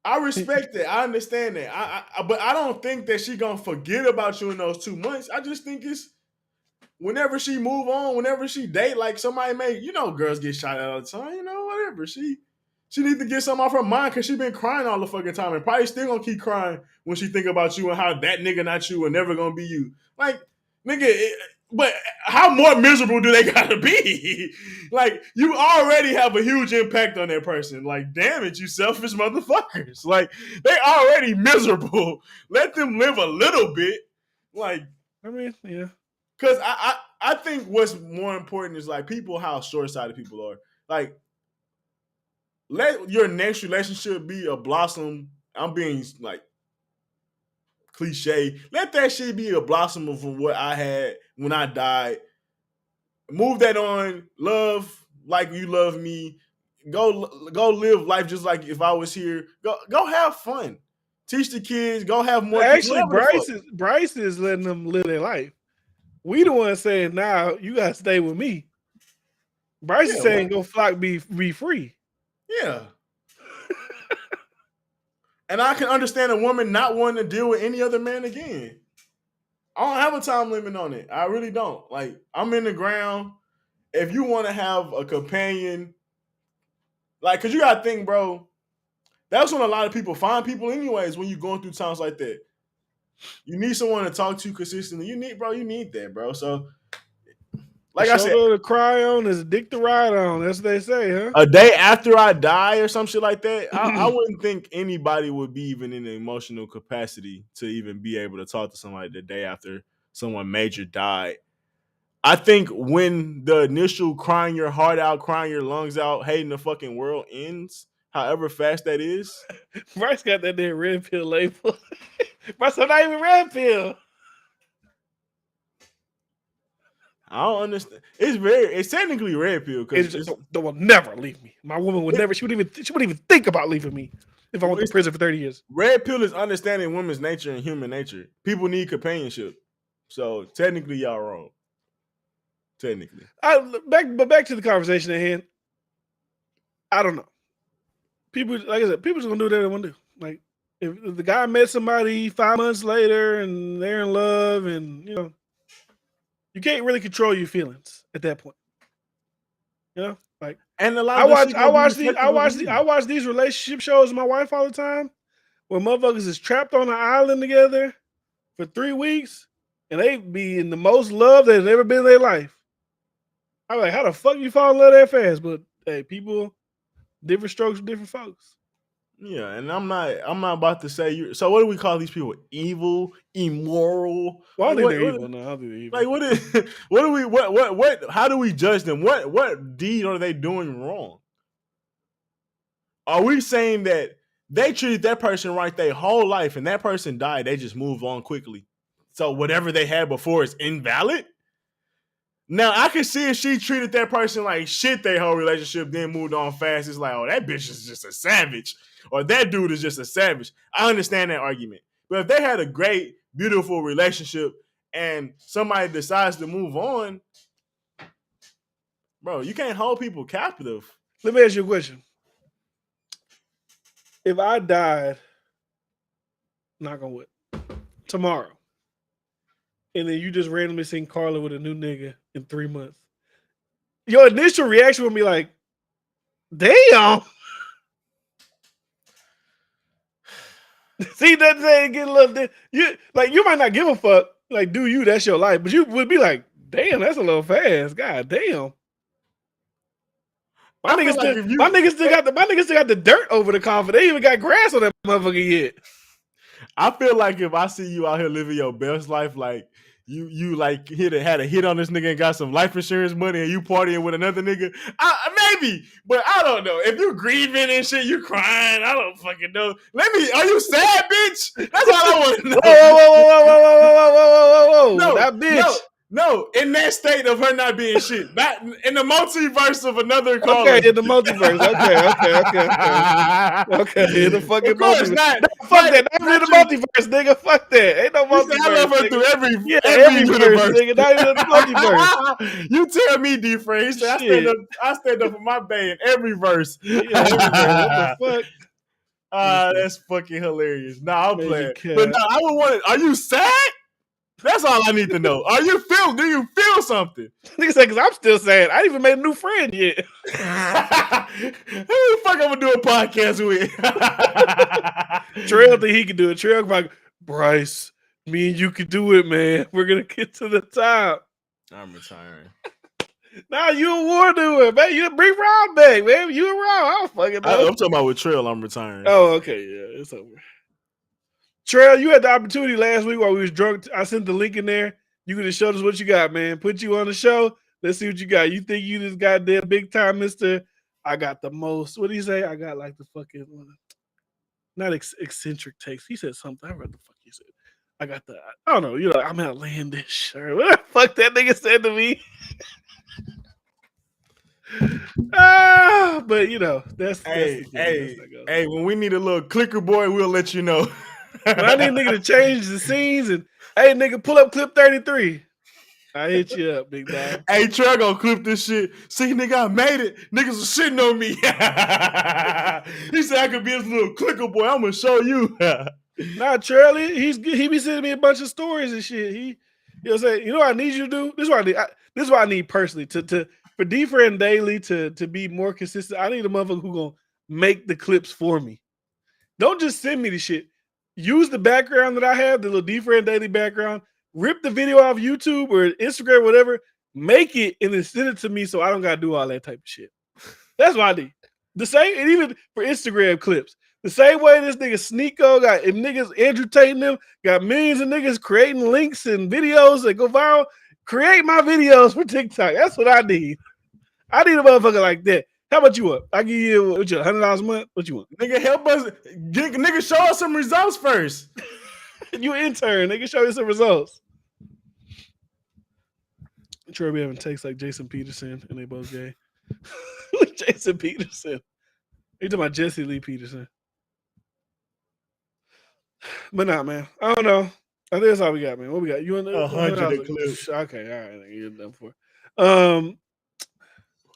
Speaker 2: I respect that. I understand that. But I don't think that she gonna forget about you in those 2 months. I just think it's whenever she move on, whenever she date, like somebody may, girls get shot at all the time, whatever. She need to get something off her mind because she been crying all the fucking time and probably still gonna keep crying when she think about you and how that nigga not you and never gonna be you. Like, nigga, but how more miserable do they gotta be? Like, you already have a huge impact on that person. Like, damn it, you selfish motherfuckers. Like, they already miserable. Let them live a little bit. Like,
Speaker 1: I mean, yeah.
Speaker 2: Because I think what's more important is like people, how short-sighted people are. Like, let your next relationship be a blossom. I'm being like cliche. Let that shit be a blossom of what I had when I died. Move that on. Love like you love me. Go live life just like if I was here. Go have fun. Teach the kids. Go have more kids.
Speaker 1: Actually, Bryce is letting them live their life. We the ones saying, "Nah, you gotta stay with me." Bryce is saying, "Go flock, be free."
Speaker 2: Yeah. And I can understand a woman not wanting to deal with any other man again. I don't have a time limit on it. I really don't. Like, I'm in the ground. If you want to have a companion, like, because you got to think, bro, that's when a lot of people find people anyways when you're going through times like that. You need someone to talk to consistently. You need that, bro. So, like I said,
Speaker 1: shoulder to cry on is a dick to ride on. That's what they say, huh?
Speaker 2: A day after I die or some shit like that, I wouldn't think anybody would be even in the emotional capacity to even be able to talk to somebody the day after someone major died. I think when the initial crying your heart out, crying your lungs out, hating the fucking world ends, however fast that is.
Speaker 1: Bryce got that damn red pill label. Bryce, I'm not even red pill.
Speaker 2: I don't understand. It's technically red pill because
Speaker 1: they will never leave me. My woman would never. She wouldn't even think about leaving me if I went to prison for 30 years.
Speaker 2: Red pill is understanding women's nature and human nature. People need companionship. So technically, y'all wrong. Technically,
Speaker 1: back to the conversation at hand. I don't know. People, like I said, people just gonna do what they want to do. Like if the guy met somebody 5 months later and they're in love, and you can't really control your feelings at that point. Like, and a lot of I watch these relationship shows with my wife all the time, where motherfuckers is trapped on an island together for 3 weeks, and they be in the most love they've ever been in their life. I'm like, how the fuck you fall in love that fast? But hey, people, different strokes for different folks.
Speaker 2: Yeah, and I'm not about to say you. So what do we call these people? Evil, immoral?
Speaker 1: Well, I don't think they're evil. No, I don't think they're evil.
Speaker 2: Like what do we what how do we judge them? What deed are they doing wrong? Are we saying that they treated that person right their whole life and that person died, they just moved on quickly? So whatever they had before is invalid? Now, I can see if she treated that person like shit their whole relationship, then moved on fast. It's like, oh, that bitch is just a savage. Or that dude is just a savage. I understand that argument. But if they had a great, beautiful relationship and somebody decides to move on, bro, you can't hold people captive.
Speaker 1: Let me ask you a question. If I died, knock on wood, tomorrow, and then you just randomly seen Carla with a new nigga in 3 months, your initial reaction would be like, damn. See that thing get a little. You might not give a fuck. Like, do you? That's your life. But you would be like, damn, that's a little fast. God damn. My niggas still got the dirt over the coffin. They even got grass on that motherfucker yet.
Speaker 2: I feel like if I see you out here living your best life, like you like had a hit on this nigga and got some life insurance money and you partying with another nigga, maybe, but I don't know. If you grieving and shit, you crying, I don't fucking know. Are you sad, bitch? That's all I want to know.
Speaker 1: Whoa,
Speaker 2: no,
Speaker 1: that bitch.
Speaker 2: No, in that state of her not being shit. That in the multiverse of another caller.
Speaker 1: Okay, in the multiverse. Okay, in the fucking multiverse. Fuck that. Not in the multiverse, nigga. Fuck that. Ain't no multiverse.
Speaker 2: I love her through every
Speaker 1: universe, nigga. Not even in the multiverse.
Speaker 2: You tell me, D-Frey. I stand up for my bae in every verse.
Speaker 1: Yeah, every verse. What the fuck?
Speaker 2: That's fucking hilarious. Nah, I'm playing. But no, I would want it. Are you sad? That's all I need to know. Do you feel something?
Speaker 1: Nigga said, because I'm still saying, I ain't even made a new friend yet.
Speaker 2: Who the fuck I'm gonna do a podcast with?
Speaker 1: Trail think he can do it. Trail like, Bryce, me and you can do it, man. We're gonna get to the top.
Speaker 2: I'm retiring.
Speaker 1: Nah, you a war doer, man. You bring Rob back, man. You and Rob. I don't fucking know.
Speaker 2: I'm talking about with Trail, I'm retiring.
Speaker 1: Oh, okay, yeah, it's over. Trail, you had the opportunity last week while we was drunk. I sent the link in there. You could have showed us what you got, man. Put you on the show. Let's see what you got. You think you just got there big time, Mr. I got the most. What did he say? I got like the fucking not eccentric takes. He said something. I read the fuck he said. I got the I don't know. I'm outlandish or what the fuck that nigga said to me. But that's
Speaker 2: hey, when we need a little clicker boy, we'll let you know.
Speaker 1: I need a nigga to change the scenes and hey nigga, pull up clip 33. I hit you up, big dog.
Speaker 2: Hey, Trey gonna clip this shit. See, nigga, I made it. Niggas was shitting on me. He said I could be his little clicker boy. I'm gonna show you.
Speaker 1: Nah, Charlie, he be sending me a bunch of stories and shit. He'll say, you know what I need you to do? This is what I need personally for D-Friend Daily to be more consistent. I need a motherfucker who gonna make the clips for me. Don't just send me the shit. Use the background that I have, the little D-Friend Daily background. Rip the video off YouTube or Instagram, whatever. Make it and then send it to me so I don't gotta do all that type of shit. That's what I need. The same, and even for Instagram clips. The same way this nigga Sneeko got niggas entertaining them, got millions of niggas creating links and videos that go viral. Create my videos for TikTok. That's what I need. I need a motherfucker like that. How about you up? I give you $100 a month. What you want?
Speaker 2: Nigga, help us. Nigga, show us some results first.
Speaker 1: You intern. Nigga, show you some results. Sure, we having takes like Jason Peterson, and they both gay. Jason Peterson. You talking about Jesse Lee Peterson? But nah, man. I don't know. I think that's all we got, man. What we got? You in the
Speaker 2: 100 clips?
Speaker 1: Okay, all right. You're done for.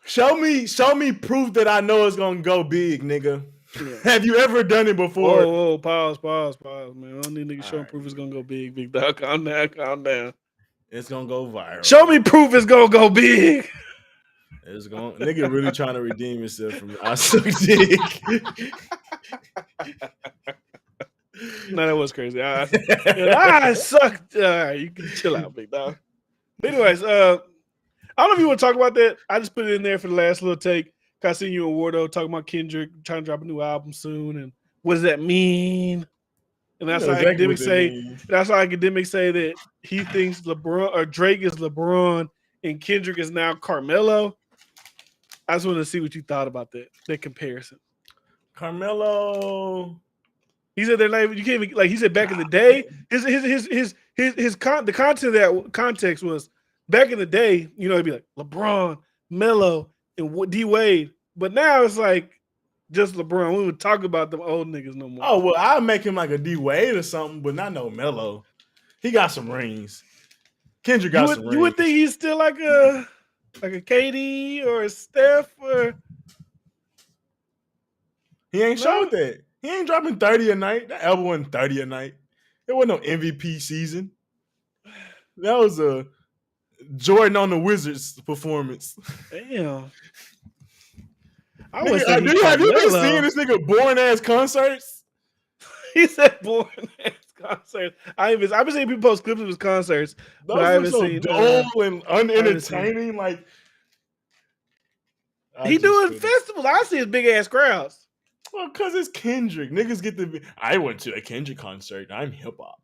Speaker 2: Show me proof that I know it's gonna go big, nigga. Yeah. Have you ever done it before?
Speaker 1: Whoa, pause, man. I don't need niggas showing proof it's gonna go big dog. Calm down.
Speaker 2: It's gonna go viral.
Speaker 1: Show me proof it's gonna go big.
Speaker 2: It's going nigga really trying to redeem himself from I suck dick.
Speaker 1: No, that was crazy. I sucked. You can chill out, big dog. Anyways, I don't know if you want to talk about that. I just put it in there for the last little take. I seen you in Wardo talking about Kendrick trying to drop a new album soon, and what does that mean? And that's how academics say. That's how academics say that he thinks LeBron or Drake is LeBron and Kendrick is now Carmelo. I just want to see what you thought about that comparison.
Speaker 2: Carmelo.
Speaker 1: He said their name. You can't even like he said back in the day. The content of that context was back in the day. It'd be like LeBron, Melo, and D Wade. But now it's like just LeBron. We would talk about them old niggas no more.
Speaker 2: Oh well, I'll make him like a D Wade or something, but not no Melo. He got some rings. Kendrick got some rings.
Speaker 1: You would think he's still like a KD or a Steph or
Speaker 2: he ain't showed that. He ain't dropping 30 a night. That album wasn't 30 a night. It wasn't no MVP season. That was a Jordan on the Wizards performance.
Speaker 1: Damn.
Speaker 2: Have you been seeing this nigga boring ass concerts?
Speaker 1: He said boring ass concerts. I've been seeing people post clips of his concerts, but I
Speaker 2: Those look
Speaker 1: haven't
Speaker 2: so
Speaker 1: seen.
Speaker 2: dull and unentertaining. Like I
Speaker 1: He
Speaker 2: just
Speaker 1: doing
Speaker 2: couldn't.
Speaker 1: festivals. I see his big ass crowds.
Speaker 2: Well, because it's Kendrick. Niggas get the. I went to a Kendrick concert. I'm hip hop.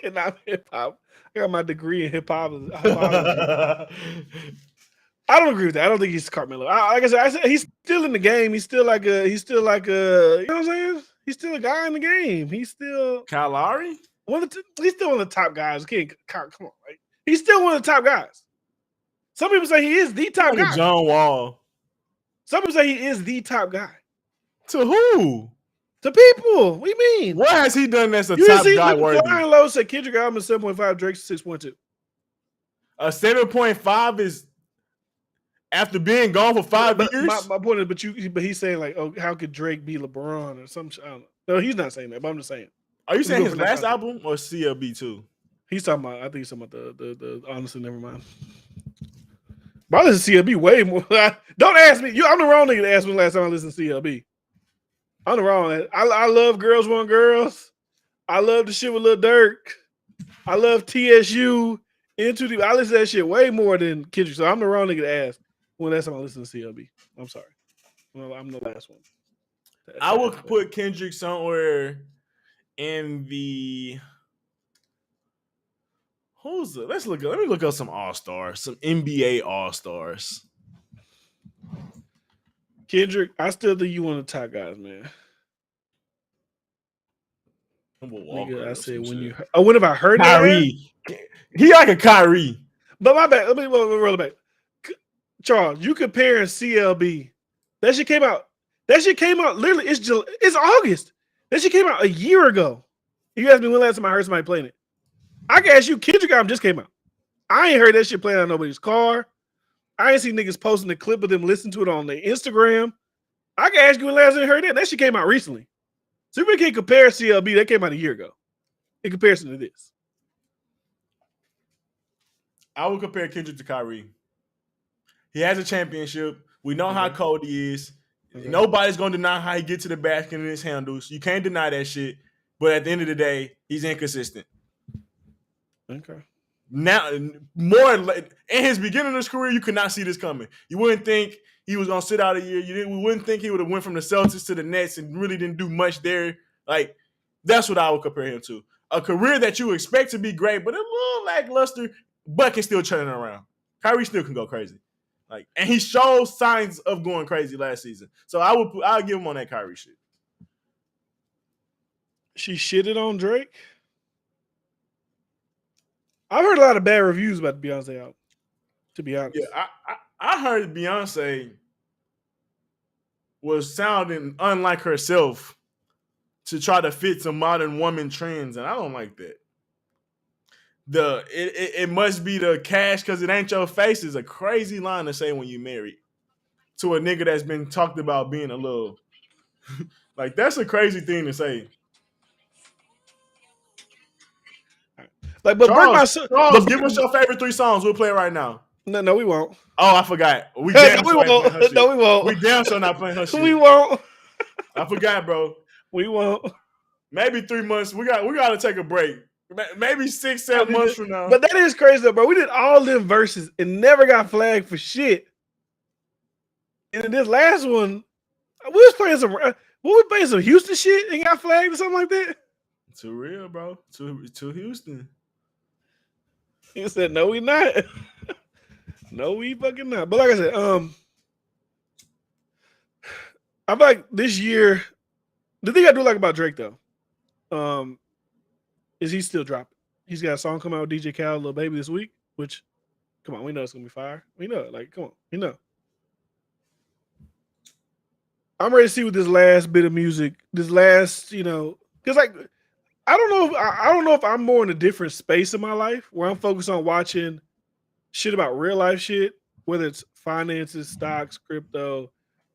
Speaker 1: And I'm hip hop. I got my degree in hopology. I don't agree with that. I don't think he's Carmelo. Like I said, he's still in the game. He's still like a, you know what I'm saying? He's still a guy in the game. He's still
Speaker 2: Kyle Lowry?
Speaker 1: he's still one of the top guys. Come on, right? He's still one of the top guys. Some people say he is the top
Speaker 2: Like a
Speaker 1: guy.
Speaker 2: John Wall.
Speaker 1: Some people say he is the top guy.
Speaker 2: To who?
Speaker 1: To people. What do you mean?
Speaker 2: What has he done that's a
Speaker 1: You
Speaker 2: top
Speaker 1: see,
Speaker 2: guy
Speaker 1: look,
Speaker 2: worthy?
Speaker 1: Flying Low said Kendrick album is 7.5, Drake's 6.2.
Speaker 2: A 7.5 is after being gone for 5 years.
Speaker 1: My point is, but he's saying like, oh, how could Drake be LeBron or some? I don't know. No, he's not saying that. But I'm just saying.
Speaker 2: Are you saying his last album or CLB 2?
Speaker 1: He's talking about. I think he's talking about the. Honestly, never mind. But I listen to CLB way more. Don't ask me. I'm the wrong nigga to ask me the last time I listened to CLB. I'm the wrong. I love Girls Want Girls. I love the shit with Lil Durk. I love TSU. Into the. I listen to that shit way more than Kendrick. So I'm the wrong nigga to ask when last time I listened to CLB. I'm sorry. Well, I'm the last one.
Speaker 2: I would put Kendrick somewhere in the. Who's the? Let me look up some All-Stars, some NBA All-Stars.
Speaker 1: Kendrick, I still think you one of the top guys, man. Nigga, I said when you. Oh, when have I heard
Speaker 2: Kyrie? He like a Kyrie.
Speaker 1: But my bad. Let me roll it back. Charles, you comparing CLB. That shit came out. Literally. It's August. That shit came out a year ago. You asked me when last time I heard somebody playing it. I can ask you. Kendrick album just came out. I ain't heard that shit playing on nobody's car. I ain't seen niggas posting a clip of them listening to it on their Instagram. I can ask you when last time you heard that. That shit came out recently. So we can't compare CLB. That came out a year ago. In comparison to this.
Speaker 2: I would compare Kendrick to Kyrie. He has a championship. We know how cold he is. Nobody's going to deny how he gets to the basket and his handles. You can't deny that shit. But at the end of the day, he's inconsistent.
Speaker 1: Okay.
Speaker 2: Now, more in his beginning of his career, you could not see this coming. You wouldn't think he was going to sit out a year. We wouldn't think he would have went from the Celtics to the Nets and really didn't do much there. Like, that's what I would compare him to. A career that you expect to be great, but a little lackluster, but can still turn it around. Kyrie still can go crazy. Like, and he showed signs of going crazy last season. So I'll give him on that Kyrie shit.
Speaker 1: She shitted on Drake. I've heard a lot of bad reviews about the Beyonce album, to be honest.
Speaker 2: Yeah, I heard Beyonce was sounding unlike herself to try to fit some modern woman trends, and I don't like that. It must be the cash because it ain't your face is a crazy line to say when you married to a nigga that's been talked about being a little like that's a crazy thing to say.
Speaker 1: Like, but
Speaker 2: Charles, give us your favorite 3 songs. We'll play it right now.
Speaker 1: No, we won't.
Speaker 2: Oh, I forgot. We damn
Speaker 1: we won't. No, we won't.
Speaker 2: We damn sure not playing her shit.
Speaker 1: We won't.
Speaker 2: I forgot, bro.
Speaker 1: We won't.
Speaker 2: Maybe 3 months. We got to take a break. Maybe 6-7 months from now.
Speaker 1: But that is crazy, though, bro. We did all them verses and never got flagged for shit. And in this last one, we was playing some Houston shit and got flagged or something like that.
Speaker 2: Too real, bro. To Houston.
Speaker 1: He said, "No, we not. No, we fucking not." But like I said, I feel like this year, the thing I do like about Drake though, is he's still dropping. He's got a song coming out with DJ Khaled, Lil Baby this week. Which, come on, we know it's gonna be fire. We know it. Like, come on, we know. I'm ready to see what this last bit of music, because like. I don't know if I'm more in a different space in my life where I'm focused on watching shit about real life shit, whether it's finances, stocks, crypto,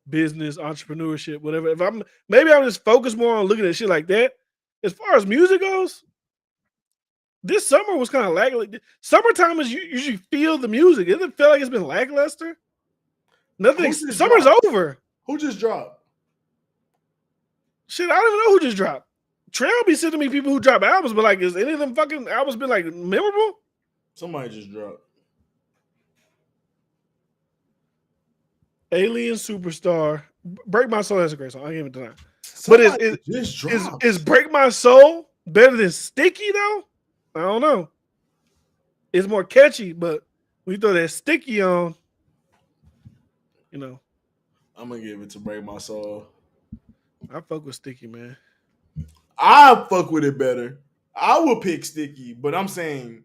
Speaker 1: business, entrepreneurship, whatever. Maybe I'm just focused more on looking at shit like that. As far as music goes, this summer was kind of lackluster. Summertime is you usually feel the music. It doesn't feel like it's been lackluster. Nothing. Summer's over.
Speaker 2: Who just dropped?
Speaker 1: Shit, I don't even know who just dropped. Trail be sending me people who drop albums, but like, is any of them fucking albums been like memorable?
Speaker 2: Somebody just dropped.
Speaker 1: Alien Superstar. Break My Soul has a great song. I can't even deny. But
Speaker 2: Somebody just dropped.
Speaker 1: is Break My Soul better than Sticky though? I don't know. It's more catchy, but when you throw that Sticky on, you know,
Speaker 2: I'm gonna give it to Break My Soul.
Speaker 1: I fuck with Sticky, man.
Speaker 2: I fuck with it better. I would pick Sticky, but I'm saying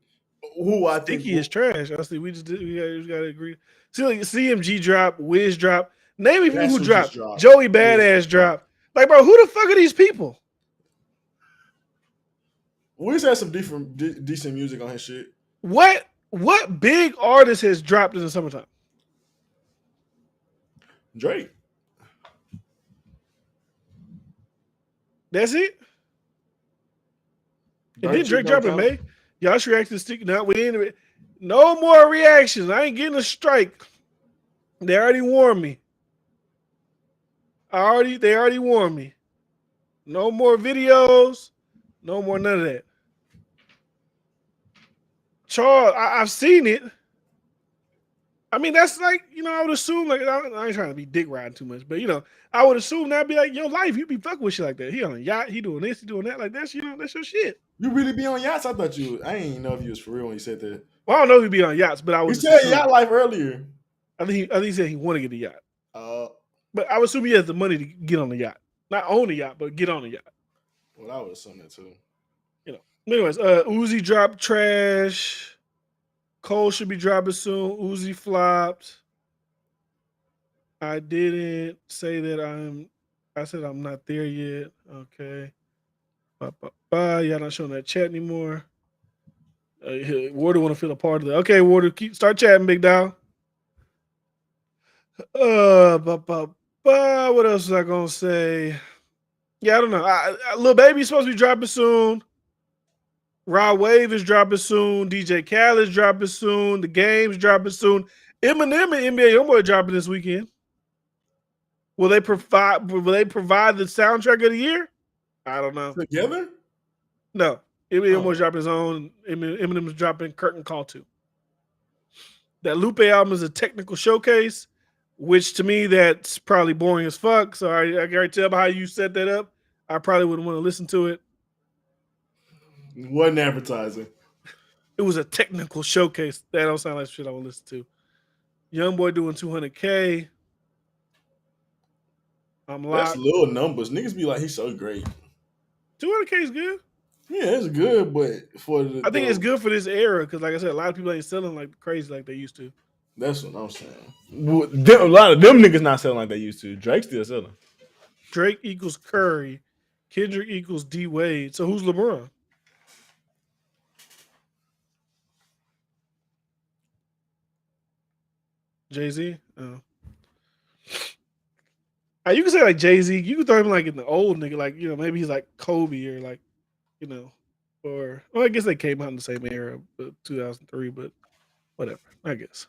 Speaker 2: who I think
Speaker 1: Sticky is trash. Honestly, we gotta agree. See, like CMG drop, Wiz drop. Name me people
Speaker 2: that's
Speaker 1: who
Speaker 2: who just
Speaker 1: dropped.
Speaker 2: dropped.
Speaker 1: Joey Badass drop. Like, bro, who the fuck are these people?
Speaker 2: Wiz has some decent music on his shit.
Speaker 1: What big artist has dropped in the summertime?
Speaker 2: Drake.
Speaker 1: That's it. And then Drake drop in May. Y'all should react to Sticky. Now we ain't. No more reactions. I ain't getting a strike. They already warned me. They already warned me. No more videos. No more none of that. Charles, I've seen it. I mean, that's like, I would assume, like, I ain't trying to be dick riding too much, but, I would assume that'd be like your life. You be fucking with shit like that. He on a yacht, he doing this, he doing that. Like, that's your shit.
Speaker 2: You really be on yachts? I thought I ain't know if you was for real when you said that.
Speaker 1: Well, I don't know if he'd be on yachts, but I would.
Speaker 2: You said yacht life earlier.
Speaker 1: I think he said he want to get a yacht.
Speaker 2: But
Speaker 1: I would assume he has the money to get on the yacht. Not own the yacht, but get on the yacht.
Speaker 2: Well, I would assume that too.
Speaker 1: Anyways, Uzi dropped trash. Cole should be dropping soon. Uzi flopped. I didn't say that I said I'm not there yet. Okay. Y'all not showing that chat anymore. Warder want to feel a part of that. Okay, Warder, start chatting, big dog. What else was I gonna say? Yeah, I don't know. Lil Baby's supposed to be dropping soon. Rod Wave is dropping soon. DJ Khaled's dropping soon. The Game's dropping soon. Eminem and NBA Youngboy dropping this weekend. Will they provide the soundtrack of the year? I don't know.
Speaker 2: Together?
Speaker 1: No. NBA Youngboy's dropping his own. Eminem's dropping Curtain Call 2. That Lupe album is a technical showcase, which to me that's probably boring as fuck. So I can already tell by how you set that up. I probably wouldn't want to listen to it.
Speaker 2: Wasn't advertising.
Speaker 1: It was a technical showcase. That don't sound like shit I would listen to. Youngboy doing 200K. I'm locked.
Speaker 2: That's little numbers. Niggas be like, he's so great.
Speaker 1: 200K is good.
Speaker 2: Yeah, it's good, but
Speaker 1: I think it's good for this era because, like I said, a lot of people ain't selling like crazy like they used to.
Speaker 2: That's what I'm saying. A lot of them niggas not selling like they used to. Drake's still selling.
Speaker 1: Drake equals Curry. Kendrick equals D Wade. So who's LeBron? Jay-Z? Oh. You can say like Jay-Z. You can throw him like in the old nigga, like, maybe he's like Kobe or like, or I guess they came out in the same era, but 2003, but whatever, I guess.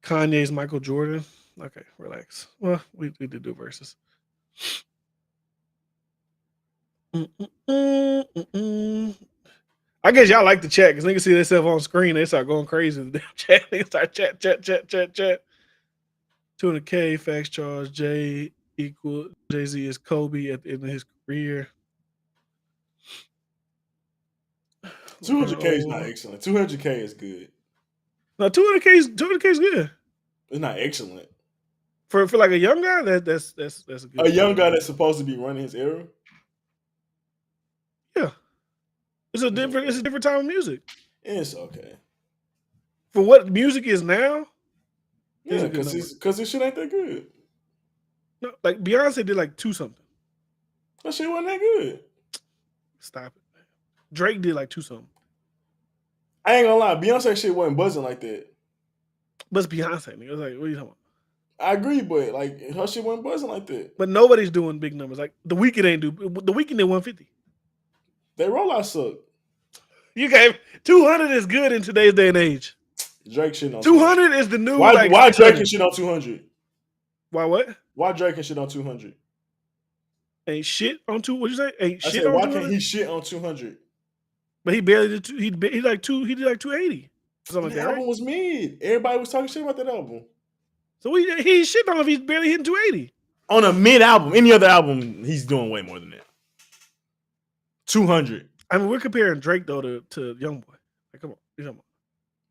Speaker 1: Kanye's Michael Jordan. Okay, relax. Well, we did do verses. I guess y'all like the chat because niggas see themselves on screen. They start going crazy in the damn chat. They start chat. 200K, facts charge. Jay-Z is Kobe at the end of his career.
Speaker 2: 200K is not excellent. 200K is good.
Speaker 1: No, 200K is good.
Speaker 2: It's not excellent.
Speaker 1: For like a young guy, that's a good.
Speaker 2: A young guy that's supposed to be running his era.
Speaker 1: Yeah, it's a different time of music.
Speaker 2: It's okay.
Speaker 1: For what music is now.
Speaker 2: Yeah, because his shit ain't that good.
Speaker 1: No, like Beyonce did like 2 something.
Speaker 2: That shit wasn't that good.
Speaker 1: Stop it. Drake did like 2 something.
Speaker 2: I ain't gonna lie, Beyonce shit wasn't buzzing like that.
Speaker 1: But it's Beyonce, nigga. It's like, what are you talking about?
Speaker 2: I agree, but like her shit wasn't buzzing like that.
Speaker 1: But nobody's doing big numbers. Like The Weeknd ain't do. The Weeknd did 150.
Speaker 2: They rollout suck.
Speaker 1: You gave 200 is good in today's day and age.
Speaker 2: Drake shit on
Speaker 1: 200 is the new.
Speaker 2: Why Drake and shit on 200?
Speaker 1: Why what?
Speaker 2: Why Drake and shit on 200?
Speaker 1: Ain't shit on two. What'd you say? Ain't
Speaker 2: I
Speaker 1: shit
Speaker 2: said,
Speaker 1: on
Speaker 2: why
Speaker 1: 200.
Speaker 2: can't he shit on 200?
Speaker 1: But he barely did. He did like 280, something
Speaker 2: And
Speaker 1: like
Speaker 2: the
Speaker 1: that, right?
Speaker 2: album was mid. Everybody was talking shit about that album.
Speaker 1: So he shit on if he's barely hitting 280
Speaker 2: on a mid album. Any other album, he's doing way more than that. 200.
Speaker 1: I mean, we're comparing Drake though to YoungBoy. Like, come on.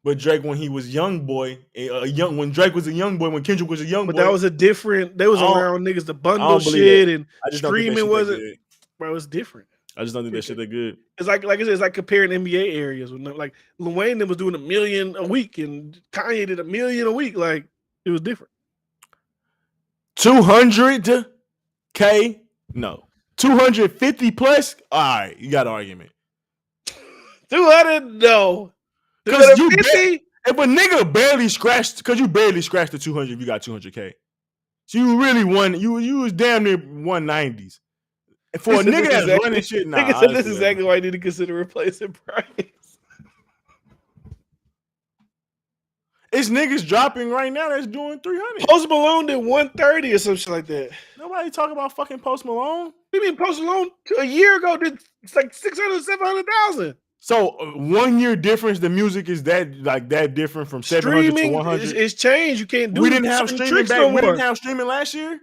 Speaker 2: But Drake, when he was young boy, when Drake was a young boy, when Kendrick was a young
Speaker 1: But
Speaker 2: boy,
Speaker 1: that was a different. They was
Speaker 2: I don't-
Speaker 1: around niggas to
Speaker 2: I
Speaker 1: bundle
Speaker 2: don't believe that.
Speaker 1: shit and
Speaker 2: I just don't think that
Speaker 1: streaming
Speaker 2: shit that
Speaker 1: wasn't.
Speaker 2: good.
Speaker 1: Bro, it's different.
Speaker 2: I just don't think that shit that good.
Speaker 1: It's like I said, it's like comparing NBA areas. Like Lil Wayne was doing $1 million a week, and Kanye did $1 million a week. Like it was different.
Speaker 2: 200K, no. 250 plus. All right, you got an argument.
Speaker 1: 200, no.
Speaker 2: Because if a nigga barely scratched, because you barely scratched the 200 if you got 200K. So you really won. You was damn near 190s. And for a nigga that's running shit, nah.
Speaker 1: Nigga said this is exactly why I need to consider replacing Price.
Speaker 2: It's niggas dropping right now that's doing 300.
Speaker 1: Post Malone did 130 or some shit like that.
Speaker 2: Nobody talking about fucking Post Malone.
Speaker 1: What do you mean Post Malone a year ago did like 600, 700,000?
Speaker 2: So 1 year difference, the music is that different from 700 to 100.
Speaker 1: It's changed. You can't do.
Speaker 2: We didn't have streaming back. We didn't have streaming last year.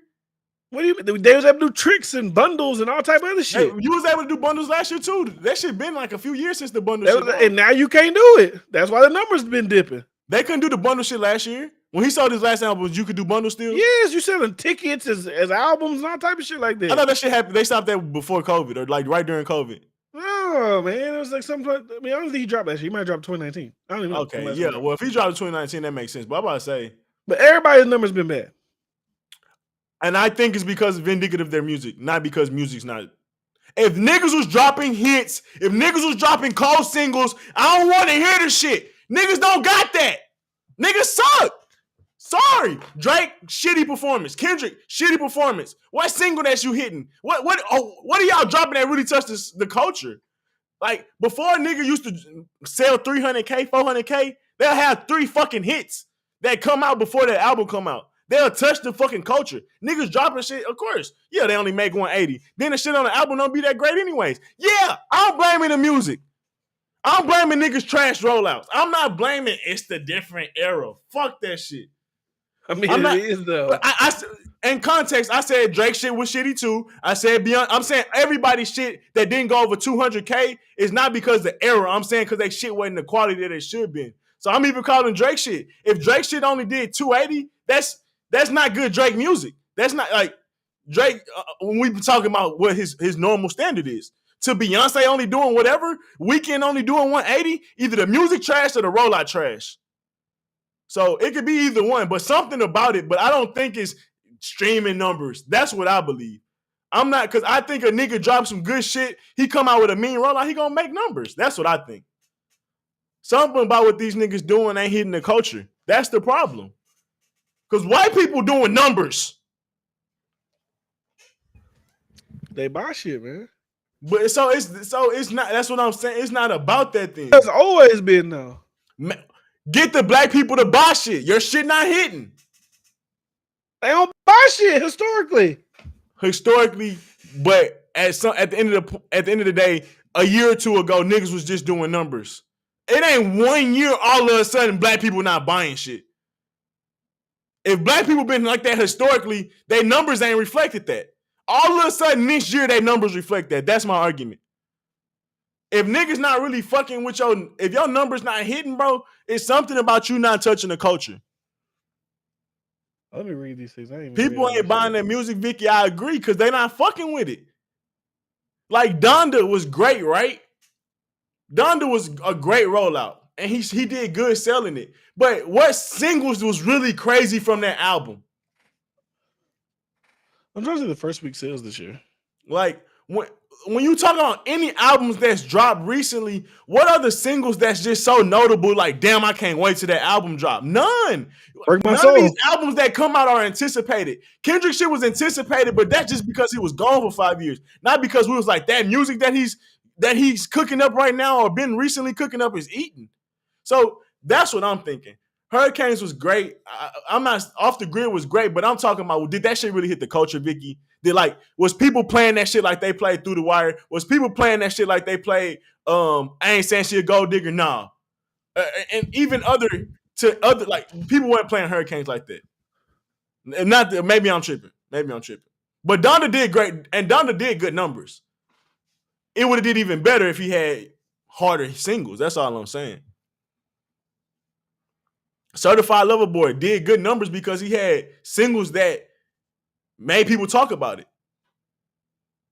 Speaker 1: What do you mean? They was able to do tricks and bundles and all type of other shit.
Speaker 2: Hey, you was able to do bundles last year too. That shit been like a few years since the bundle shit.
Speaker 1: And now you can't do it. That's why the numbers been dipping.
Speaker 2: They couldn't do the bundle shit last year. When he sold his last album, you could do bundles still?
Speaker 1: Yes, you selling tickets as albums and all type of shit like that.
Speaker 2: I thought that shit happened. They stopped that before COVID or like right during COVID.
Speaker 1: Oh man, it was like something. I mean, I don't think he dropped that shit. He might have dropped 2019. I don't even know.
Speaker 2: Okay, yeah. Well, if he dropped in 2019, that makes sense. But I'm about to say.
Speaker 1: But everybody's numbers been bad.
Speaker 2: And I think it's because of indicative of their music, not because music's not. If niggas was dropping hits, if niggas was dropping cold singles, I don't want to hear the shit. Niggas don't got that. Niggas suck. Sorry. Drake, shitty performance. Kendrick, shitty performance. What single that you hitting? What are y'all dropping that really touched the culture? Like, before a nigga used to sell 300K, 400K, they'll have 3 fucking hits that come out before that album come out. They'll touch the fucking culture. Niggas dropping shit, of course. Yeah, they only make 180. Then the shit on the album don't be that great anyways. Yeah, I'm blaming the music. I'm blaming niggas trash rollouts. I'm not blaming it's the different era. Fuck that shit.
Speaker 1: I mean, it is though.
Speaker 2: In context, I said Drake shit was shitty too. I said Beyonce. I'm saying everybody's shit that didn't go over 200K is not because of the era. I'm saying because they shit wasn't the quality that it should be. So I'm even calling Drake shit. If Drake shit only did 280, that's not good Drake music. That's not like Drake when we be talking about what his normal standard is. To Beyonce only doing whatever, Weeknd only doing 180, either the music trash or the rollout trash. So it could be either one, but something about it, but I don't think it's streaming numbers. That's what I believe. I'm not, because I think a nigga drops some good shit, he come out with a mean rollout, he gonna make numbers. That's what I think. Something about what these niggas doing ain't hitting the culture. That's the problem. Because white people doing numbers.
Speaker 1: They buy shit, man.
Speaker 2: But so it's not. That's what I'm saying. It's not about that thing.
Speaker 1: It's always been though.
Speaker 2: Get the black people to buy shit. Your shit not hitting.
Speaker 1: They don't buy shit historically.
Speaker 2: But at the end of the day, a year or two ago, niggas was just doing numbers. It ain't 1 year all of a sudden black people not buying shit. If black people been like that historically, their numbers ain't reflected that. All of a sudden this year, their numbers reflect that. That's my argument. If niggas not really fucking with if your numbers not hitting, bro, it's something about you not touching the culture.
Speaker 1: Let me read these things.
Speaker 2: People ain't buying that music, Vicky. I agree, because they not fucking with it. Like Donda was great, right? Donda was a great rollout, and he did good selling it. But what singles was really crazy from that album?
Speaker 1: I'm trying to see the first week sales this year.
Speaker 2: Like when you talk about any albums that's dropped recently, what are the singles that's just so notable? Like, damn, I can't wait till that album drop. None.
Speaker 1: Break my
Speaker 2: None
Speaker 1: soul.
Speaker 2: of these albums that come out are anticipated. Kendrick shit was anticipated, but that's just because he was gone for 5 years, not because we was like that music that he's cooking up right now or been recently cooking up is eating. So that's what I'm thinking. Hurricanes was great. I'm not off the grid was great, but I'm talking about, did that shit really hit the culture, Vicky? Was people playing that shit like they played Through the Wire? Was people playing that shit like they played I Ain't Saying She a Gold Digger? Nah. And even other like people weren't playing Hurricanes like that. Not that, maybe I'm tripping. But Donda did great, and Donda did good numbers. It would have did even better if he had harder singles. That's all I'm saying. Certified Lover Boy did good numbers because he had singles that made people talk about it.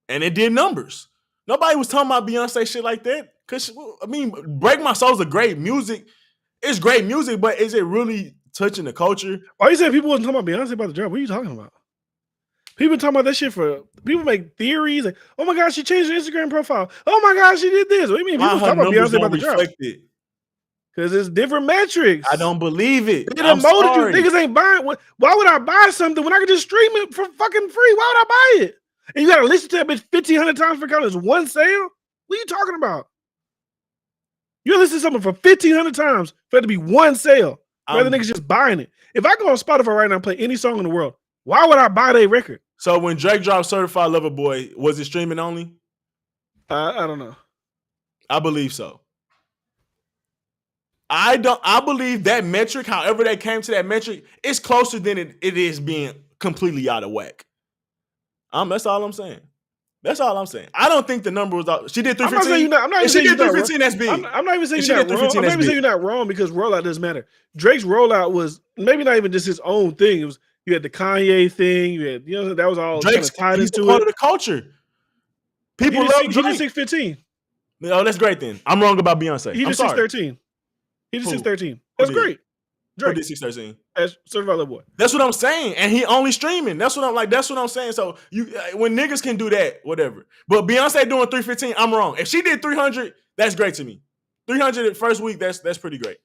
Speaker 2: And it did numbers. Nobody was talking about Beyonce shit like that. Cause I mean, Break My Soul's a great music. It's great music, but is it really touching the culture?
Speaker 1: Why you saying people wasn't talking about Beyonce about the drop? What are you talking about? People been talking about that shit for people make theories like, oh my gosh, she changed her Instagram profile. Oh my gosh, she did this. What do you mean? People talking about Beyonce about the drop? Because it's different metrics.
Speaker 2: I don't believe it.
Speaker 1: They demoted you. Niggas ain't buying. Why would I buy something when I could just stream it for fucking free? Why would I buy it? And you got to listen to that bitch 1,500 times for count as one sale? What are you talking about? You listen to something for 1,500 times for it to be one sale. Rather than niggas just buying it. If I go on Spotify right now and play any song in the world, why would I buy their record?
Speaker 2: So when Drake dropped Certified Lover Boy, was it streaming only?
Speaker 1: I don't know.
Speaker 2: I believe so. I believe that metric, however they came to that metric, is closer than it is being completely out of whack. That's all I'm saying. I don't think the number was out. She did 315.
Speaker 1: I'm not even saying you
Speaker 2: 315. That's big.
Speaker 1: I'm not even saying you're not wrong. I'm not even saying you're not wrong because rollout doesn't matter. Drake's rollout was maybe not even just his own thing. It was you had the Kanye thing. You had that was all
Speaker 2: Drake's
Speaker 1: tied into
Speaker 2: part of the culture. People love Drake.
Speaker 1: He did 615.
Speaker 2: No, that's great then. I'm wrong about Beyonce.
Speaker 1: He did 613. He did 613. That's great.
Speaker 2: Drake did 613.
Speaker 1: As Certified Lover Boy.
Speaker 2: That's what I'm saying. And he only streaming. That's what I'm saying. So when niggas can do that, whatever. But Beyonce doing 315, I'm wrong. If she did 300, that's great to me. 300 first week, that's pretty great.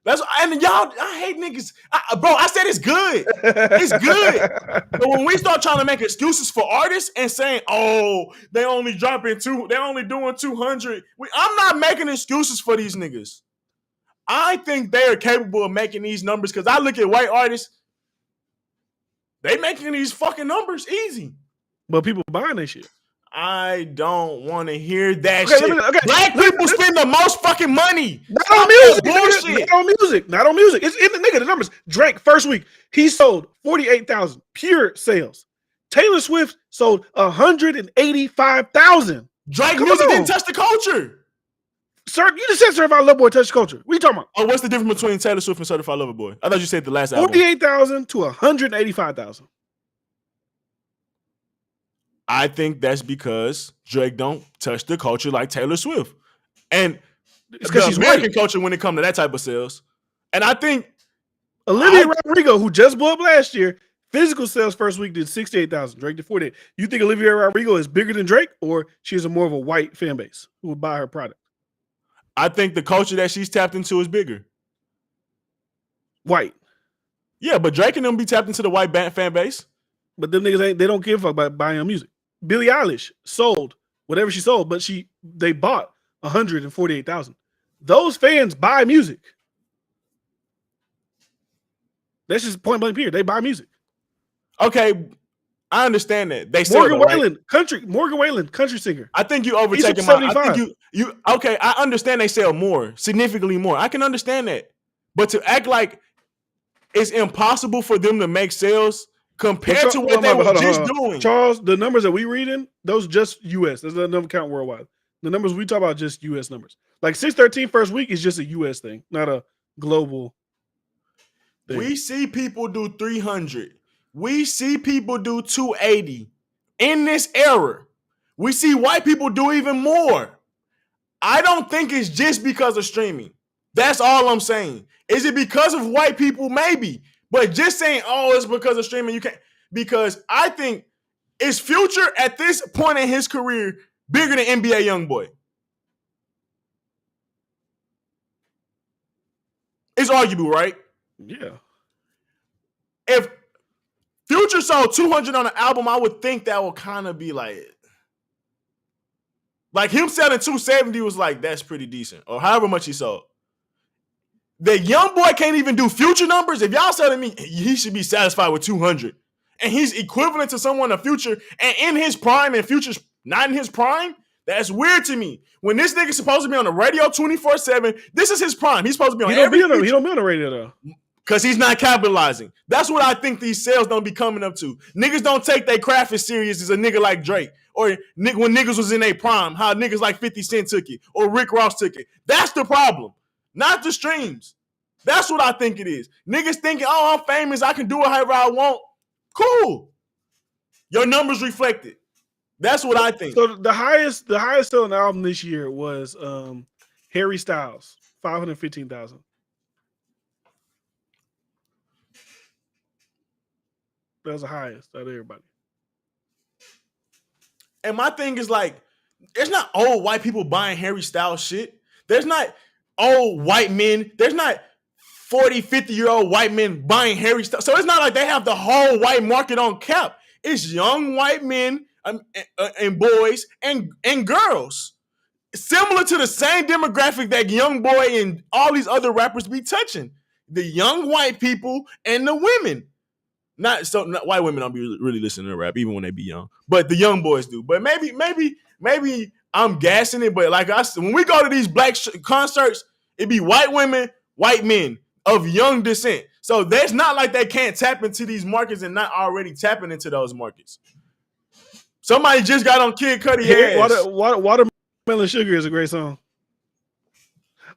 Speaker 2: And y'all, I hate niggas. Bro, I said it's good. It's good. But when we start trying to make excuses for artists and saying, oh, they only doing 200. I'm not making excuses for these niggas. I think they are capable of making these numbers because I look at white artists, they making these fucking numbers easy.
Speaker 1: But people buying that shit.
Speaker 2: I don't want to hear that shit. Black people spend the most fucking money.
Speaker 1: Not on music. Not on music. It's in the numbers. Drake, first week, he sold 48,000 pure sales. Taylor Swift sold 185,000.
Speaker 2: Drake music didn't touch the culture.
Speaker 1: Sir, you just said Certified Lover Boy touch the culture. What are you talking about?
Speaker 2: Oh, what's the difference between Taylor Swift and Certified Lover Boy? I thought you said the last album.
Speaker 1: 48,000 to 185,000.
Speaker 2: I think that's because Drake don't touch the culture like Taylor Swift. And it's because she's American culture when it comes to that type of sales. And I think
Speaker 1: Olivia Rodrigo, who just blew up last year, physical sales first week did 68,000. Drake did 48. You think Olivia Rodrigo is bigger than Drake, or she has more of a white fan base who would buy her product?
Speaker 2: I think the culture that she's tapped into is bigger.
Speaker 1: White.
Speaker 2: Yeah, but Drake and them be tapped into the white fan base.
Speaker 1: But them niggas they don't give a fuck about buying her music. Billie Eilish sold whatever she sold, but they bought 148,000. Those fans buy music. That's just point blank period. They buy music.
Speaker 2: Okay, I understand that. They
Speaker 1: Morgan Wallen, country singer.
Speaker 2: I think you overtaking my. I think you. Okay, I understand they sell more, significantly more. I can understand that, but to act like it's impossible for them to make sales compared to what they were just doing.
Speaker 1: Charles, the numbers that we reading, those just U.S. There's no number count worldwide. The numbers we talk about just U.S. numbers. Like 613 first week is just a U.S. thing, not a global thing.
Speaker 2: We see people do 300. We see people do 280. In this era, we see white people do even more. I don't think it's just because of streaming. That's all I'm saying. Is it because of white people? Maybe. But just saying, oh, it's because of streaming, you can't. Because I think is Future at this point in his career bigger than NBA YoungBoy? It's arguable, right?
Speaker 1: Yeah.
Speaker 2: If Future sold 200 on an album, I would think that would kind of be like him selling 270 was like, that's pretty decent. Or however much he sold. The YoungBoy can't even do Future numbers. If y'all telling me he should be satisfied with 200, and he's equivalent to someone in the future and in his prime and future's not in his prime, that's weird to me. When this nigga's supposed to be on the radio 24/7, this is his prime. He's supposed to be on
Speaker 1: He don't be on the radio though.
Speaker 2: Because he's not capitalizing. That's what I think these sales don't be coming up to. Niggas don't take their craft as serious as a nigga like Drake. Or when niggas was in their prime, how niggas like 50 Cent took it. Or Rick Ross took it. That's the problem. Not the streams. That's what I think it is. Niggas thinking, oh, I'm famous. I can do it however I want. Cool. Your numbers reflect it. That's what I think.
Speaker 1: So the highest selling album this year was Harry Styles, 515,000. That was the highest out of everybody.
Speaker 2: And my thing is like, there's not old white people buying Harry Styles shit. There's not old white men. There's not 40, 50-year-old white men buying Harry Styles. So it's not like they have the whole white market on cap. It's young white men and boys and girls. Similar to the same demographic that Young Boy and all these other rappers be touching. The young white people and the women. Not white women don't be really listening to rap, even when they be young. But the young boys do. But maybe I'm gassing it. But like I said, when we go to these black concerts, it be white women, white men of young descent. So there's not like they can't tap into these markets and not already tapping into those markets. Somebody just got on Kid Cudi ass.
Speaker 1: Watermelon Sugar is a great song.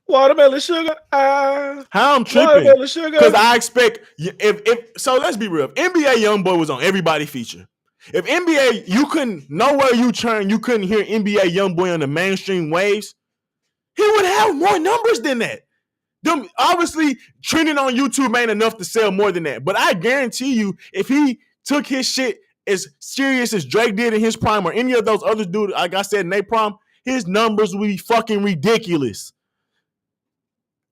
Speaker 1: Watermelon Sugar.
Speaker 2: How I'm tripping? Because I expect if so. Let's be real. If NBA YoungBoy was on everybody feature. If NBA, you couldn't nowhere you turn, you couldn't hear NBA YoungBoy on the mainstream waves. He would have more numbers than that. Them obviously trending on YouTube ain't enough to sell more than that. But I guarantee you, if he took his shit as serious as Drake did in his prime or any of those other dudes, like I said in their prime, his numbers would be fucking ridiculous.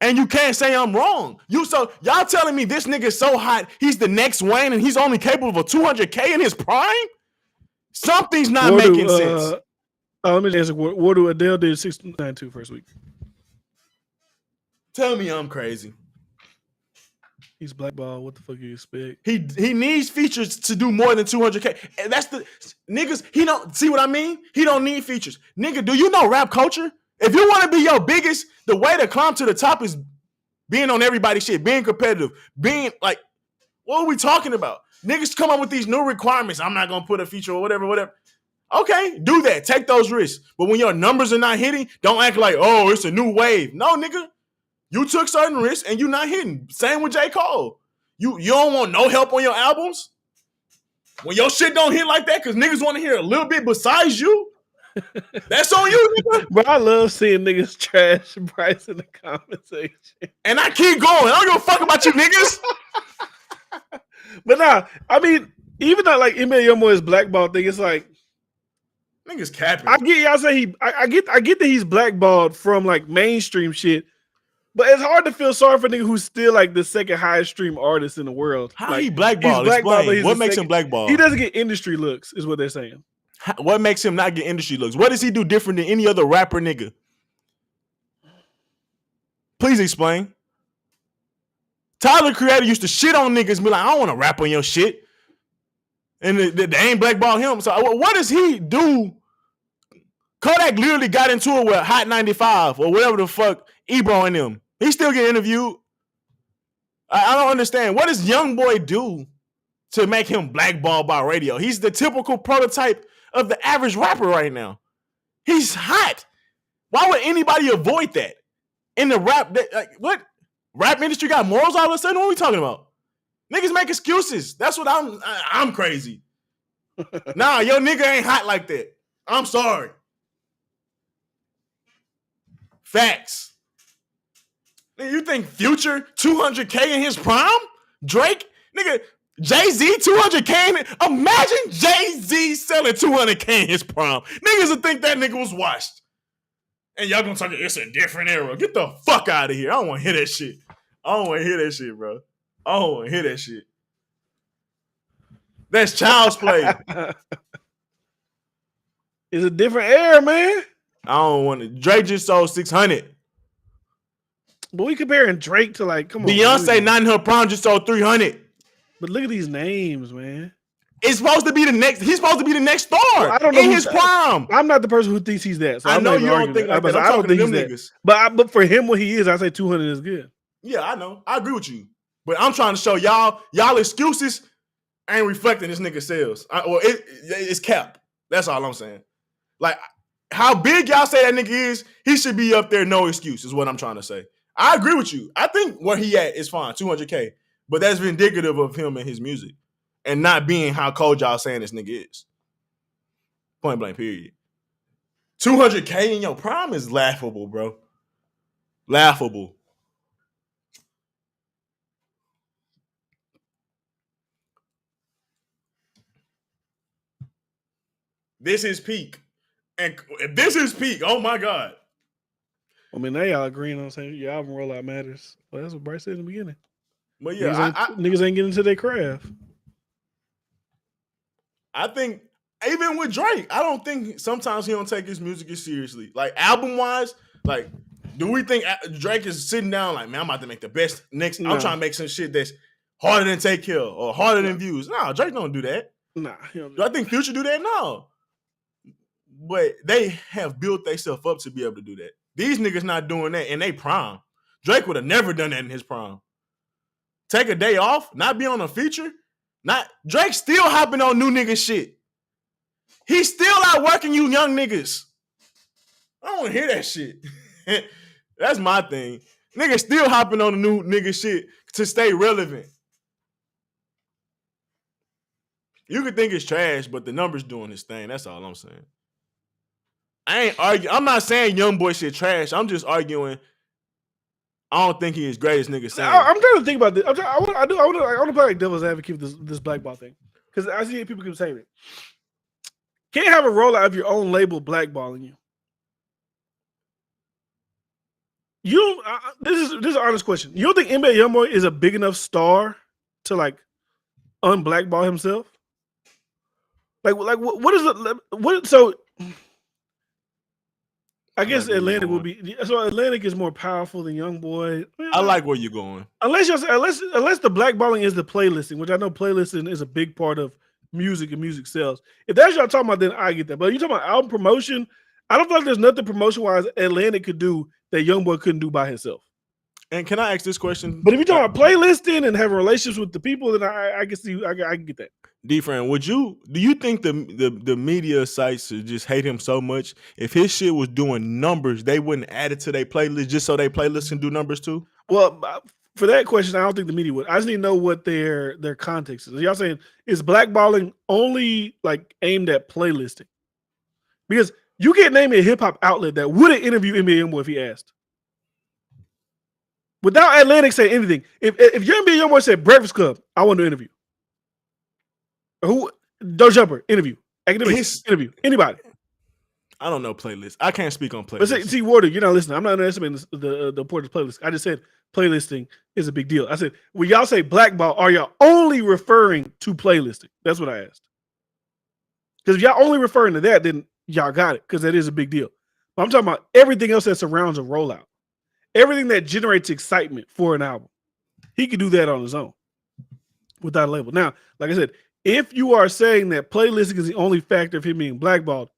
Speaker 2: And you can't say I'm wrong. Y'all telling me this nigga is so hot, he's the next Wayne and he's only capable of a 200K in his prime? Something's not making sense.
Speaker 1: Let me ask you, what do Adele did 692 first week?
Speaker 2: Tell me I'm crazy.
Speaker 1: He's blackballed. What the fuck do you expect?
Speaker 2: He needs features to do more than 200K. And that's the niggas. He don't see what I mean. He don't need features. Nigga, do you know rap culture? If you want to be your biggest, the way to climb to the top is being on everybody's shit, being competitive, being like, what are we talking about? Niggas come up with these new requirements. I'm not gonna put a feature or whatever. Okay, do that. Take those risks. But when your numbers are not hitting, don't act like, oh, it's a new wave. No, nigga. You took certain risks and you're not hitting. Same with J. Cole. You don't want no help on your albums? When your shit don't hit like that because niggas want to hear a little bit besides you? That's on you, nigga.
Speaker 1: But I love seeing niggas trash Bryce in the comment section.
Speaker 2: And I keep going. I don't give a fuck about you niggas.
Speaker 1: But nah, I mean, even that like NBA YoungBoy's blackball thing, it's like
Speaker 2: niggas capping.
Speaker 1: I get y'all say I get that he's blackballed from like mainstream shit. But it's hard to feel sorry for a nigga who's still like the second highest stream artist in the world.
Speaker 2: How
Speaker 1: like,
Speaker 2: he blackballed? Explain. What makes him blackballed?
Speaker 1: He doesn't get industry looks, is what they're saying.
Speaker 2: What makes him not get industry looks? What does he do different than any other rapper nigga? Please explain. Tyler Creator used to shit on niggas and be like, I don't want to rap on your shit. And they ain't blackball him. So what does he do? Kodak literally got into it with Hot 95 or whatever the fuck Ebro and them. He still get interviewed. I don't understand. What does Young Boy do to make him blackballed by radio? He's the typical prototype of the average rapper right now. He's hot. Why would anybody avoid that? In the rap, what? Rap industry got morals all of a sudden? What are we talking about? Niggas make excuses. That's what I'm crazy. Nah, your nigga ain't hot like that. I'm sorry. Facts. You think Future 200K in his prime? Drake? Nigga, Jay-Z 200K? Imagine Jay-Z selling 200K in his prime. Niggas would think that nigga was washed. And y'all gonna talk, it's a different era. Get the fuck out of here. I don't want to hear that shit. I don't want to hear that shit, bro. I don't want to hear that shit. That's child's play.
Speaker 1: It's a different era, man.
Speaker 2: I don't want to. Drake just sold 600.
Speaker 1: But we comparing Drake to like, come on.
Speaker 2: Beyonce, not in her prime, just sold 300.
Speaker 1: But look at these names, man.
Speaker 2: is supposed to be the next. He's supposed to be the next star
Speaker 1: I don't know
Speaker 2: in his prime.
Speaker 1: I'm not the person who thinks he's that. So
Speaker 2: I
Speaker 1: I'm
Speaker 2: know
Speaker 1: not
Speaker 2: you don't think like that.
Speaker 1: I don't think he's
Speaker 2: them
Speaker 1: that.
Speaker 2: niggas.
Speaker 1: But for him, what he is, I say 200 is good.
Speaker 2: Yeah, I know. I agree with you. But I'm trying to show y'all excuses ain't reflecting this nigga sales. It's cap. That's all I'm saying. Like, how big y'all say that nigga is, he should be up there, no excuse, is what I'm trying to say. I agree with you. I think where he at is fine, 200K. But that's indicative of him and his music. And not being how cold y'all saying this nigga is. Point blank, period. 200K in your prime is laughable, bro. Laughable. This is peak. And if this is peak, oh my God.
Speaker 1: I mean, they all agreeing on saying your album rollout matters. Well, that's what Bryce said in the beginning.
Speaker 2: But yeah,
Speaker 1: niggas ain't getting into their craft.
Speaker 2: I think even with Drake, I don't think sometimes he don't take his music as seriously. Like album wise, like do we think Drake is sitting down like, man, I'm about to make the best next? No. I'm trying to make some shit that's harder than Take Care or harder than Views. No, Drake don't do that.
Speaker 1: Nah.
Speaker 2: Do I think Future do that? No. But they have built themselves up to be able to do that. These niggas not doing that in their prime. Drake would have never done that in his prime. Take a day off, not be on a feature. Drake still hopping on new nigga shit. He's still out working you young niggas. I don't want to hear that shit. That's my thing. Niggas still hopping on the new nigga shit to stay relevant. You could think it's trash, but the numbers doing his thing. That's all I'm saying. I ain't arguing. I'm not saying young boy shit trash. I'm just arguing. I don't think he is greatest nigga saying.
Speaker 1: I'm trying to think about this. I want to play like devil's advocate with this blackball thing because I see people keep saying it. Can't have a rollout of your own label blackballing you. This is an honest question. You don't think NBA YoungBoy is a big enough star to like unblackball himself? Like what is the what? So I guess Atlantic will be. So Atlantic is more powerful than YoungBoy.
Speaker 2: I like where you're going.
Speaker 1: Unless the blackballing is the playlisting, which I know playlisting is a big part of music and music sales. If that's what y'all talking about, then I get that. But you talking about album promotion? I don't feel like there's nothing promotion-wise Atlantic could do that YoungBoy couldn't do by himself.
Speaker 2: And can I ask this question?
Speaker 1: But if you're talking about playlisting and having relationships with the people, then I can see I can get that.
Speaker 2: D-Friend, do you think the media sites just hate him so much? If his shit was doing numbers, they wouldn't add it to their playlist just so their playlist can do numbers too?
Speaker 1: Well, for that question, I don't think the media would. I just need to know what their context is. Y'all saying is blackballing only like aimed at playlisting? Because you can't name a hip hop outlet that wouldn't interview NBA YoungBoy if he asked. Without Atlantic saying anything, if your NBA YoungBoy said Breakfast Club, I want to interview. Who? Doe Jumper, interview. Academics, interview. Anybody.
Speaker 2: I don't know playlists. I can't speak on playlists.
Speaker 1: But see, Warder, you're not listening. I'm not underestimating the importance of playlist. I just said playlisting is a big deal. I said, when y'all say blackball, are y'all only referring to playlisting? That's what I asked. Because if y'all only referring to that, then y'all got it, because that is a big deal. But I'm talking about everything else that surrounds a rollout. Everything that generates excitement for an album. He could do that on his own without a label. Now, like I said, if you are saying that playlisting is the only factor of him being blackballed,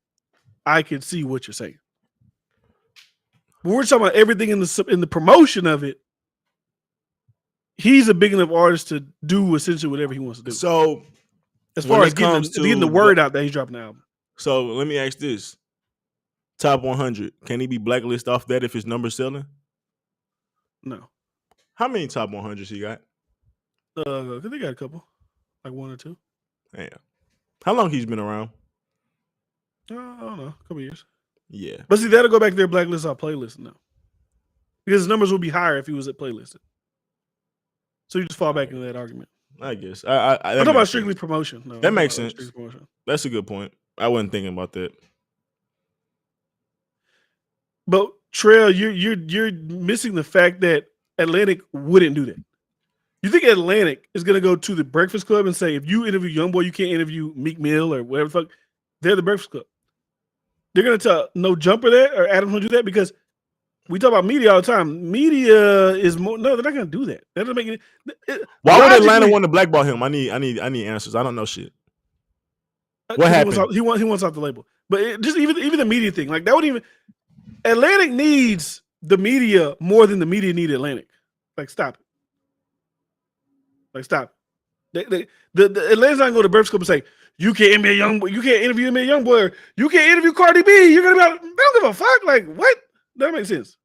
Speaker 1: I can see what you're saying. But we're talking about everything in the promotion of it. He's a big enough artist to do essentially whatever he wants to do.
Speaker 2: So,
Speaker 1: as far as getting the word out that he's dropping an album.
Speaker 2: So let me ask this: top 100, can he be blacklisted off that if his number's selling?
Speaker 1: No.
Speaker 2: How many top 100s he got?
Speaker 1: I think they got a couple, like one or two.
Speaker 2: Yeah. How long he's been around?
Speaker 1: I don't know, a couple years.
Speaker 2: Yeah.
Speaker 1: But see, that'll go back to their blacklist off playlist now. Because his numbers will be higher if he was at playlisted. So you just fall back into that argument.
Speaker 2: I guess.
Speaker 1: I'm talking about strictly promotion. No,
Speaker 2: that makes sense. That's a good point. I wasn't thinking about that.
Speaker 1: But Trail, you're missing the fact that Atlantic wouldn't do that. You think Atlantic is gonna go to the Breakfast Club and say, if you interview YoungBoy, you can't interview Meek Mill or whatever the fuck? They're the Breakfast Club. They're gonna tell No Jumper that or Adam to do that, because we talk about media all the time. Media is more. No, they're not gonna do that. That doesn't make it.
Speaker 2: Why would Atlanta want to blackball him? I need answers. I don't know shit. What happened?
Speaker 1: He wants off the label. But just even the media thing, like that would even Atlantic needs the media more than the media need Atlantic. Like stop it. Like stop. The Atlanta's not gonna go to Breakfast Club and say you can't interview a young boy, or you can't interview Cardi B. You're gonna be like, they don't give a fuck. Like what? That makes sense.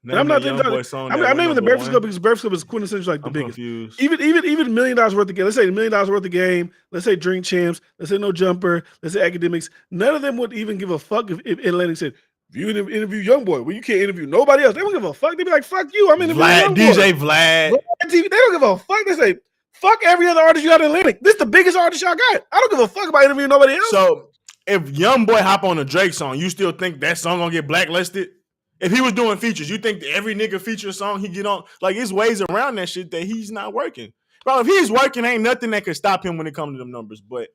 Speaker 1: I'm not naming the Breakfast Club because Breakfast Club is quintessential like the biggest.
Speaker 2: Confused.
Speaker 1: Even $1 million worth of game. Let's say $1 million worth of game. Let's say Drink Champs. Let's say No Jumper. Let's say Academics. None of them would even give a fuck if Atlantic said, if you interview YoungBoy, well, you can't interview nobody else. They don't give a fuck. They'd be like, fuck you. I'm interviewing YoungBoy.
Speaker 2: DJ Vlad.
Speaker 1: They don't give a fuck. They say, fuck every other artist you got in Atlantic. This is the biggest artist y'all got. I don't give a fuck about interviewing nobody else.
Speaker 2: So if YoungBoy hop on a Drake song, you still think that song gonna get blacklisted? If he was doing features, you think every nigga feature song he get on, like it's ways around that shit that he's not working. Bro, if he's working, ain't nothing that could stop him when it comes to them numbers. But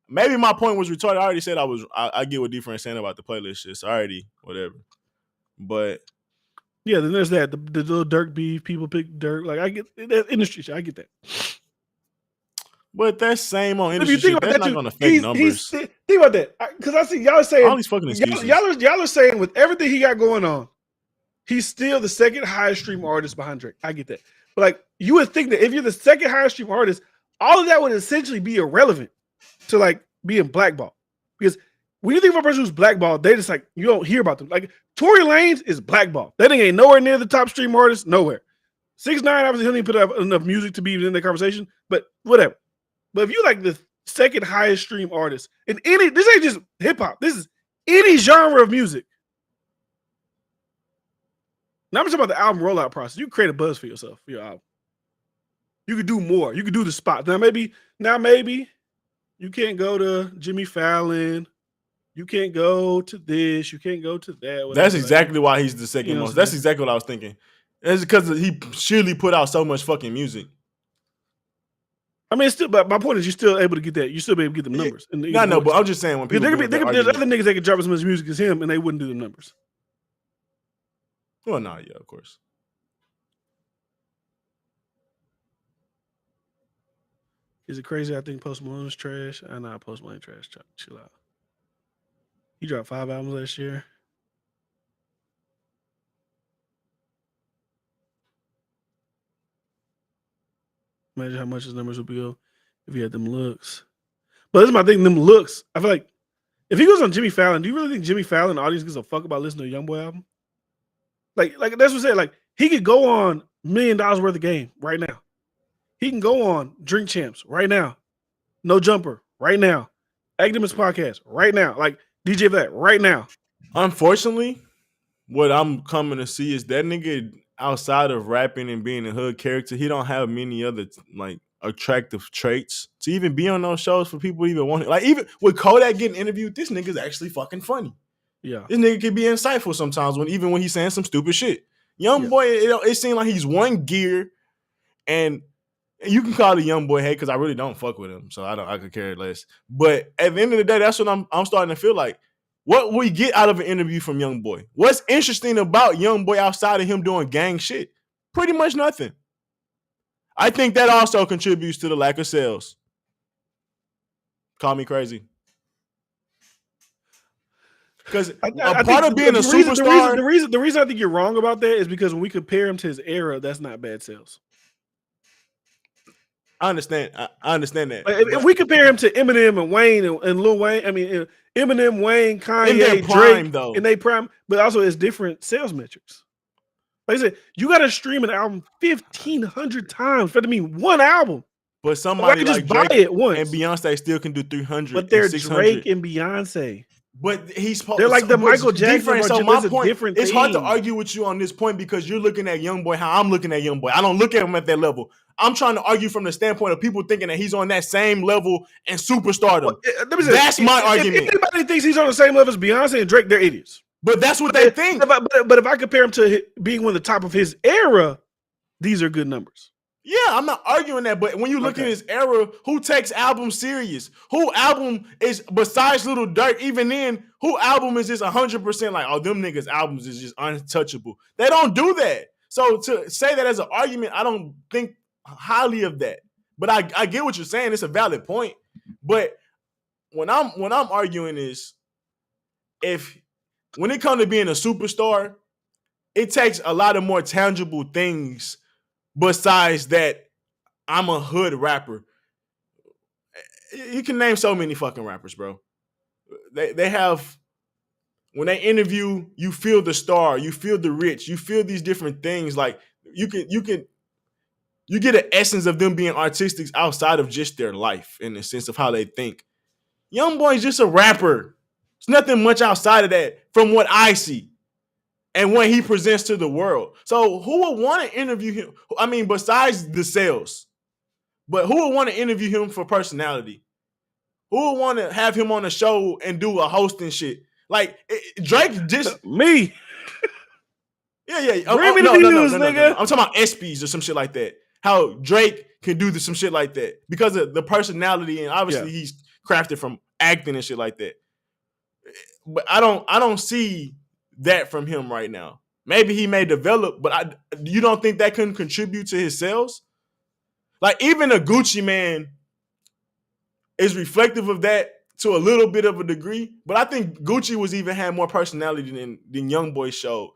Speaker 2: maybe my point was retarded. I already said I get what D-Friend saying about the playlist shit. So already, whatever. But
Speaker 1: yeah, then there's that. The little Dirk beef, people pick Dirk. Like I get that industry shit. I get that.
Speaker 2: But that same on industry shit, that's not gonna affect numbers.
Speaker 1: Think about that. Because I see y'all are saying
Speaker 2: all these fucking excuses.
Speaker 1: Y'all are saying with everything he got going on, he's still the second highest stream artist behind Drake. I get that. But like you would think that if you're the second highest stream artist, all of that would essentially be irrelevant to like being blackballed. Because when you think of a person who's blackballed, they just like you don't hear about them. Like Tory Lanez is blackballed. That thing ain't nowhere near the top stream artist, nowhere. 6ix9ine obviously he didn't put up enough music to be in the conversation, but whatever. But if you like the second highest stream artist in this ain't just hip hop. This is any genre of music. Now I'm talking about the album rollout process. You create a buzz for yourself for your album. You could do more. You could do the spot. Now maybe you can't go to Jimmy Fallon. You can't go to this. You can't go to that.
Speaker 2: That's exactly why he's the second most. That's exactly what I was thinking. It's because he surely put out so much fucking music.
Speaker 1: I mean, but my point is, you're still able to get that. You still be able to get them numbers.
Speaker 2: Yeah, no, but I'm just saying when people
Speaker 1: there's other niggas that could drop as much music as him, and they wouldn't do the numbers.
Speaker 2: Well, no, yeah, of course.
Speaker 1: Is it crazy? I think Post Malone is trash. I know Post Malone trash. Chill out. He dropped 5 albums last year. Imagine how much his numbers would be if he had them looks. But this is my thing, them looks. I feel like if he goes on Jimmy Fallon, do you really think Jimmy Fallon, the audience gives a fuck about listening to a YoungBoy album? Like that's what I'm saying. Like he could go on $1 million worth of game right now. He can go on Drink Champs right now. No Jumper right now. Academics Podcast right now. Like DJ that right now.
Speaker 2: Unfortunately, what I'm coming to see is that nigga outside of rapping and being a hood character, he don't have many other like attractive traits to even be on those shows for people to even want it. Like even with Kodak getting interviewed, this nigga's actually fucking funny.
Speaker 1: Yeah,
Speaker 2: this nigga can be insightful sometimes when he's saying some stupid shit. YoungBoy, it seems like he's one gear, and you can call the YoungBoy hate because I really don't fuck with him, so I could care less. But at the end of the day, that's what I'm starting to feel like. What we get out of an interview from YoungBoy? What's interesting about YoungBoy outside of him doing gang shit? Pretty much nothing. I think that also contributes to the lack of sales. Call me crazy. Because a part of being a superstar...
Speaker 1: The reason I think you're wrong about that is because when we compare him to his era, that's not bad sales.
Speaker 2: I understand. I understand that.
Speaker 1: If we compare him to Eminem and Wayne and Lil Wayne, I mean Eminem, Wayne, Kanye,
Speaker 2: in their prime,
Speaker 1: Drake,
Speaker 2: though,
Speaker 1: in their prime, but also it's different sales metrics. Like I said, you got to stream an album 1,500 times for it to mean one album.
Speaker 2: But somebody like
Speaker 1: just buy
Speaker 2: Drake
Speaker 1: it once.
Speaker 2: And Beyonce still can do 300.
Speaker 1: But they're
Speaker 2: 600.
Speaker 1: Drake and Beyonce.
Speaker 2: But
Speaker 1: they're like the Michael Jackson.
Speaker 2: So my point,
Speaker 1: it's
Speaker 2: hard to argue with you on this point because you're looking at YoungBoy how I'm looking at YoungBoy. I don't look at him at that level. I'm trying to argue from the standpoint of people thinking that he's on that same level and superstardom. That's my argument.
Speaker 1: If anybody thinks he's on the same level as Beyonce and Drake, they're idiots.
Speaker 2: But that's what they think.
Speaker 1: But if I compare him to being one of the top of his era, these are good numbers.
Speaker 2: Yeah, I'm not arguing that, but when you look at his era, who takes albums serious? Who album is, besides Little Durk, even then, who album is just 100% like, oh, them niggas' albums is just untouchable? They don't do that. So to say that as an argument, I don't think highly of that. But I get what you're saying. It's a valid point. But when I'm arguing is when it comes to being a superstar, it takes a lot of more tangible things besides that I'm a hood rapper. You can name so many fucking rappers, bro. They have, when they interview, you feel the star, you feel the rich, you feel these different things. Like you get an essence of them being artistic outside of just their life in the sense of how they think. Young Boy's just a rapper. There's nothing much outside of that from what I see and what he presents to the world. So who would want to interview him? I mean, besides the sales, but who would want to interview him for personality? Who would want to have him on the show and do a hosting shit? Like Drake just
Speaker 1: me.
Speaker 2: Yeah.
Speaker 1: Bring me the views, nigga.
Speaker 2: No. I'm talking about ESPYs or some shit like that. How Drake can do some shit like that because of the personality, and obviously he's crafted from acting and shit like that. But I don't see that from him right now. Maybe he may develop, but you don't think that can contribute to his sales? Like even a Gucci Man is reflective of that to a little bit of a degree, but I think Gucci was even had more personality than Young Boy showed.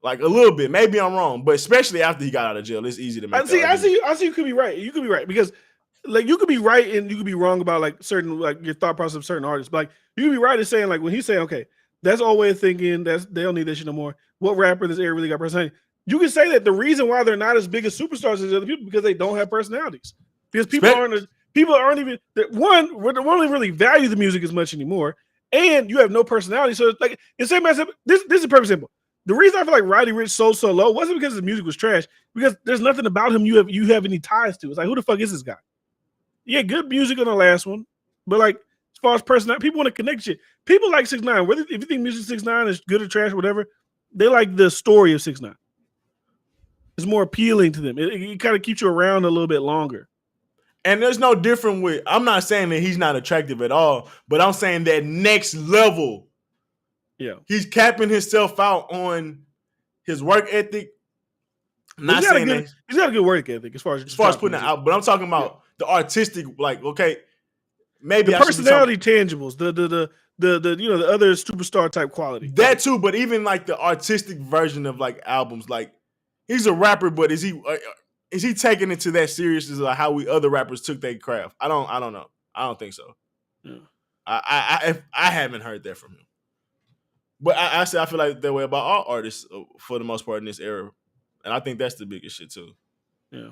Speaker 2: Like a little bit. Maybe I'm wrong, but especially after he got out of jail, it's easy to make.
Speaker 1: I see. You could be right. You could be right because, like, you could be right and you could be wrong about like certain like your thought process of certain artists. But, like, you could be right in saying like when he's saying, okay, that's all way of thinking. They don't need that shit no more. What rapper this era really got personality? You can say that the reason why they're not as big as superstars as other people because they don't have personalities. Because people aren't even one don't really value the music as much anymore, and you have no personality. So it's like the same as this is perfect example. The reason I feel like Roddy Ricch sold so low wasn't because his music was trash, because there's nothing about him you have any ties to. It's like, who the fuck is this guy? Yeah, good music on the last one, but like as far as personality, people want to connect shit. People like 6ix9ine. Whether if you think music 6ix9ine is good or trash, or whatever, they like the story of 6ix9ine. It's more appealing to them. It kind of keeps you around a little bit longer.
Speaker 2: And there's no different with. I'm not saying that he's not attractive at all, but I'm saying that next level.
Speaker 1: Yeah,
Speaker 2: he's capping himself out on his work ethic. Not saying that
Speaker 1: he's got a good work ethic as far as
Speaker 2: putting it out, but I'm talking about the artistic. Like, okay, maybe
Speaker 1: the personality tangibles, the the other superstar type quality.
Speaker 2: That too, but even like the artistic version of like albums, like he's a rapper, but is he taking it to that seriousness like how we other rappers took their craft? I don't know. I don't think so.
Speaker 1: Yeah.
Speaker 2: I haven't heard that from him. But I feel like that way about all artists for the most part in this era. And I think that's the biggest shit too.
Speaker 1: Yeah.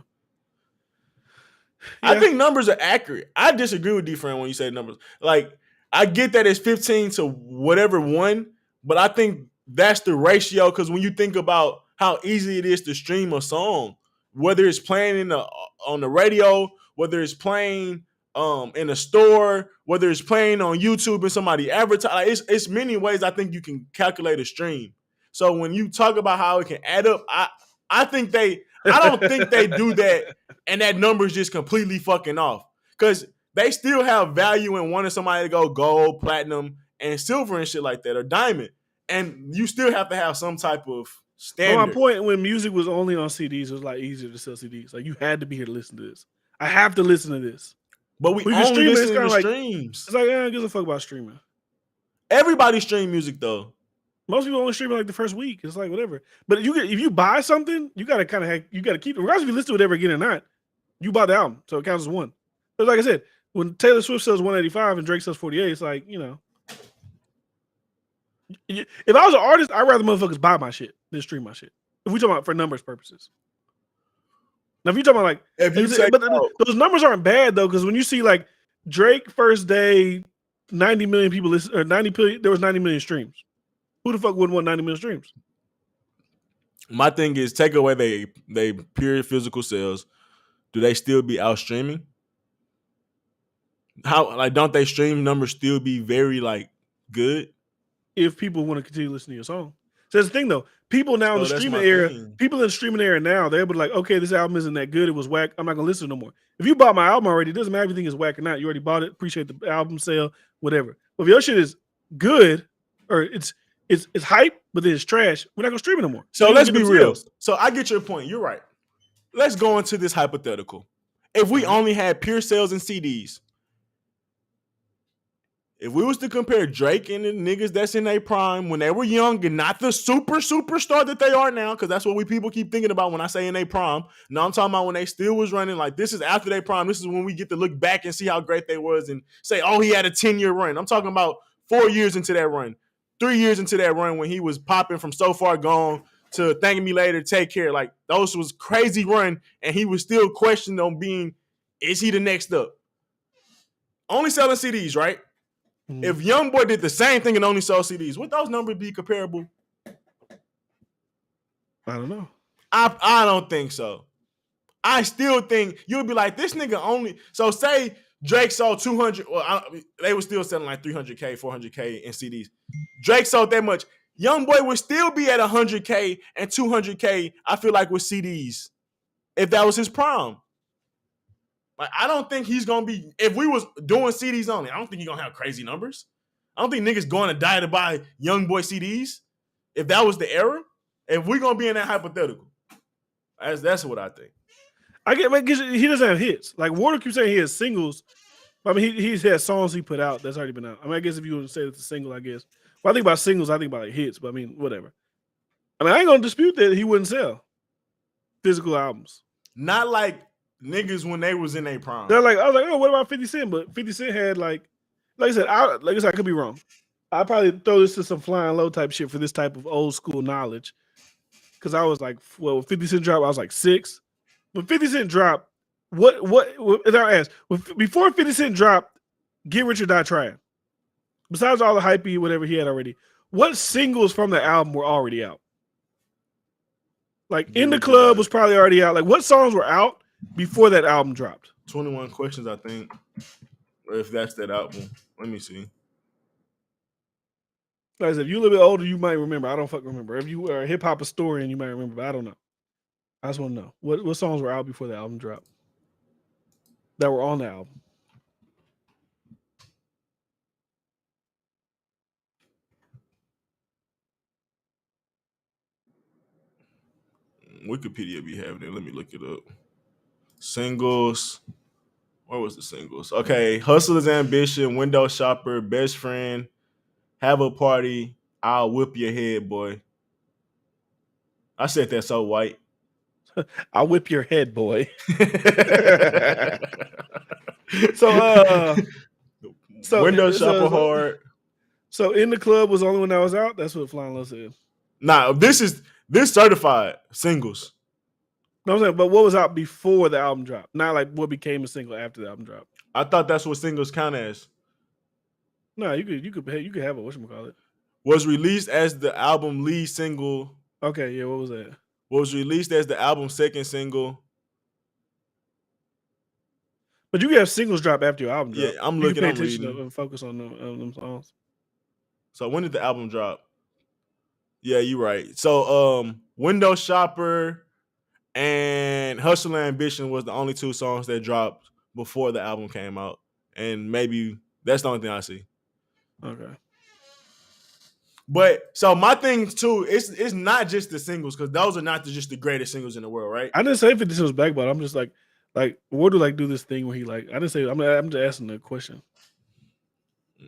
Speaker 2: I think numbers are accurate. I disagree with D-Friend when you say numbers. Like, I get that it's 15 to whatever one, but I think that's the ratio because when you think about how easy it is to stream a song, whether it's playing on the radio, whether it's playing in a store, whether it's playing on YouTube and somebody advertise, it's many ways I think you can calculate a stream. So when you talk about how it can add up, I don't think they do that and that number is just completely fucking off. Because they still have value in wanting somebody to go gold, platinum, and silver and shit like that, or diamond. And you still have to have some type of standard.
Speaker 1: Well, my point, when music was only on CDs, it was like easier to sell CDs. Like you had to be here to listen to this. I have to listen to this.
Speaker 2: But we only listen to streams.
Speaker 1: It's like, who gives a fuck about streaming?
Speaker 2: Everybody stream music though.
Speaker 1: Most people only stream it like the first week. It's like whatever. But if you buy something, you gotta keep it. Regardless if you listen to it ever again or not, you bought the album, so it counts as one. But like I said, when Taylor Swift sells 185 and Drake sells 48, it's like, if I was an artist, I'd rather motherfuckers buy my shit than stream my shit. If we talking about for numbers purposes. Now, if you're talking about those numbers aren't bad though, because when you see like Drake first day, 90 million people listen, or there was 90 million streams. Who the fuck wouldn't want 90 million streams?
Speaker 2: My thing is, take away they pure physical sales. Do they still be out streaming? How don't they stream numbers still be very like good?
Speaker 1: If people want to continue listening to your song. So that's the thing though. People now in the streaming era, now they're able to like, okay, this album isn't that good. It was whack. I'm not gonna listen no more. If you bought my album already, it doesn't matter if you think it's whack or not. You already bought it. Appreciate the album sale, whatever. But if your shit is good or it's hype, but then it's trash, we're not gonna stream it no more.
Speaker 2: So let's be real. So I get your point. You're right. Let's go into this hypothetical. If we only had pure sales and CDs, if we was to compare Drake and the niggas that's in their prime when they were young and not the superstar that they are now, because that's what people keep thinking about when I say in their prime. No, I'm talking about when they still was running. Like, this is after their prime. This is when we get to look back and see how great they was and say, oh, he had a 10-year run. I'm talking about 4 years into that run, 3 years into that run when he was popping from So Far Gone to Thank Me Later, Take Care. Like, those was crazy run, and he was still questioned on being, is he the next up? Only selling CDs, right? If YoungBoy did the same thing and only sold CDs, would those numbers be comparable?
Speaker 1: I don't know.
Speaker 2: I don't think so. I still think you'll be like, this nigga only. So say Drake sold 200, they were still selling like 300K, 400K in CDs. Drake sold that much. YoungBoy would still be at 100K and 200K, I feel like, with CDs if that was his prime. Like, I don't think he's gonna be. If we was doing CDs only, I don't think he's gonna have crazy numbers. I don't think niggas going to die to buy YoungBoy CDs. If that was the era, if we're gonna be in that hypothetical, that's what I think.
Speaker 1: I get, because he doesn't have hits. Like, Water keeps saying he has singles. I mean, he's had songs he put out that's already been out. I mean, I guess if you want to say it's a single, I guess. When I think about singles, I think about like hits. But I mean, whatever. I mean, I ain't gonna dispute that he wouldn't sell physical albums.
Speaker 2: Not like niggas when they was in their prime.
Speaker 1: They're like, I was like, oh, what about 50 Cent? But 50 Cent had like I said, I could be wrong. I probably throw this to some flying low type shit for this type of old school knowledge. Because I was like, well, when 50 Cent dropped, I was like 6. When 50 Cent dropped, what and I asked, before 50 Cent dropped, Get Rich or Die Trying, besides all the hypey, whatever he had already, what singles from the album were already out? Like, In the Club was probably already out. Like, what songs were out before that album dropped?
Speaker 2: 21 Questions, I think. If that's that album. Let me see.
Speaker 1: Like I said, if you're a little bit older, you might remember. I don't fucking remember. If you are a hip hop historian, you might remember, but I don't know. I just want to know what songs were out before the album dropped that were on the album.
Speaker 2: Wikipedia be having it. Let me look it up. Singles. Where was the singles? Okay, Hustler's Ambition, Window Shopper, Best Friend, Have a Party, I'll Whip Your Head, Boy. I said that so white.
Speaker 1: I'll whip your head, boy. So
Speaker 2: Window Shopper hard.
Speaker 1: So In the Club was the only one that was out. That's what Flying Low said.
Speaker 2: Nah, this certified singles.
Speaker 1: No, I'm saying, but what was out before the album dropped? Not like what became a single after the album dropped.
Speaker 2: I thought that's what singles count as.
Speaker 1: No, you could have a whatchamacallit.
Speaker 2: Was released as the album lead single.
Speaker 1: Okay, yeah, what was that?
Speaker 2: Was released as the album's second single.
Speaker 1: But you can have singles drop after your album drop.
Speaker 2: Yeah, I'm looking.
Speaker 1: You can pay attention and focus on them songs.
Speaker 2: So when did the album drop? Yeah, you're right. So Window Shopper and Hustle and Ambition was the only 2 songs that dropped before the album came out. And maybe that's the only thing I see.
Speaker 1: Okay.
Speaker 2: But so my thing too, it's not just the singles, because those are not just the greatest singles in the world, right?
Speaker 1: I didn't say 50 Cent was back, but I'm just like what do do this thing where he I didn't say, I'm just asking the question.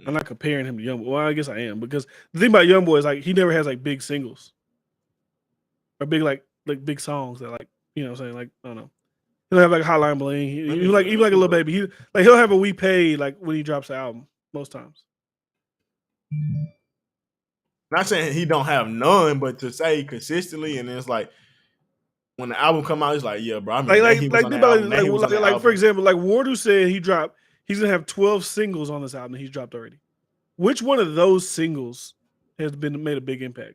Speaker 1: I'm not comparing him to YoungBoy. Well, I guess I am, because the thing about YoungBoy is like he never has like big singles or big like big songs that you know what I'm saying, like I don't know. He'll have like Hotline Bling. Even like a Little Baby. He'll have a We Paid like when he drops the album most times.
Speaker 2: Not saying he don't have none, but to say consistently, and then it's like when the album come out, it's like, yeah, bro. I mean,
Speaker 1: for example, like Wardu said he's gonna have 12 singles on this album that he's dropped already. Which one of those singles has made a big impact?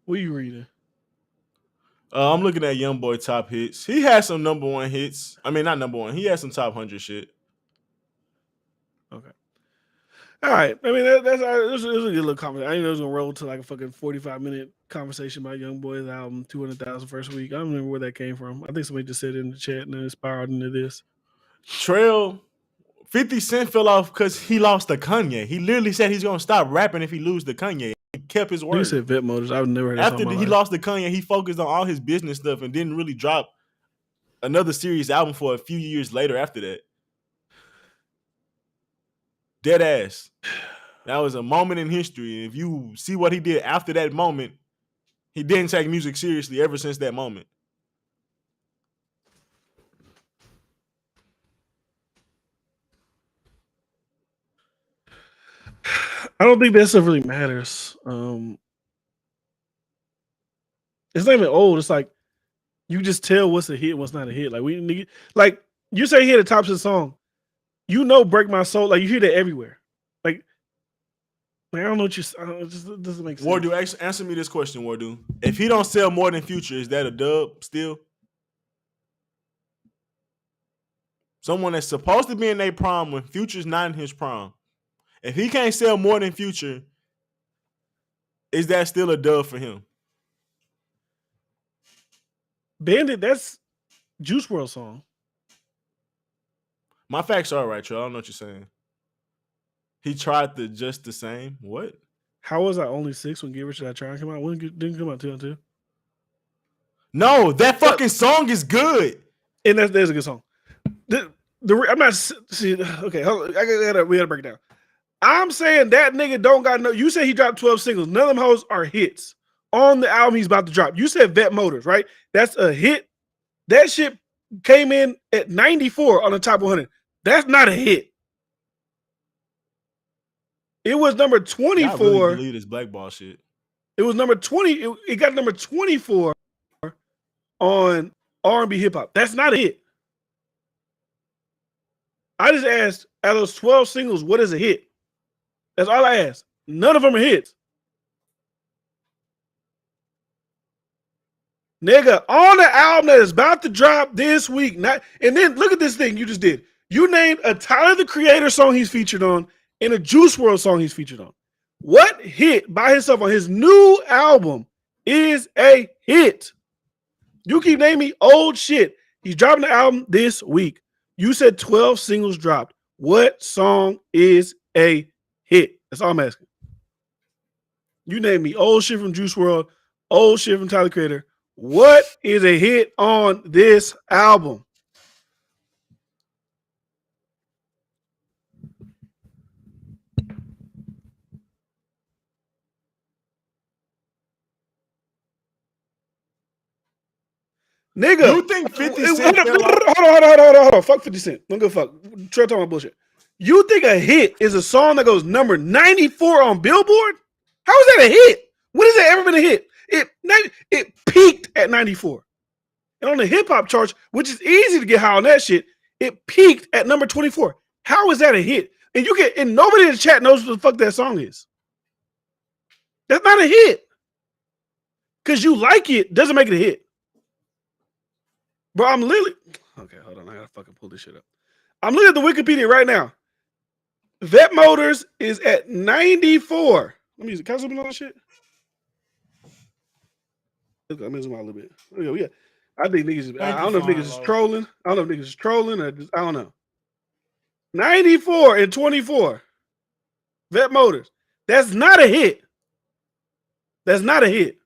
Speaker 1: What are you reading?
Speaker 2: I'm looking at YoungBoy top hits. He has some number 1 hits. I mean, not number 1. He has some top 100 shit.
Speaker 1: Okay. All right. I mean, that's it was a good little conversation. I didn't know it was gonna roll to like a fucking 45-minute conversation about Young Boy's album, 200,000 first week. I don't remember where that came from. I think somebody just said it in the chat and then it spiraled into this.
Speaker 2: Trail 50 Cent fell off because he lost to Kanye. He literally said he's gonna stop rapping if he loses to Kanye. He kept his word.
Speaker 1: You said Vet Motors. I've never heard that
Speaker 2: After
Speaker 1: song in my
Speaker 2: he
Speaker 1: life.
Speaker 2: lost to Kanye, he focused on all his business stuff and didn't really drop another serious album for a few years later after that. Dead ass. That was a moment in history. If you see what he did after that moment, he didn't take music seriously ever since that moment.
Speaker 1: I don't think that stuff really matters. It's not even old. It's like you just tell what's a hit, what's not a hit. Like you say he hit the tops of the song. You know, "Break My Soul." Like you hear that everywhere. Like I don't know what it just doesn't make sense.
Speaker 2: Wardu, answer me this question, Wardu. If he don't sell more than Future, is that a dub still? Someone that's supposed to be in their prime when Future's not in his prime. If he can't sell more than Future, is that still a dub for him?
Speaker 1: Bandit, that's Juice WRLD song.
Speaker 2: My facts are right, Trey. I don't know what you're saying. He tried the just the same. What?
Speaker 1: How was I only 6 when Get Rich or Die Trying come out? When didn't come out 2002?
Speaker 2: No, that fucking song is good.
Speaker 1: And there's a good song. I'm not see. Okay, hold on. We gotta break it down. I'm saying that nigga don't got no. You say he dropped 12 singles. None of them hoes are hits on the album he's about to drop. You said Vet Motors, right? That's a hit. That shit came in at 94 on the top 100. That's not a hit. It was number 24.
Speaker 2: I really believe this blackball shit.
Speaker 1: It was number 20. It got number 24 on R&B hip hop. That's not a hit. I just asked, out of those 12 singles, what is a hit? That's all I asked. None of them are hits. Nigga, on the album that is about to drop this week, and then look at this thing you just did. You named a Tyler the Creator song he's featured on and a Juice WRLD song he's featured on. What hit by himself on his new album is a hit? You keep naming me old shit. He's dropping the album this week. You said 12 singles dropped. What song is a hit? That's all I'm asking. You named me old shit from Juice WRLD, old shit from Tyler the Creator. What is a hit on this album? Nigga,
Speaker 2: You think 50 Cent
Speaker 1: hold on. Fuck 50 Cent. Don't give a fuck. Try talking about bullshit. You think a hit is a song that goes number 94 on Billboard? How is that a hit? When has that ever been a hit? It peaked at 94. And on the hip hop charts, which is easy to get high on that shit, it peaked at number 24. How is that a hit? And nobody in the chat knows what the fuck that song is. That's not a hit. Because you like it doesn't make it a hit. Bro, I'm literally... Okay, hold on. I gotta fucking pull this shit up. I'm looking at the Wikipedia right now. Vet Motors is at 94. Let me use it. Can I zoom in on that shit? I'm gonna zoom out a little bit. There we go. Yeah. I think niggas... I don't know if niggas is trolling. I don't know if niggas is trolling or just... I don't know. 94 and 24. Vet Motors. That's not a hit. That's not a hit.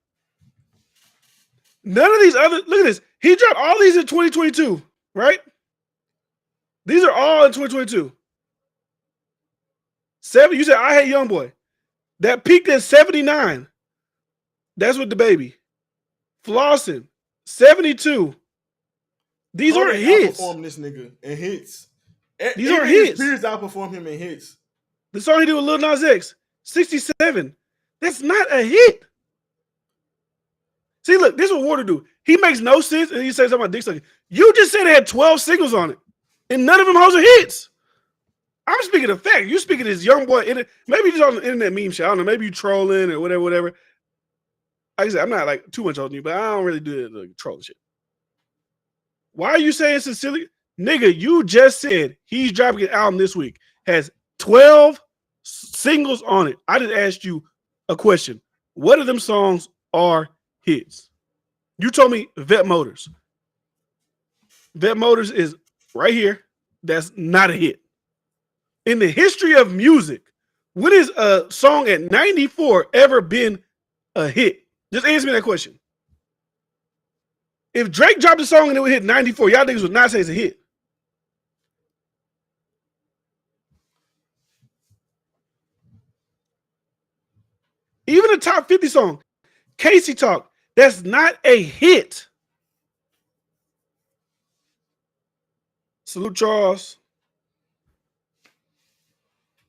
Speaker 1: None of these other... Look at this. He dropped all these in 2022, right? These are all in 2022. 7, you said I Hate Youngboy. That peaked at 79. That's with the baby. Flossing, 72. These aren't hits.
Speaker 2: Outperform this nigga in hits.
Speaker 1: These aren't hits.
Speaker 2: Peers outperform him in hits.
Speaker 1: The song he did with Lil Nas X, 67. That's not a hit. See, look, this is what Warder do. He makes no sense, and he says something about dick sucking. You just said it had 12 singles on it, and none of them hoes are hits. I'm speaking of fact. You speaking this young boy, maybe just on the internet meme shit. I don't know. Maybe you trolling or whatever. Like I said, I'm not like too much older than you, but I don't really do the trolling shit. Why are you saying sincerely? Nigga, you just said he's dropping an album this week. Has 12 singles on it. I just asked you a question. What of them songs are hits? You told me Vet Motors. Vet Motors is right here. That's not a hit. In the history of music, when is a song at 94 ever been a hit? Just answer me that question. If Drake dropped a song and it would hit 94, y'all niggas would not say it's a hit. Even a top 50 song, Casey Talk, that's not a hit. Salute Charles.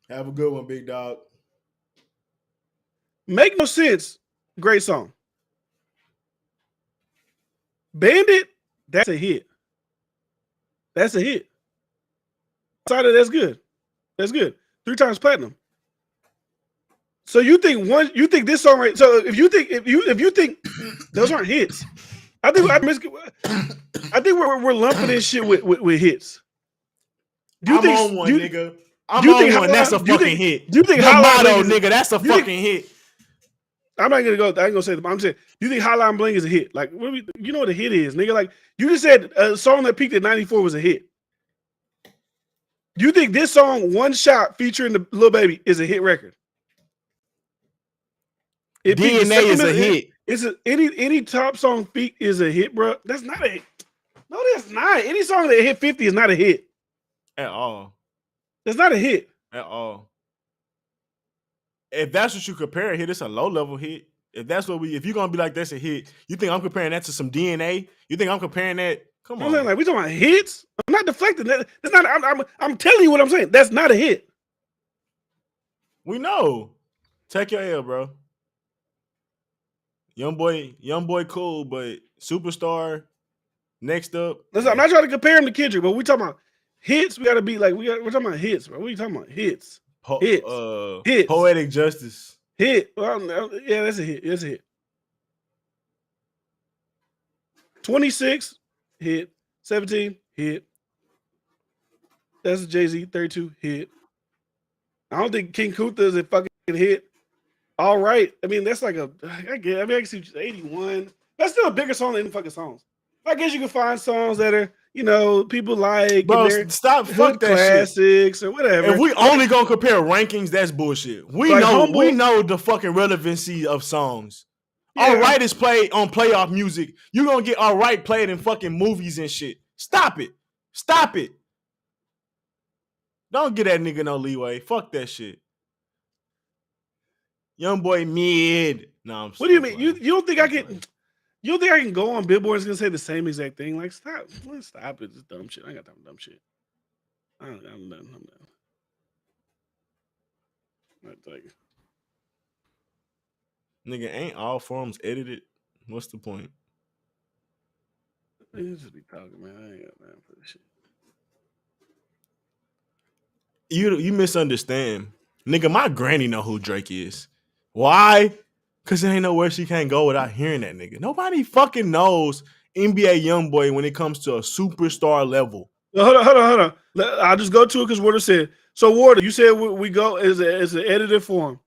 Speaker 2: Have a good one, big dog.
Speaker 1: Make No Sense, great song. Bandit, that's a hit. That's a hit. Outside of that's good. That's good. 3 times platinum. So you think this song right? So if you think those aren't hits, I think we're lumping this shit with hits.
Speaker 2: I'm on one, nigga. I'm on one. That's a fucking hit.
Speaker 1: Do you think
Speaker 2: Lotto, nigga? That's a fucking hit.
Speaker 1: I'm not gonna go. I ain't gonna say. I'm saying. Do you think Hotline Bling is a hit? Like, you know what a hit is, nigga? Like, you just said a song that peaked at 94 was a hit. Do you think this song, One Shot, featuring the Lil Baby, is a hit record?
Speaker 2: DNA is a hit.
Speaker 1: It's any top song feat is a hit, bro. That's not a hit. No, that's not. Any song that hit 50 is not a hit
Speaker 2: at all.
Speaker 1: That's not a hit
Speaker 2: at all. If that's what you compare a hit, it's a low level hit. If you're gonna be like that's a hit, you think I'm comparing that to some DNA? You think I'm comparing that? Come on,
Speaker 1: like we talking about hits. I'm not deflecting. That's not. I'm telling you what I'm saying. That's not a hit.
Speaker 2: We know. Take your L, bro. Young boy, cool, but superstar. Next up.
Speaker 1: Listen, I'm not trying to compare him to Kendrick, but we talking about hits. We got to be like we're talking about hits, bro. What are you talking about? Hits. Hits.
Speaker 2: Poetic Justice.
Speaker 1: Hit. Well, yeah, that's a hit. That's a hit. 26 hit. 17 hit. That's a Jay-Z. 32 hit. I don't think King Kunta is a fucking hit. All right. I mean, that's like I can see 81. That's still a bigger song than any fucking songs. I guess you can find songs that are, people like.
Speaker 2: Bro, stop. Fuck that
Speaker 1: classics
Speaker 2: shit.
Speaker 1: Or whatever.
Speaker 2: If we only gonna compare rankings, that's bullshit. We know the fucking relevancy of songs. Yeah. All Right is played on playoff music. You're gonna get All Right played in fucking movies and shit. Stop it. Don't get that nigga no leeway. Fuck that shit. Young boy mid. No,
Speaker 1: what do you mean? You don't think I can? You don't think I can go on Billboard and gonna say the same exact thing? Like, stop it. It's dumb shit. I ain't got time for dumb shit. I'm done. Like,
Speaker 2: nigga, ain't all forms edited? What's the point?
Speaker 1: You just be talking, man. I ain't got time for this shit.
Speaker 2: You misunderstand. Nigga, my granny know who Drake is. Why? Because there ain't nowhere she can't go without hearing that nigga. Nobody fucking knows NBA Youngboy when it comes to a superstar level.
Speaker 1: Hold on. I'll just go to it because Warder said. So, Warder, you said we go as an edited form.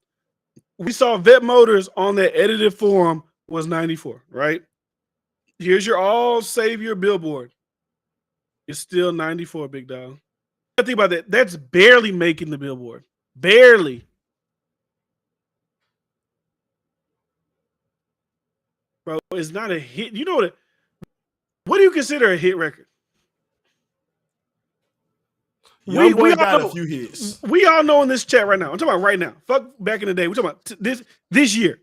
Speaker 1: We saw Vet Motors on that edited form was 94, right? Here's your all savior Billboard. It's still 94, big dog. Think about that. That's barely making the Billboard. Barely. Bro, it's not a hit. You know what do you consider a hit record?
Speaker 2: We got a few hits.
Speaker 1: We all know in this chat right now. I'm talking about right now. Fuck back in the day. We're talking about this year.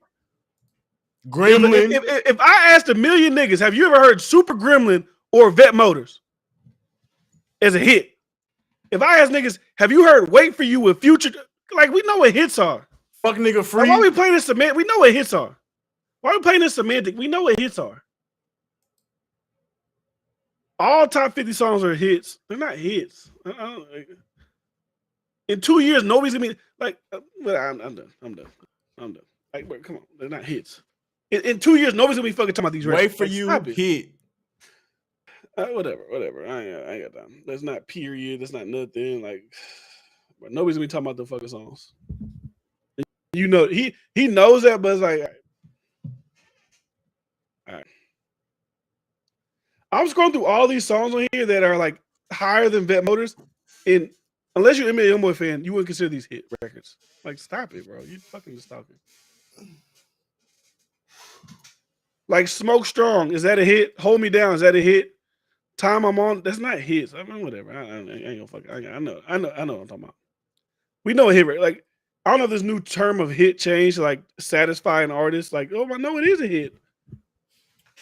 Speaker 2: Gremlin.
Speaker 1: If I asked a million niggas, have you ever heard Super Gremlin or Vet Motors as a hit? If I ask niggas, have you heard Wait For You with Future? Like, we know what hits are.
Speaker 2: Fuck nigga free.
Speaker 1: Like, why are we playing this semantic? We know what hits are. Why are we playing this semantic? We know what hits are. All top 50 songs are hits. They're not hits. In 2 years, nobody's gonna be like. I'm done. Like, come on, they're not hits. In 2 years, nobody's gonna be fucking talking about these.
Speaker 2: Wait For You hit.
Speaker 1: Whatever. I ain't got time. That's not period. That's not nothing. Like, But nobody's gonna be talking about the fucking songs. You know, he knows that, but it's like, all right. I'm scrolling through all these songs on here that are like higher than Vet Motors, and unless you're an NBA Youngboy fan, you wouldn't consider these hit records. Like, stop it, bro. You fucking just talking. Like Smoke Strong, is that a hit? Hold Me Down, is that a hit? Time I'm On, that's not hits. I mean, whatever. I ain't gonna fuck. I know what I'm talking about. We know a hit. Like, I don't know if this new term of hit changed, like satisfying artists. Like, oh, I know it is a hit.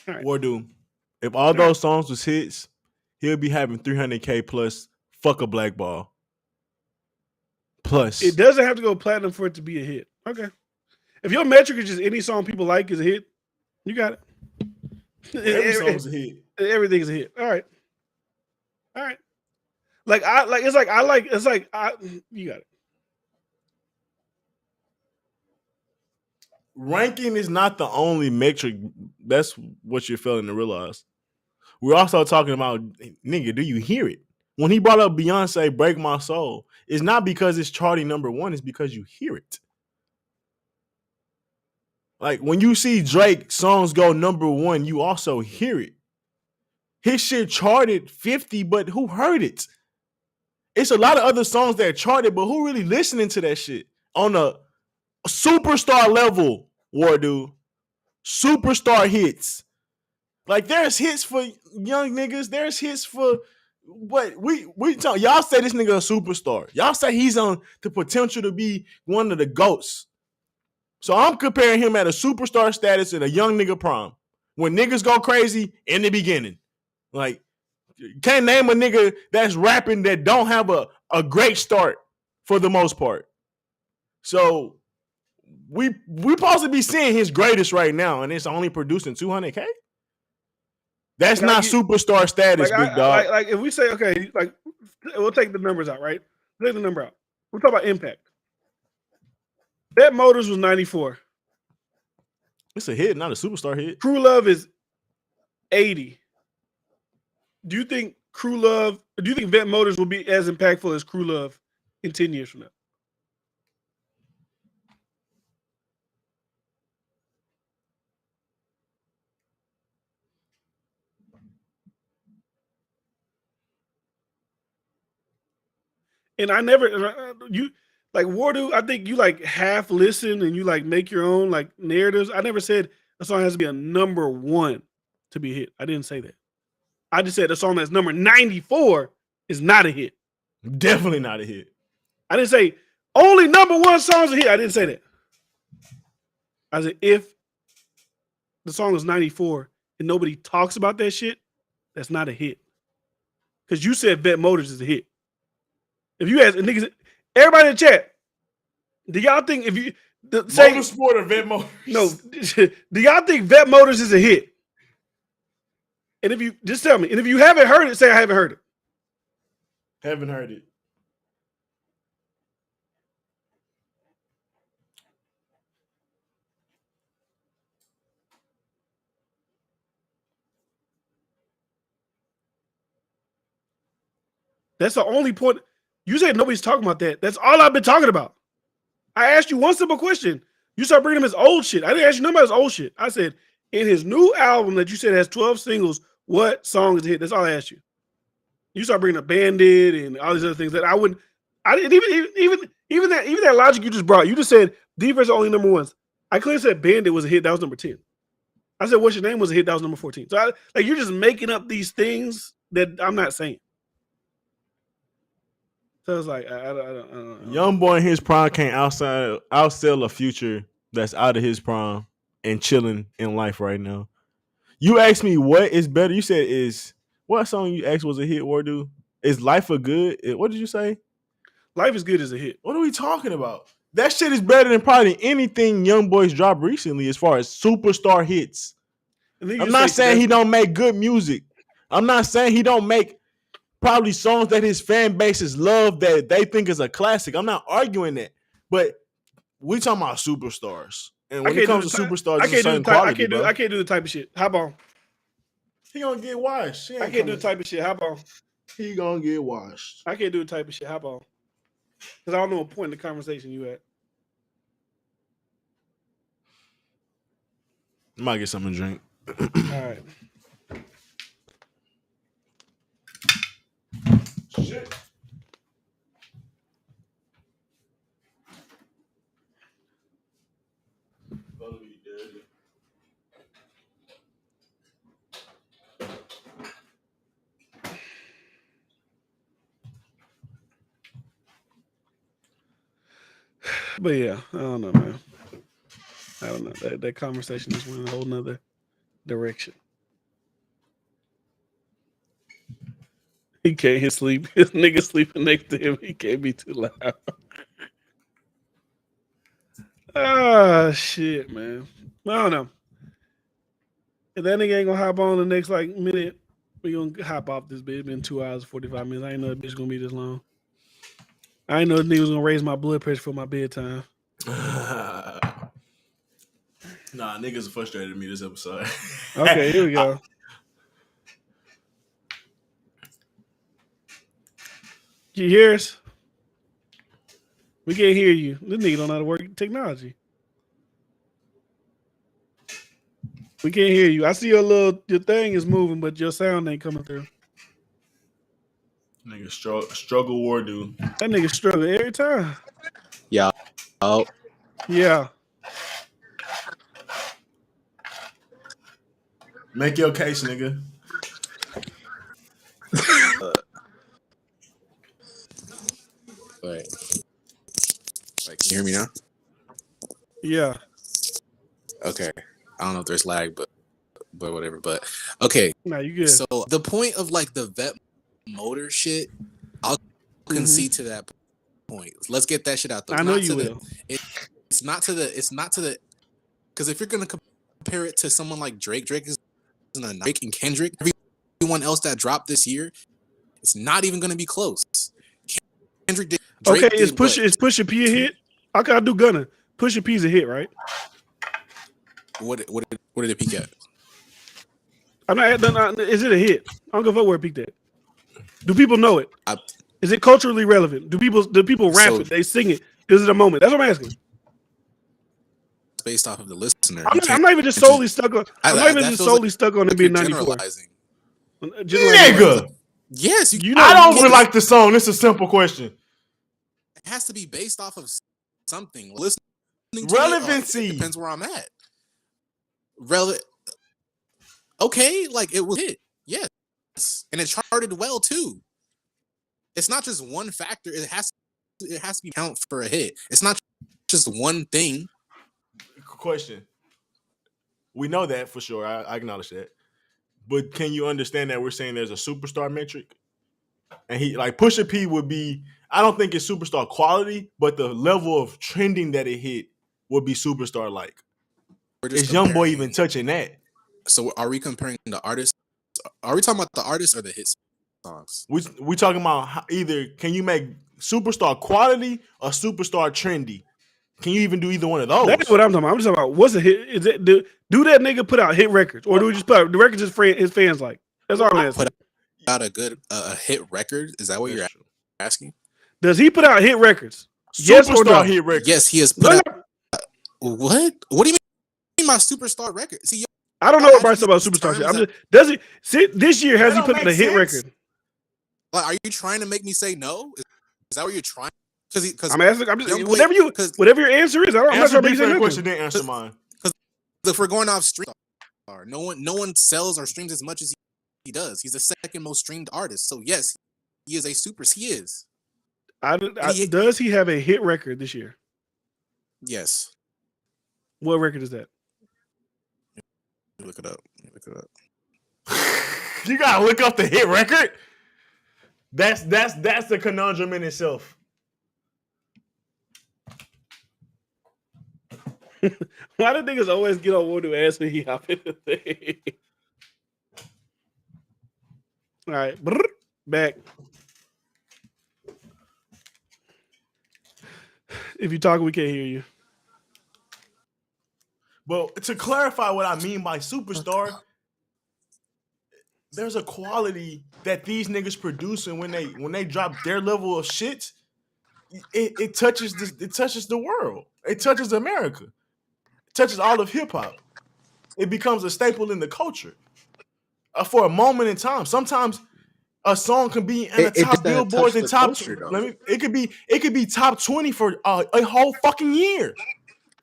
Speaker 2: All right. Wardu, if all those songs was hits, he'll be having 300K plus. Fuck a black ball. Plus,
Speaker 1: it doesn't have to go platinum for it to be a hit. Okay. If your metric is just any song people like is a hit, you got it.
Speaker 2: Every song's a hit.
Speaker 1: Everything's a hit. All right. You got it.
Speaker 2: Ranking is not the only metric. That's what you're failing to realize. We're also talking about, nigga, do you hear it? When he brought up Beyonce, Break My Soul, it's not because it's charting number one, it's because you hear it. Like, when you see Drake songs go number one, you also hear it. His shit charted 50, but who heard it? It's a lot of other songs that charted, but who really listening to that shit? On a superstar level, Wardu. Superstar hits. Like, there's hits for young niggas. There's hits for what we talk. Y'all say this nigga a superstar. Y'all say he's on the potential to be one of the GOATs. So I'm comparing him at a superstar status and a young nigga prime. When niggas go crazy in the beginning. Like, can't name a nigga that's rapping that don't have a great start for the most part. So we supposed to be seeing his greatest right now, and it's only producing 200K. That's not superstar status, big dog.
Speaker 1: Like if we say, okay, like we'll take the numbers out, right? Take the number out. We'll talk about impact. Vet Motors was 94.
Speaker 2: It's a hit, not a superstar hit.
Speaker 1: Crew Love is 80. Do you think Vet Motors will be as impactful as Crew Love in 10 years from now? And I never, you like Wardu, I think you like half listen and you like make your own like narratives. I never said a song has to be a number one to be a hit. I didn't say that. I just said a song that's number 94 is not a hit.
Speaker 2: Definitely not a hit.
Speaker 1: I didn't say only number one songs a hit. I didn't say that. I said if the song is 94 and nobody talks about that shit, that's not a hit. Because you said Vet Motors is a hit. If you ask niggas, everybody in the chat, do y'all think if you say
Speaker 2: Motorsport or Vet Motors?
Speaker 1: No, do y'all think Vet Motors is a hit? And if you just tell me, and if you haven't heard it, say I haven't heard it.
Speaker 2: Haven't heard it.
Speaker 1: That's the only point. You said nobody's talking about that. That's all I've been talking about. I asked you one simple question. You start bringing him his old shit. I didn't ask you none about his old shit. I said, in his new album that you said has 12 singles, what song is a hit? That's all I asked you. You start bringing up Bandit and all these other things that I didn't even that logic you just brought. You just said Divas are only number ones. I clearly said Bandit was a hit. That was number 10. I said What's Your Name was a hit. That was number 14. So you're just making up these things that I'm not saying. So it's like I don't
Speaker 2: Young boy in his prime can't outsell a Future that's out of his prime and chilling in life right now. You asked me what is better. You said what song you asked was a hit, Wardu? Is Life a Good? What did you say?
Speaker 1: Life is Good is a hit.
Speaker 2: What are we talking about? That shit is better than probably anything Young Boy's dropped recently as far as superstar hits. I'm not saying he don't make good music. I'm not saying he don't make probably songs that his fan bases love that they think is a classic. I'm not arguing that. But we talking about superstars. And when it comes to superstars, it's a certain quality,
Speaker 1: I can't do the type of shit. How about?
Speaker 2: He gonna get washed.
Speaker 1: I can't do the type of shit. How about?
Speaker 2: He gonna get washed.
Speaker 1: I can't do the type of shit. How about? Because I don't know what point in the conversation you at.
Speaker 2: Might get something to drink.
Speaker 1: All right.
Speaker 2: Shit.
Speaker 1: But yeah, I don't know, man. I don't know. That conversation just went in a whole nother direction. He can't sleep. His nigga sleeping next to him. He can't be too loud. Ah, shit, man. I don't know. If that nigga ain't gonna hop on the next like minute, we gonna hop off this bitch. It's been 2 hours 45 minutes. I ain't know that bitch gonna be this long. I ain't know this nigga was gonna raise my blood pressure for my bedtime.
Speaker 2: Nah, niggas frustrated me this episode.
Speaker 1: Okay, here we go. You hear us? We can't hear you. This nigga don't know how to work technology. We can't hear you. I see your thing is moving, but your sound ain't coming through.
Speaker 2: Nigga struggle war dude.
Speaker 1: That nigga struggle every time.
Speaker 3: Yeah. Oh.
Speaker 1: Yeah.
Speaker 2: Make your case, nigga.
Speaker 3: Wait, can you hear me now?
Speaker 1: Yeah.
Speaker 3: Okay. I don't know if there's lag, but whatever. But okay.
Speaker 1: Nah, you good.
Speaker 3: So the point of like the vet motor shit, I'll concede to that point. Let's get that shit out though.
Speaker 1: I know you will.
Speaker 3: It's not to the because if you're gonna compare it to someone like Drake is Drake and Kendrick, everyone else that dropped this year, it's not even gonna be close. Kendrick did. Drake
Speaker 1: okay, is
Speaker 3: did
Speaker 1: Pusha P a hit? I gotta do Gunna. Pusha P's a hit, right?
Speaker 3: What did it peak at?
Speaker 1: I'm not. Is it a hit? I don't give a fuck where it peaked at. Do people know it? Is it culturally relevant? Do people rap it? They sing it? Is it a moment? That's what I'm asking.
Speaker 3: Based off of the listener.
Speaker 1: I'm not even just solely stuck on. I'm not even just solely stuck on it being 94.
Speaker 2: Nigga.
Speaker 3: Yes,
Speaker 2: I don't like the song. It's a simple question.
Speaker 3: It has to be based off of something. Listening to
Speaker 2: relevancy.
Speaker 3: It depends where I'm at. Okay, like it was hit. Yes. And it charted well too. It's not just one factor. It has to be count for a hit. It's not just one thing.
Speaker 2: Question. We know that for sure. I acknowledge that. But can you understand that we're saying there's a superstar metric? And he like Pusha P would be, I don't think it's superstar quality, but the level of trending that it hit would be superstar like. Is YoungBoy even touching that?
Speaker 3: So are we comparing the artists? Are we talking about the artists or the hit songs?
Speaker 2: We talking about either can you make superstar quality or superstar trendy? Can you even do either one of those?
Speaker 1: That's what I'm talking about. I'm just talking about what's a hit. Is it do that nigga put out hit records, or do we just put out the records his fans like? That's all I'm asking.
Speaker 3: Put out a good hit record. Is that what you're asking?
Speaker 1: Does he put out hit records? Yes or no?
Speaker 2: Hit records.
Speaker 3: Yes, he has put out. What? What do you mean by superstar record? See,
Speaker 1: I don't know what Bryce about superstar shit. I'm just does he this year has he put out a hit record?
Speaker 3: Like, are you trying to make me say no? Is that what you're trying? Because
Speaker 1: I'm asking. I'm just whatever your answer is. I'm not trying to make you say
Speaker 2: question. Didn't answer mine.
Speaker 3: Because if we're going off stream, no one sells or streams as much as he does. He's the second most streamed artist. So yes, he is a super. He is.
Speaker 1: Does he have a hit record this year?
Speaker 3: Yes.
Speaker 1: What record is that?
Speaker 3: Look it up.
Speaker 2: You gotta look up the hit record. That's the conundrum in itself.
Speaker 1: Why do niggas always get on one to ask me he hop in the thing? All right, back. If you talk, we can't hear you.
Speaker 2: But to clarify what I mean by superstar, there's a quality that these niggas producing when they drop their level of shit. it touches this. It touches the world. It touches America. It touches all of hip hop. It becomes a staple in the culture for a moment in time. Sometimes a song can be in the top billboards and top. It could be top 20 for a whole fucking year.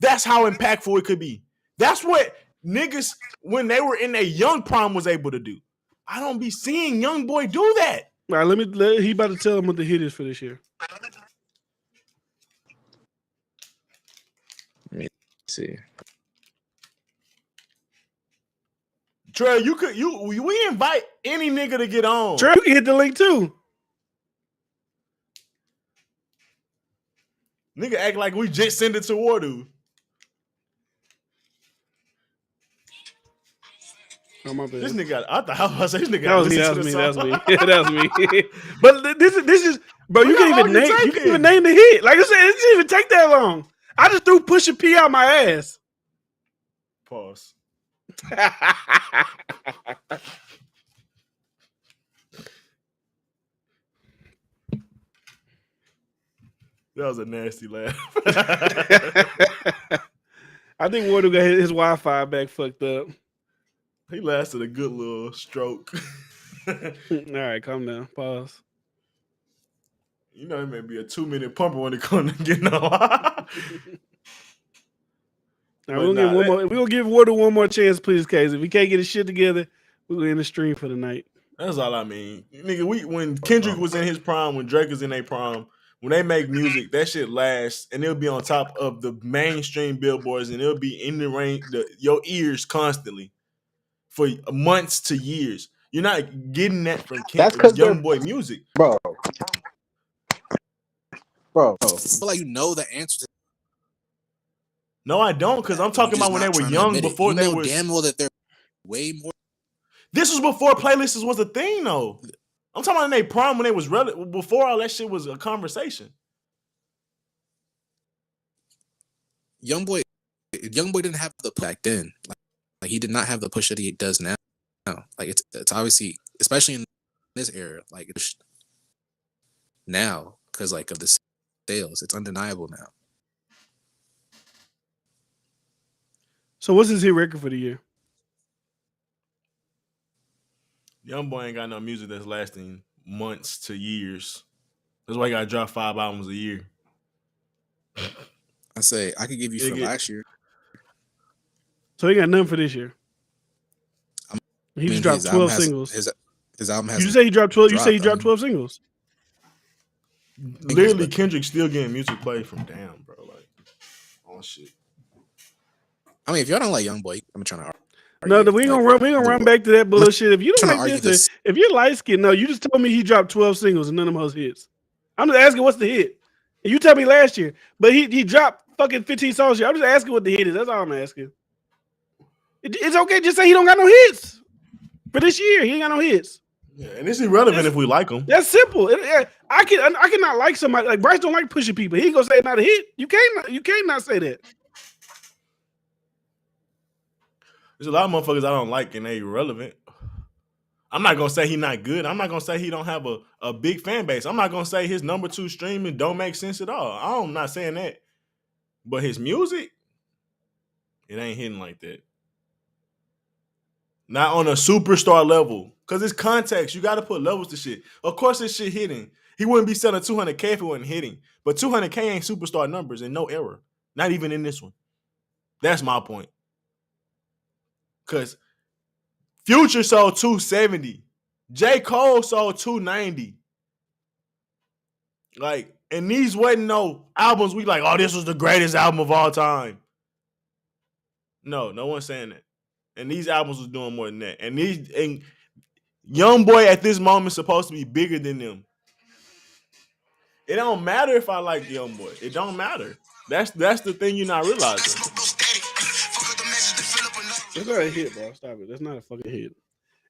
Speaker 2: That's how impactful it could be. That's what niggas when they were in their young prime was able to do. I don't be seeing young boy do that.
Speaker 1: All right, he about to tell him what the hit is for this year.
Speaker 4: Let me see.
Speaker 2: Trey, we invite any nigga to get on.
Speaker 1: Trey, you can hit the link too.
Speaker 2: Nigga act like we just send it to Wardu.
Speaker 1: Oh my bad.
Speaker 2: This nigga, I thought I was about to say this nigga.
Speaker 1: That was me. But this is, bro. You can't even name the hit. Like I said, it didn't even take that long. I just threw Pusha P out my ass.
Speaker 2: Pause. That was a nasty laugh.
Speaker 1: I think Wardo got his Wi-Fi back fucked up.
Speaker 2: He lasted a good little stroke.
Speaker 1: All right, calm down. Pause.
Speaker 2: You know, it may be a 2-minute pumper when it comes to getting on.
Speaker 1: We're gonna give Wardo one more chance, please, Case. If we can't get his shit together, we're gonna end the stream for the night.
Speaker 2: That's all I mean. Nigga, when Kendrick was in his prime, when Drake was in their prime, when they make music, that shit lasts and it'll be on top of the mainstream billboards and it'll be in the range, your ears constantly for months to years. You're not getting that from young boy music.
Speaker 4: Bro.
Speaker 3: I feel like you know the answer to.
Speaker 2: No, I don't, because I'm talking about when they were young before they were.
Speaker 3: Damn well that they're way more.
Speaker 2: This was before playlists was a thing, though. I'm talking about in their prime when they was before all that shit was a conversation.
Speaker 3: Youngboy didn't have the back then. Like he did not have the push that he does now. Like it's obviously, especially in this era, like it's now because like of the sales, it's undeniable now.
Speaker 1: So what's his hit record for the year?
Speaker 2: Youngboy ain't got no music that's lasting months to years. That's why he got to drop 5 albums a year.
Speaker 3: I say I could give you from last year.
Speaker 1: So he got nothing for this year. He just dropped 12 singles.
Speaker 3: His album has.
Speaker 1: You just say he dropped 12. You say he dropped 12 singles.
Speaker 2: Literally, Kendrick still getting music played from Damn, bro. Like, oh shit.
Speaker 3: I mean, if y'all don't like Youngboy, I'm trying to argue.
Speaker 1: No, we ain't gonna run back to that bullshit. If you don't like this, if you're light skinned, no, you just told me he dropped 12 singles and none of them hits. I'm just asking what's the hit. And you tell me last year, but he dropped fucking 15 songs here. I'm just asking what the hit is. That's all I'm asking. It's okay. Just say he don't got no hits for this year. He ain't got no hits.
Speaker 2: Yeah, and it's irrelevant if we like him.
Speaker 1: That's simple. I cannot like somebody like Bryce. Don't like pushing people. He ain't gonna say it's not a hit. You can't not say that.
Speaker 2: There's a lot of motherfuckers I don't like and they irrelevant. I'm not gonna say he not good. I'm not gonna say he don't have a big fan base. I'm not gonna say his number 2 streaming don't make sense at all. I'm not saying that. But his music, it ain't hitting like that. Not on a superstar level. Because it's context. You got to put levels to shit. Of course this shit hitting. He wouldn't be selling 200K if it wasn't hitting. But 200K ain't superstar numbers in no era. Not even in this one. That's my point. Because Future sold 270. J. Cole sold 290. Like, and these wasn't no albums we like, oh, this was the greatest album of all time. No one's saying that. And these albums was doing more than that. And Youngboy at this moment is supposed to be bigger than them. It don't matter if I like Youngboy. It don't matter. That's the thing you're not realizing.
Speaker 1: That's not a hit, bro. Stop it. That's not a fucking hit.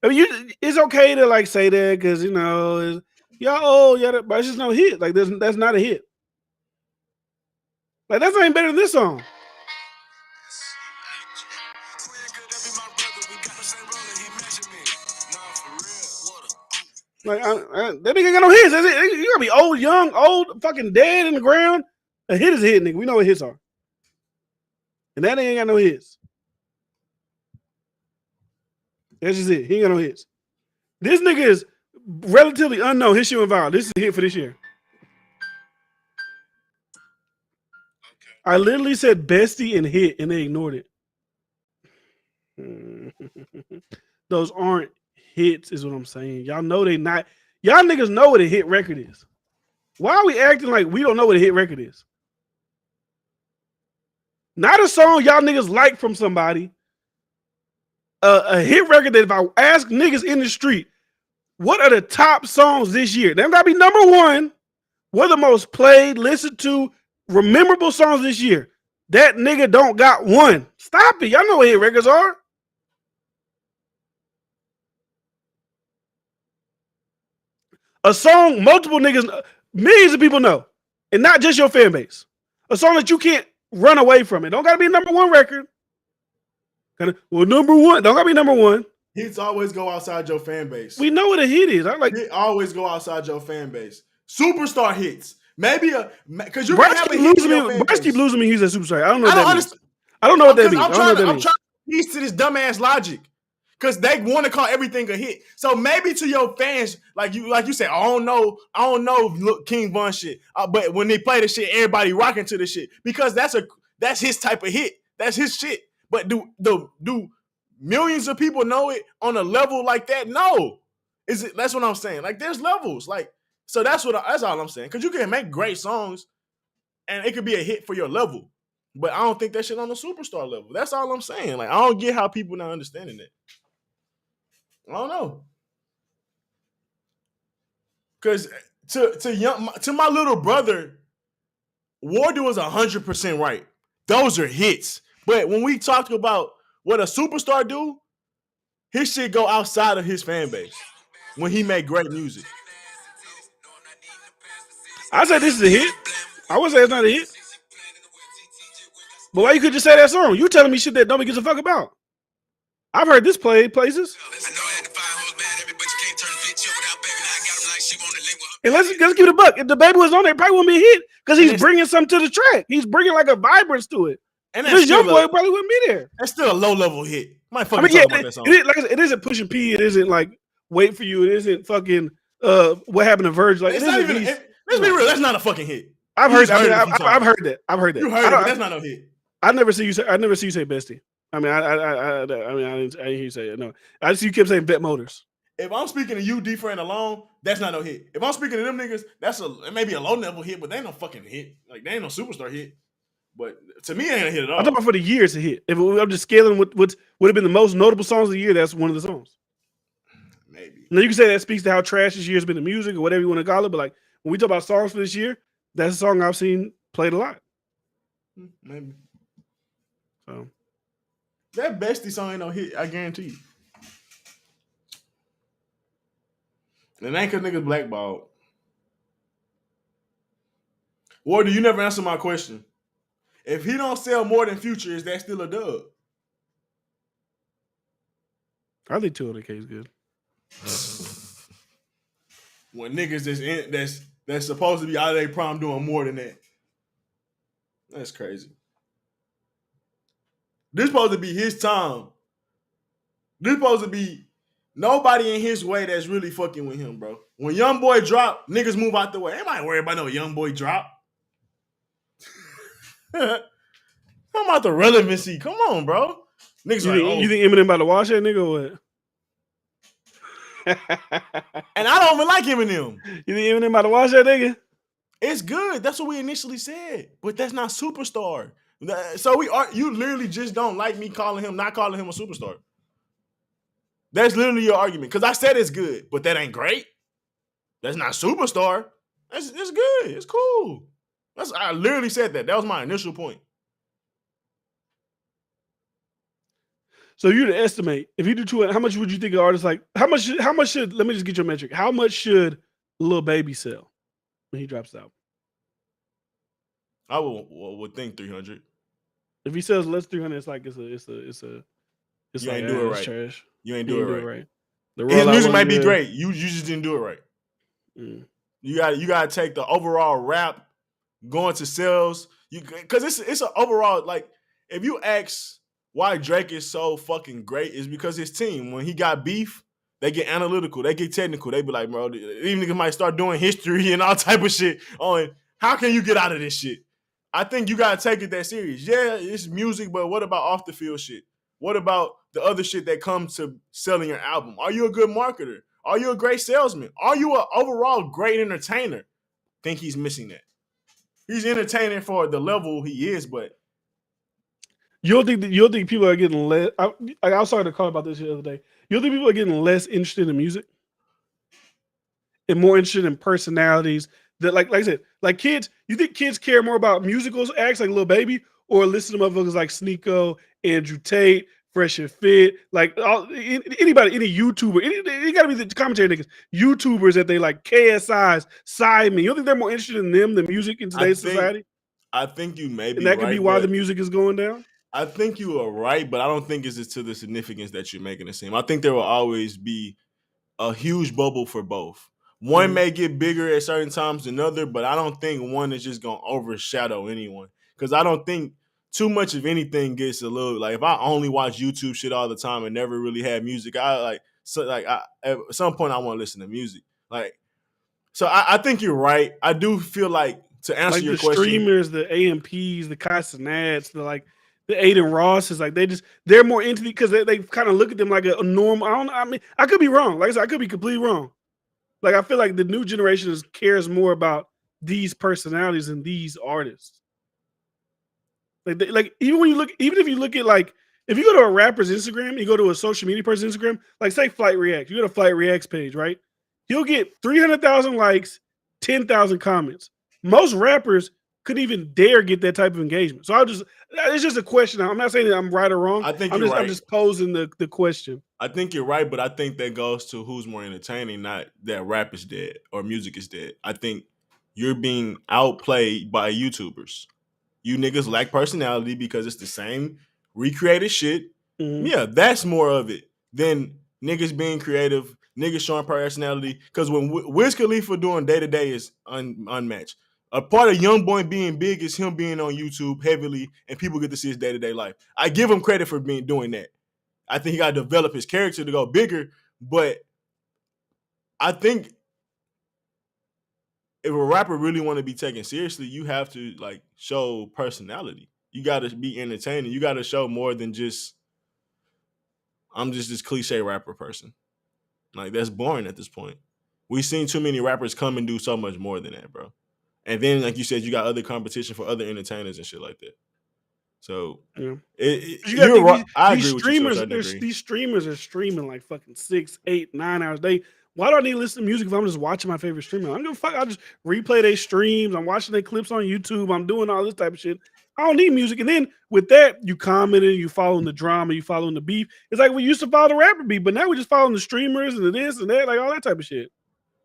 Speaker 1: I mean, it's okay to like say that because you know, but it's just no hit. Like that's not a hit. Like that's not even better than this song. Like that nigga ain't got no hits. You gotta be old, young, old, fucking dead in the ground. A hit is a hit, nigga. We know what hits are. And that ain't got no hits. That's just it. He ain't got no hits. This nigga is relatively unknown. His shit went viral. This is a hit for this year. I literally said bestie and hit, and they ignored it. Those aren't hits, is what I'm saying. Y'all know they not. Y'all niggas know what a hit record is. Why are we acting like we don't know what a hit record is? Not a song y'all niggas like from somebody. A hit record that if I ask niggas in the street, what are the top songs this year? They don't gotta be number one. What are the most played, listened to, rememberable songs this year? That nigga don't got one. Stop it. Y'all know what hit records are. A song multiple niggas, millions of people know, and not just your fan base. A song that you can't run away from. It don't gotta be number one record. Well, number one don't gotta be number one.
Speaker 2: Hits always go outside your fan base.
Speaker 1: We know what a hit is. I like.
Speaker 2: Hit always go outside your fan base. Superstar hits. Maybe because you're
Speaker 1: Bryce
Speaker 2: gonna have a
Speaker 1: keep
Speaker 2: hit
Speaker 1: losing
Speaker 2: in your
Speaker 1: me.
Speaker 2: fan
Speaker 1: Bryce
Speaker 2: base.
Speaker 1: keep losing me. He's a superstar. I don't know what
Speaker 2: I don't
Speaker 1: that
Speaker 2: understand.
Speaker 1: means. I don't know what that means.
Speaker 2: I'm trying to piece to this dumbass logic. Because they want to call everything a hit. So maybe to your fans, like you said, I don't know look, King Von shit. But when they play the shit, everybody rocking to the shit. Because that's his type of hit. That's his shit. But do millions of people know it on a level like that? No. That's what I'm saying. Like there's levels. Like, so that's all I'm saying. Because you can make great songs and it could be a hit for your level. But I don't think that shit on the superstar level. That's all I'm saying. Like, I don't get how people not understanding it. I don't know. Because to my little brother, Wardy was 100% right. Those are hits. But when we talk about what a superstar do, his shit go outside of his fan base when he make great music.
Speaker 1: I said this is a hit. I would say it's not a hit. But why you could just say that song? You telling me shit that nobody gives a fuck about. I've heard this played places. And let's give it a buck. If the baby was on there, it probably wouldn't be a hit because he's bringing something to the track. He's bringing like a vibrance to it. And this young boy probably wouldn't be there.
Speaker 2: That's still a low level hit. Might fucking talk about that song.
Speaker 1: Like I said, it isn't Pushing P. It isn't like Wait For You. It isn't fucking What Happened to Virgil. Like,
Speaker 2: it's not even. Let's be real. That's not a fucking hit.
Speaker 1: I've heard that.
Speaker 2: You heard it, but that's not no hit.
Speaker 1: I never see you say bestie. I mean, I didn't hear you say it. No, I just you kept saying Bet Motors.
Speaker 2: If I'm speaking to you, D-Friend alone, that's not no hit. If I'm speaking to them niggas, it may be a low level hit, but they ain't no fucking hit. Like they ain't no superstar hit. But to me, it ain't a hit at all.
Speaker 1: I'm talking about for the years to hit. If I'm just scaling what would have been the most notable songs of the year, that's one of the songs.
Speaker 2: Maybe.
Speaker 1: Now you can say that speaks to how trash this year's been in music or whatever you want to call it. But like when we talk about songs for this year, that's a song I've seen played a lot.
Speaker 2: Maybe.
Speaker 1: So
Speaker 2: that bestie song ain't no hit, I guarantee you. And ain't cause niggas blackballed. Wardy, you never answer my question. If he don't sell more than Future, is that still a dub?
Speaker 1: I think 200K is good.
Speaker 2: When niggas that's supposed to be out of their prime doing more than that. That's crazy. This supposed to be his time. This supposed to be nobody in his way that's really fucking with him, bro. When Young Boy drop, niggas move out the way. Ain't worried about no Young Boy drop. How about the relevancy? Come on, bro. Niggas
Speaker 1: you think Eminem about to wash that nigga or what?
Speaker 2: And I don't even like Eminem.
Speaker 1: You think Eminem about to wash that nigga?
Speaker 2: It's good. That's what we initially said. But that's not superstar. So you literally just don't like me not calling him a superstar. That's literally your argument. Because I said it's good, but that ain't great. That's not superstar. It's good. It's cool. I literally said that. That was my initial point.
Speaker 1: So you to estimate, if you do 200, how much would you think an artist like? How much should? Let me just get your metric. How much should Lil Baby sell when he drops out?
Speaker 2: I would think 300.
Speaker 1: If he sells less 300, it's like it's
Speaker 2: you ain't do it right.
Speaker 1: Trash.
Speaker 2: You ain't do it right.
Speaker 1: The
Speaker 2: His
Speaker 1: rollout
Speaker 2: music
Speaker 1: wasn't
Speaker 2: might be
Speaker 1: good.
Speaker 2: great. You just didn't do it right. You got to take the overall rap going to sales. Because it's an overall, like, if you ask why Drake is so fucking great, is because his team, when he got beef, they get analytical, they get technical. They be like, bro, even niggas might start doing history and all type of shit on how can you get out of this shit. I think you gotta take it that serious. Yeah, it's music, but what about off the field shit? What about the other shit that comes to selling your album? Are you a good marketer? Are you a great salesman? Are you an overall great entertainer? Think he's missing that. He's entertaining for the level he is, but
Speaker 1: you don't think people are getting less? I was talking to Carl about this the other day. You don't think people are getting less interested in music and more interested in personalities? That like I said, like kids. You think kids care more about musicals acts like Lil Baby or listen to motherfuckers like Sneeko, Andrew Tate, Fresh and Fit, like anybody, any YouTuber, it got to be the commentary niggas, YouTubers that they like, KSIs, Simon. You don't think they're more interested in them than music in today's society?
Speaker 2: I think you may
Speaker 1: And
Speaker 2: be
Speaker 1: that could be
Speaker 2: right,
Speaker 1: why
Speaker 2: but
Speaker 1: the music is going down.
Speaker 2: I think you are right, but I don't think it's to the significance that you're making it seem. I think there will always be a huge bubble for both. One may get bigger at certain times than another, but I don't think one is just gonna overshadow anyone. Because I don't think too much of anything gets a little like if I only watch YouTube shit all the time and never really had music, at some point I want to listen to music. Like, so I think you're right. I do feel like to answer
Speaker 1: Like
Speaker 2: your
Speaker 1: the
Speaker 2: question,
Speaker 1: streamers, the AMPs, the Castanets, the Aiden Rosses, like they're more into it because they kind of look at them like a normal. I could be wrong. Like I said, I could be completely wrong. Like I feel like the new generation cares more about these personalities and these artists. Like even if you look at like if you go to a rapper's Instagram, you go to a social media person's Instagram, like say Flight React, you go to Flight React's page, right? He'll get 300,000 likes, 10,000 comments. Most rappers couldn't even dare get that type of engagement. So it's just a question. I'm not saying that I'm right or wrong.
Speaker 2: I think
Speaker 1: I'm
Speaker 2: you're right.
Speaker 1: just posing the question.
Speaker 2: I think you're right, but I think that goes to who's more entertaining, not that rap is dead or music is dead. I think you're being outplayed by YouTubers. You niggas lack personality because it's the same recreated shit. Yeah, that's more of it than niggas being creative, niggas showing personality. Because when Wiz Khalifa doing day to day is unmatched. A part of YoungBoy being big is him being on YouTube heavily, and people get to see his day to day life. I give him credit for doing that. I think he got to develop his character to go bigger, but I think if a rapper really want to be taken seriously, you have to like show personality. You got to be entertaining. You got to show more than just I'm just this cliche rapper person. Like that's boring at this point. We've seen too many rappers come and do so much more than that, bro. And then, like you said, you got other competition for other entertainers and shit like that. So
Speaker 1: Yeah.
Speaker 2: you're right. I agree with you to a certain degree.
Speaker 1: These streamers are streaming like fucking 6, 8, 9 hours a day. Why do I need to listen to music if I'm just watching my favorite streamer? I'm gonna fuck. I just replay their streams. I'm watching their clips on YouTube. I'm doing all this type of shit. I don't need music. And then with that, you commenting, you following the drama, you following the beef. It's like we used to follow the rapper beef, but now we just following the streamers and the this and that, like all that type of shit.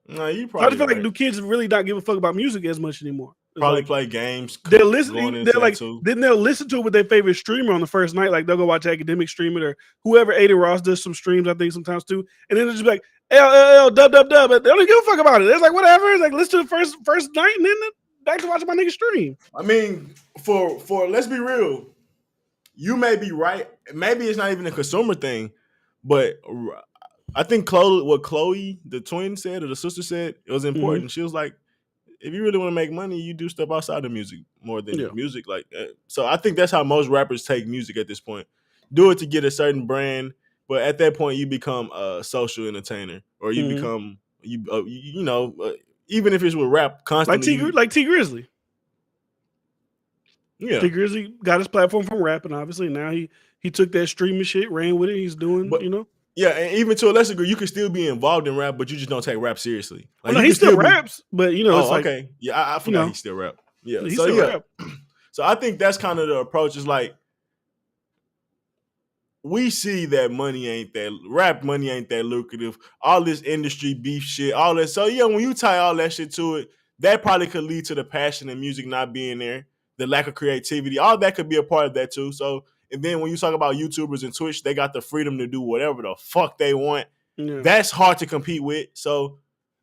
Speaker 2: No, you probably.
Speaker 1: So I just feel like do kids really not give a fuck about music as much anymore? It's
Speaker 2: probably
Speaker 1: like,
Speaker 2: play games.
Speaker 1: They'll listen. They're like, then they'll listen to it with their favorite streamer on the first night. Like they'll go watch Academic stream it or whoever. Aiden Ross does some streams, I think sometimes too. And then they'll just be like, LLL, dub. They don't give a fuck about it. It's like whatever. It's like listen to the first night and then back to watching my nigga stream.
Speaker 2: I mean, for let's be real. You may be right. Maybe it's not even a consumer thing, but I think what Chloe, the twin said or the sister said, it was important. She was like, if you really want to make money, you do stuff outside of music more than music. Like, so I think that's how most rappers take music at this point. Do it to get a certain brand, but at that point, you become a social entertainer, or you become even if it's with rap, constantly
Speaker 1: like T Grizzly.
Speaker 2: Yeah,
Speaker 1: T Grizzly got his platform from rapping, obviously. Now he took that streaming shit, ran with it. He's doing,
Speaker 2: Yeah, and even to a lesser degree, you can still be involved in rap, but you just don't take rap seriously. Like,
Speaker 1: he still raps, but it's like,
Speaker 2: okay, yeah, I forgot he still rap. Yeah,
Speaker 1: he still rap.
Speaker 2: So I think that's kind of the approach. Is like we see that rap money ain't that lucrative. All this industry beef shit, all that. So yeah, when you tie all that shit to it, that probably could lead to the passion in music not being there, the lack of creativity. All that could be a part of that too. So. And then when you talk about YouTubers and Twitch, they got the freedom to do whatever the fuck they want.
Speaker 1: Yeah.
Speaker 2: That's hard to compete with. So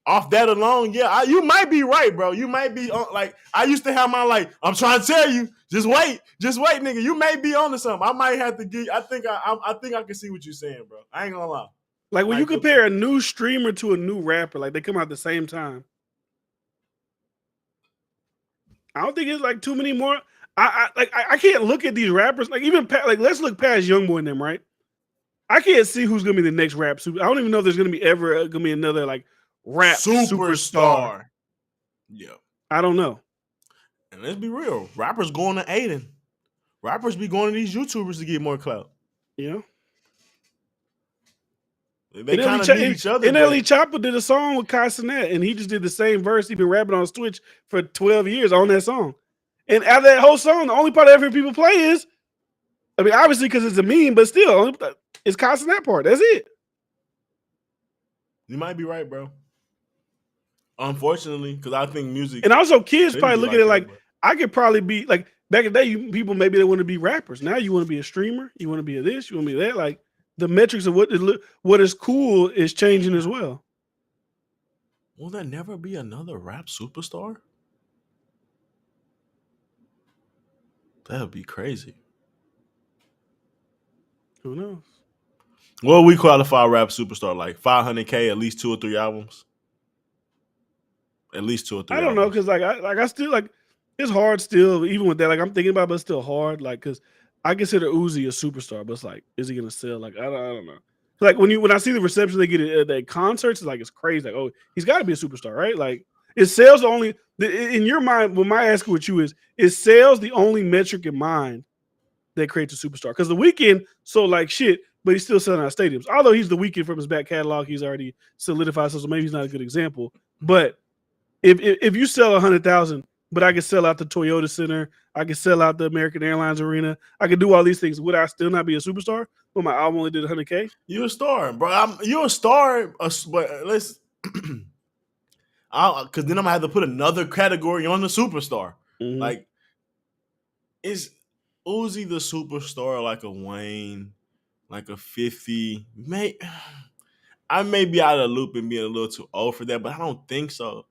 Speaker 2: off that alone, yeah, you might be right, bro. You might be like I used to have my like. I'm trying to tell you, just wait, nigga. You may be onto something. I might have to get. I think I can see what you're saying, bro. I ain't gonna lie.
Speaker 1: Like when you compare a new streamer to a new rapper, like they come out at the same time. I don't think it's like too many more. I can't look at these rappers like even like let's look past YoungBoy and them, right? I can't see who's gonna be the next rap super. I don't even know if there's gonna be ever gonna be another like rap superstar.
Speaker 2: Yeah,
Speaker 1: I don't know.
Speaker 2: And let's be real, rappers going to Aiden. Rappers be going to these YouTubers to get more clout.
Speaker 1: Yeah.
Speaker 2: They kind of need each other.
Speaker 1: NLE Chopper did a song with Kai Cenat, and he just did the same verse. He been rapping on Twitch for 12 years on that song. And out of that whole song, the only part I ever hear people play is, I mean, obviously because it's a meme, but still, it's Kai Cenat part. That's it.
Speaker 2: You might be right, bro. Unfortunately, because I think music.
Speaker 1: And also, kids probably look at it like, I could probably be, like, back in the day, people maybe they want to be rappers. Now you want to be a streamer. You want to be a this. You want to be that. Like, the metrics of what is cool is changing as well.
Speaker 2: Will there never be another rap superstar? That would be crazy.
Speaker 1: Who knows?
Speaker 2: Well, we qualify rap superstar like 500K, at least 2 or 3 albums. At least 2 or 3.
Speaker 1: I don't know because I still like it's hard still even with that. Like I'm thinking about, it, but it's still hard. Like because I consider Uzi a superstar, but it's like, is he gonna sell? Like I don't know. Like when I see the reception they get at the concerts, it's like it's crazy. Like oh, he's got to be a superstar, right? Like is sales the only in your mind? What my ask with you is sales the only metric in mind that creates a superstar? Because the Weeknd sold like shit, but he's still selling out stadiums. Although he's the Weeknd from his back catalog, he's already solidified. So maybe he's not a good example. But if you sell 100,000, but I could sell out the Toyota Center, I could sell out the American Airlines Arena, I could do all these things. Would I still not be a superstar? But my album only did 100K.
Speaker 2: You're a star, bro. You're a star, but let's. Because then I'm gonna have to put another category on the superstar.
Speaker 1: Mm-hmm.
Speaker 2: Like, is Uzi the superstar like a Wayne, like a 50? I may be out of the loop and being a little too old for that, but I don't think so.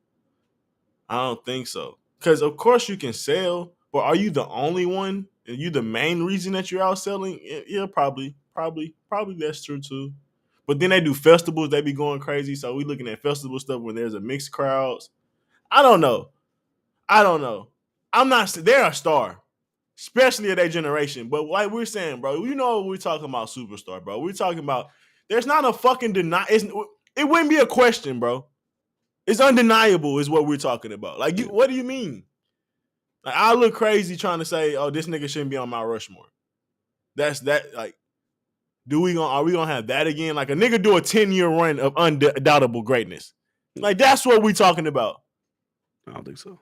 Speaker 2: Because of course you can sell, but are you the only one? Are you the main reason that you're out selling? Yeah, probably that's true too. But then they do festivals, they be going crazy. So we looking at festival stuff when there's a mixed crowds. I don't know. They're a star, especially at their generation. But like we're saying, bro, you know we're talking about superstar, bro. We're talking about there's not a fucking it wouldn't be a question, bro. It's undeniable is what we're talking about. Like, what do you mean? Like, I look crazy trying to say, oh, this nigga shouldn't be on Mount Rushmore. That's that. Like, are we gonna have that again? Like a nigga do a 10-year run of undoubtable greatness. Like that's what we talking about.
Speaker 1: I don't think so.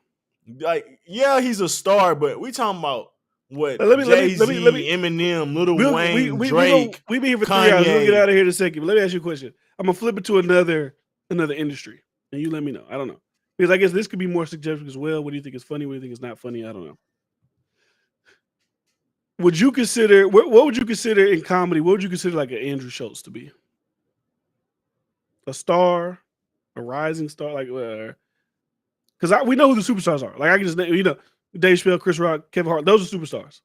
Speaker 2: Like, yeah, he's a star, but we talking about what Jay-Z, Eminem, Lil Wayne, Drake.
Speaker 1: We be here for
Speaker 2: Kanye.
Speaker 1: 3 hours. We'll get out of here in a second. But let me ask you a question. I'm gonna flip it to another industry, and you let me know. I don't know because I guess this could be more suggestive as well. What do you think is funny? What do you think is not funny? I don't know. Would you consider what would you consider in comedy? What would you consider like an Andrew Schultz to be? A star, a rising star, like because we know who the superstars are. Like I can just Dave Chappelle, Chris Rock, Kevin Hart. Those are superstars.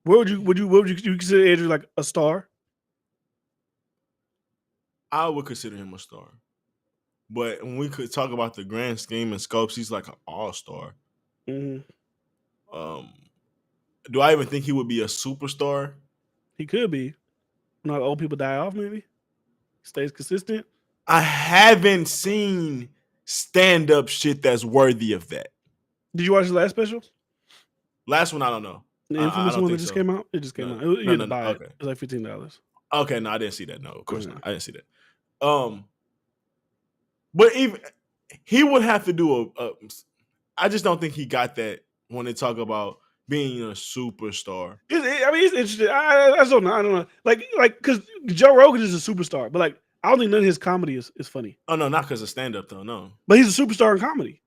Speaker 1: What would you consider Andrew like a star?
Speaker 2: I would consider him a star, but when we could talk about the grand scheme and scopes, he's like an all-star.
Speaker 1: Mm-hmm.
Speaker 2: Do I even think he would be a superstar?
Speaker 1: He could be. Not old people die off, maybe. Stays consistent.
Speaker 2: I haven't seen stand-up shit that's worthy of that.
Speaker 1: Did you watch the last special?
Speaker 2: Last one, I don't know.
Speaker 1: The infamous one that just came out? It just came out. You had to buy it.
Speaker 2: Okay.
Speaker 1: It was like $15.
Speaker 2: Okay, no, I didn't see that. No, of course not. I didn't see that. But even he would have to do I just don't think he got that when they talk about being a superstar.
Speaker 1: It's interesting. I don't know. I don't know. Like, because Joe Rogan is a superstar, but like, I don't think none of his comedy is funny.
Speaker 2: Oh no, not because of stand-up though. No,
Speaker 1: but he's a superstar in comedy.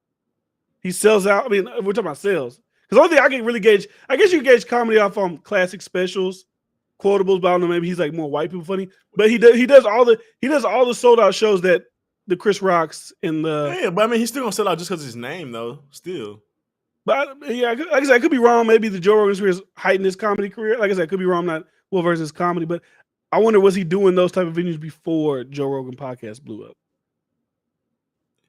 Speaker 1: He sells out. I mean, we're talking about sales. Because the only thing I can really gauge, I guess you can gauge comedy off classic specials quotables, but I don't know, maybe he's like more white people funny. But he does all the sold out shows that the Chris Rocks and the
Speaker 2: Yeah, but I mean he's still gonna sell out just because his name though. Still.
Speaker 1: But yeah, like I said, I could be wrong. Maybe the Joe Rogan experience heightened his comedy career. Like I said, I could be wrong. I'm not well versed in his comedy, but I wonder, was he doing those type of venues before Joe Rogan podcast blew up?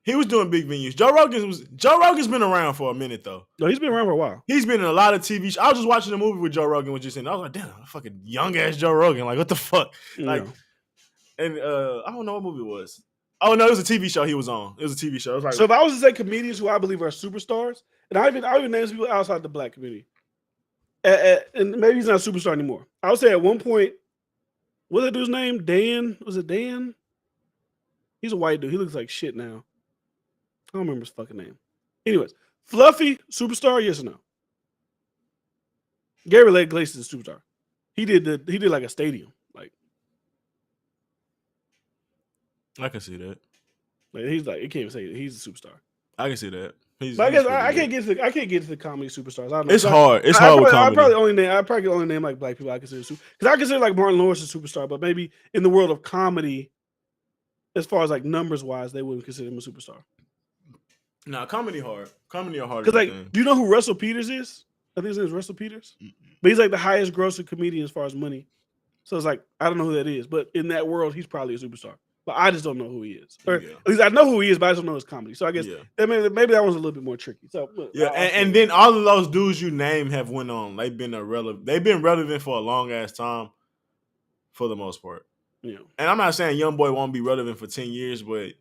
Speaker 2: He was doing big venues. Joe Rogan's been around for a minute though.
Speaker 1: No, he's been around for a while.
Speaker 2: He's been in a lot of TV shows. I was just watching a movie with Joe Rogan was just in. I was like, damn, fucking young ass Joe Rogan. Like, what the fuck? Like, and I don't know what movie it was. Oh no, it was a TV show he was on. It was a TV show. It was like,
Speaker 1: so if I was to say comedians who I believe are superstars, and I even name people outside the black community, and maybe he's not a superstar anymore. I would say at one point, what's that dude's name? Dan? Was it Dan? He's a white dude. He looks like shit now. I don't remember his fucking name. Anyways, Fluffy, superstar, yes or no? Gary Lake Glace is a superstar. He did like a stadium.
Speaker 2: I can see that.
Speaker 1: Like he's like, you can't even say it. He's a superstar.
Speaker 2: I can see that.
Speaker 1: But I guess I can't get to the comedy superstars. I don't know.
Speaker 2: It's hard. It's hard with comedy.
Speaker 1: I probably only name like black people I consider because I consider like Martin Lawrence a superstar, but maybe in the world of comedy, as far as like numbers wise, they wouldn't consider him a superstar.
Speaker 2: Nah, comedy hard. Comedy are hard.
Speaker 1: Because like, do you know who Russell Peters is? I think his name is Russell Peters. But he's like the highest grossing comedian as far as money. So it's like I don't know who that is, but in that world, he's probably a superstar. But I just don't know who he is. Or at least I know who he is, but I just don't know his comedy. So I guess maybe that was a little bit more tricky. So
Speaker 2: and then all of those dudes you name have went on. They've been relevant for a long ass time, for the most part.
Speaker 1: Yeah.
Speaker 2: And I'm not saying Young Boy won't be relevant for 10 years, but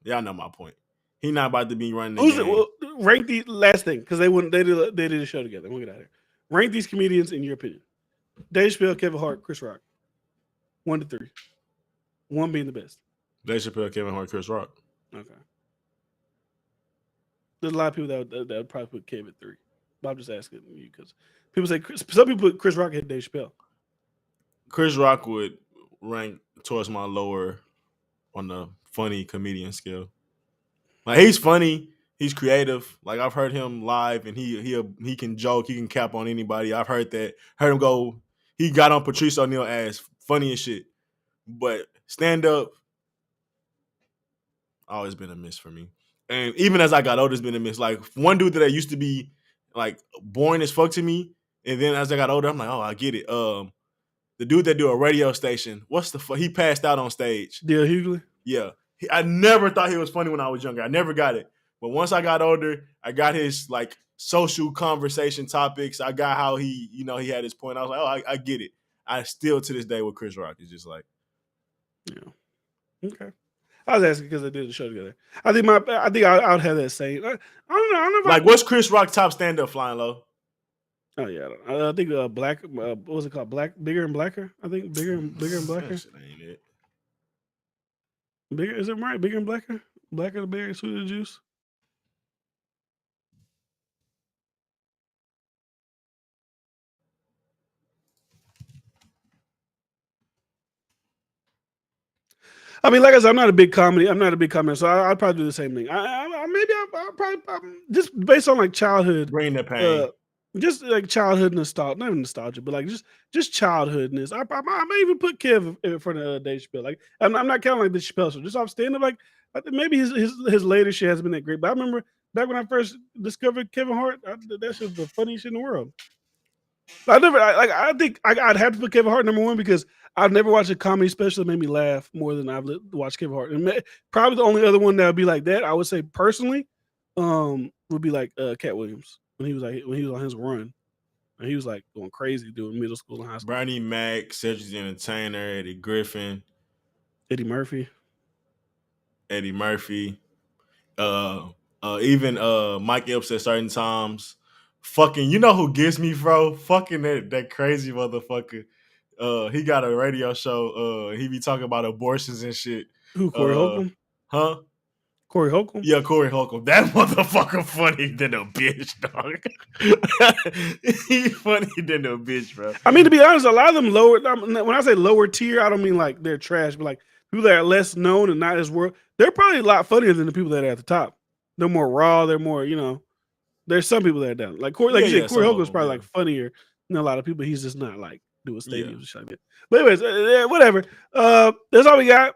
Speaker 2: y'all know my point. He's not about to be running the game.
Speaker 1: Well, rank the last thing because they did a show together. We'll get out of here. Rank these comedians in your opinion. Dave Chappelle, Kevin Hart, Chris Rock. 1 to 3. 1 being the best.
Speaker 2: Dave Chappelle, Kevin Hart, Chris Rock.
Speaker 1: Okay. There's a lot of people that would probably put Kevin at 3. But I'm just asking you because some people put Chris Rock ahead of Dave Chappelle.
Speaker 2: Chris Rock would rank towards my lower on the funny comedian scale. Like he's funny. He's creative. Like I've heard him live, and he can joke. He can cap on anybody. I've heard that. Heard him go. He got on Patrice O'Neal ass, funny as shit. But stand up, always been a miss for me. And even as I got older, it's been a miss. Like one dude that I used to be like boring as fuck to me, and then as I got older, I'm like, oh, I get it. The dude that do a radio station, what's the fuck? He passed out on stage.
Speaker 1: Dale Hughley.
Speaker 2: Yeah, I never thought he was funny when I was younger. I never got it. But once I got older, I got his like social conversation topics. I got how he had his point. I was like, oh, I get it. I still to this day with Chris Rock is just like,
Speaker 1: yeah, okay. I was asking because I did the show together. I think I would have that same. I don't know.
Speaker 2: Like, what's Chris Rock top stand up Flying Low?
Speaker 1: Oh yeah, I think Black. What was it called? Black, Bigger and Blacker. I think Bigger and Blacker.
Speaker 2: That shit ain't it.
Speaker 1: Bigger, is it right? Bigger and Blacker. Blacker the berry, sweeter the juice. I mean, like I said, I'm not a big comedy. So I'd probably do the same thing. I'll probably just based on like childhood,
Speaker 2: bring the pain,
Speaker 1: just like childhood nostalgia, not even nostalgia, but like just childhoodness. I may even put Kev in front of Dave Chappelle. Like I'm not counting like the Chappelle show. Just off stand up, like I think maybe his later shit hasn't been that great. But I remember back when I first discovered Kevin Hart, that's just the funniest shit in the world. I think I'd have to put Kevin Hart number 1 because I've never watched a comedy special that made me laugh more than I've watched Kevin Hart. And probably the only other one that would be like that, I would say personally, would be like Cat Williams when he was on his run, and he was like going crazy doing middle school and high school.
Speaker 2: Bernie Mac, Cedric the Entertainer, Eddie Griffin,
Speaker 1: Eddie Murphy,
Speaker 2: even Mike Epps at certain times. Fucking, you know who gets me, bro? Fucking that crazy motherfucker. He got a radio show. He be talking about abortions and shit.
Speaker 1: Who, Corey Holcomb?
Speaker 2: Huh?
Speaker 1: Corey Holcomb?
Speaker 2: Yeah, Corey Holcomb. That motherfucker funny than a bitch, dog. He funny than a bitch, bro.
Speaker 1: I mean, to be honest, a lot of them lower. When I say lower tier, I don't mean like they're trash, but like people that are less known and not as world. They're probably a lot funnier than the people that are at the top. They're more raw. They're more, There's some people that are down. Like Corey, like you said, Corey
Speaker 2: some of
Speaker 1: Holcomb's
Speaker 2: them,
Speaker 1: probably
Speaker 2: yeah.
Speaker 1: like funnier than a lot of people. He's just not like doing stadiums
Speaker 2: Yeah.
Speaker 1: and shit like that. But anyways, whatever. That's all we got.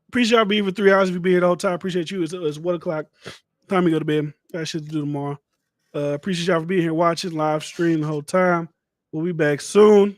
Speaker 1: Appreciate y'all being for 3 hours. If you be here the whole time, appreciate you. It's 1:00. Time to go to bed. Got shit to do tomorrow. Appreciate y'all for being here, watching live stream the whole time. We'll be back soon.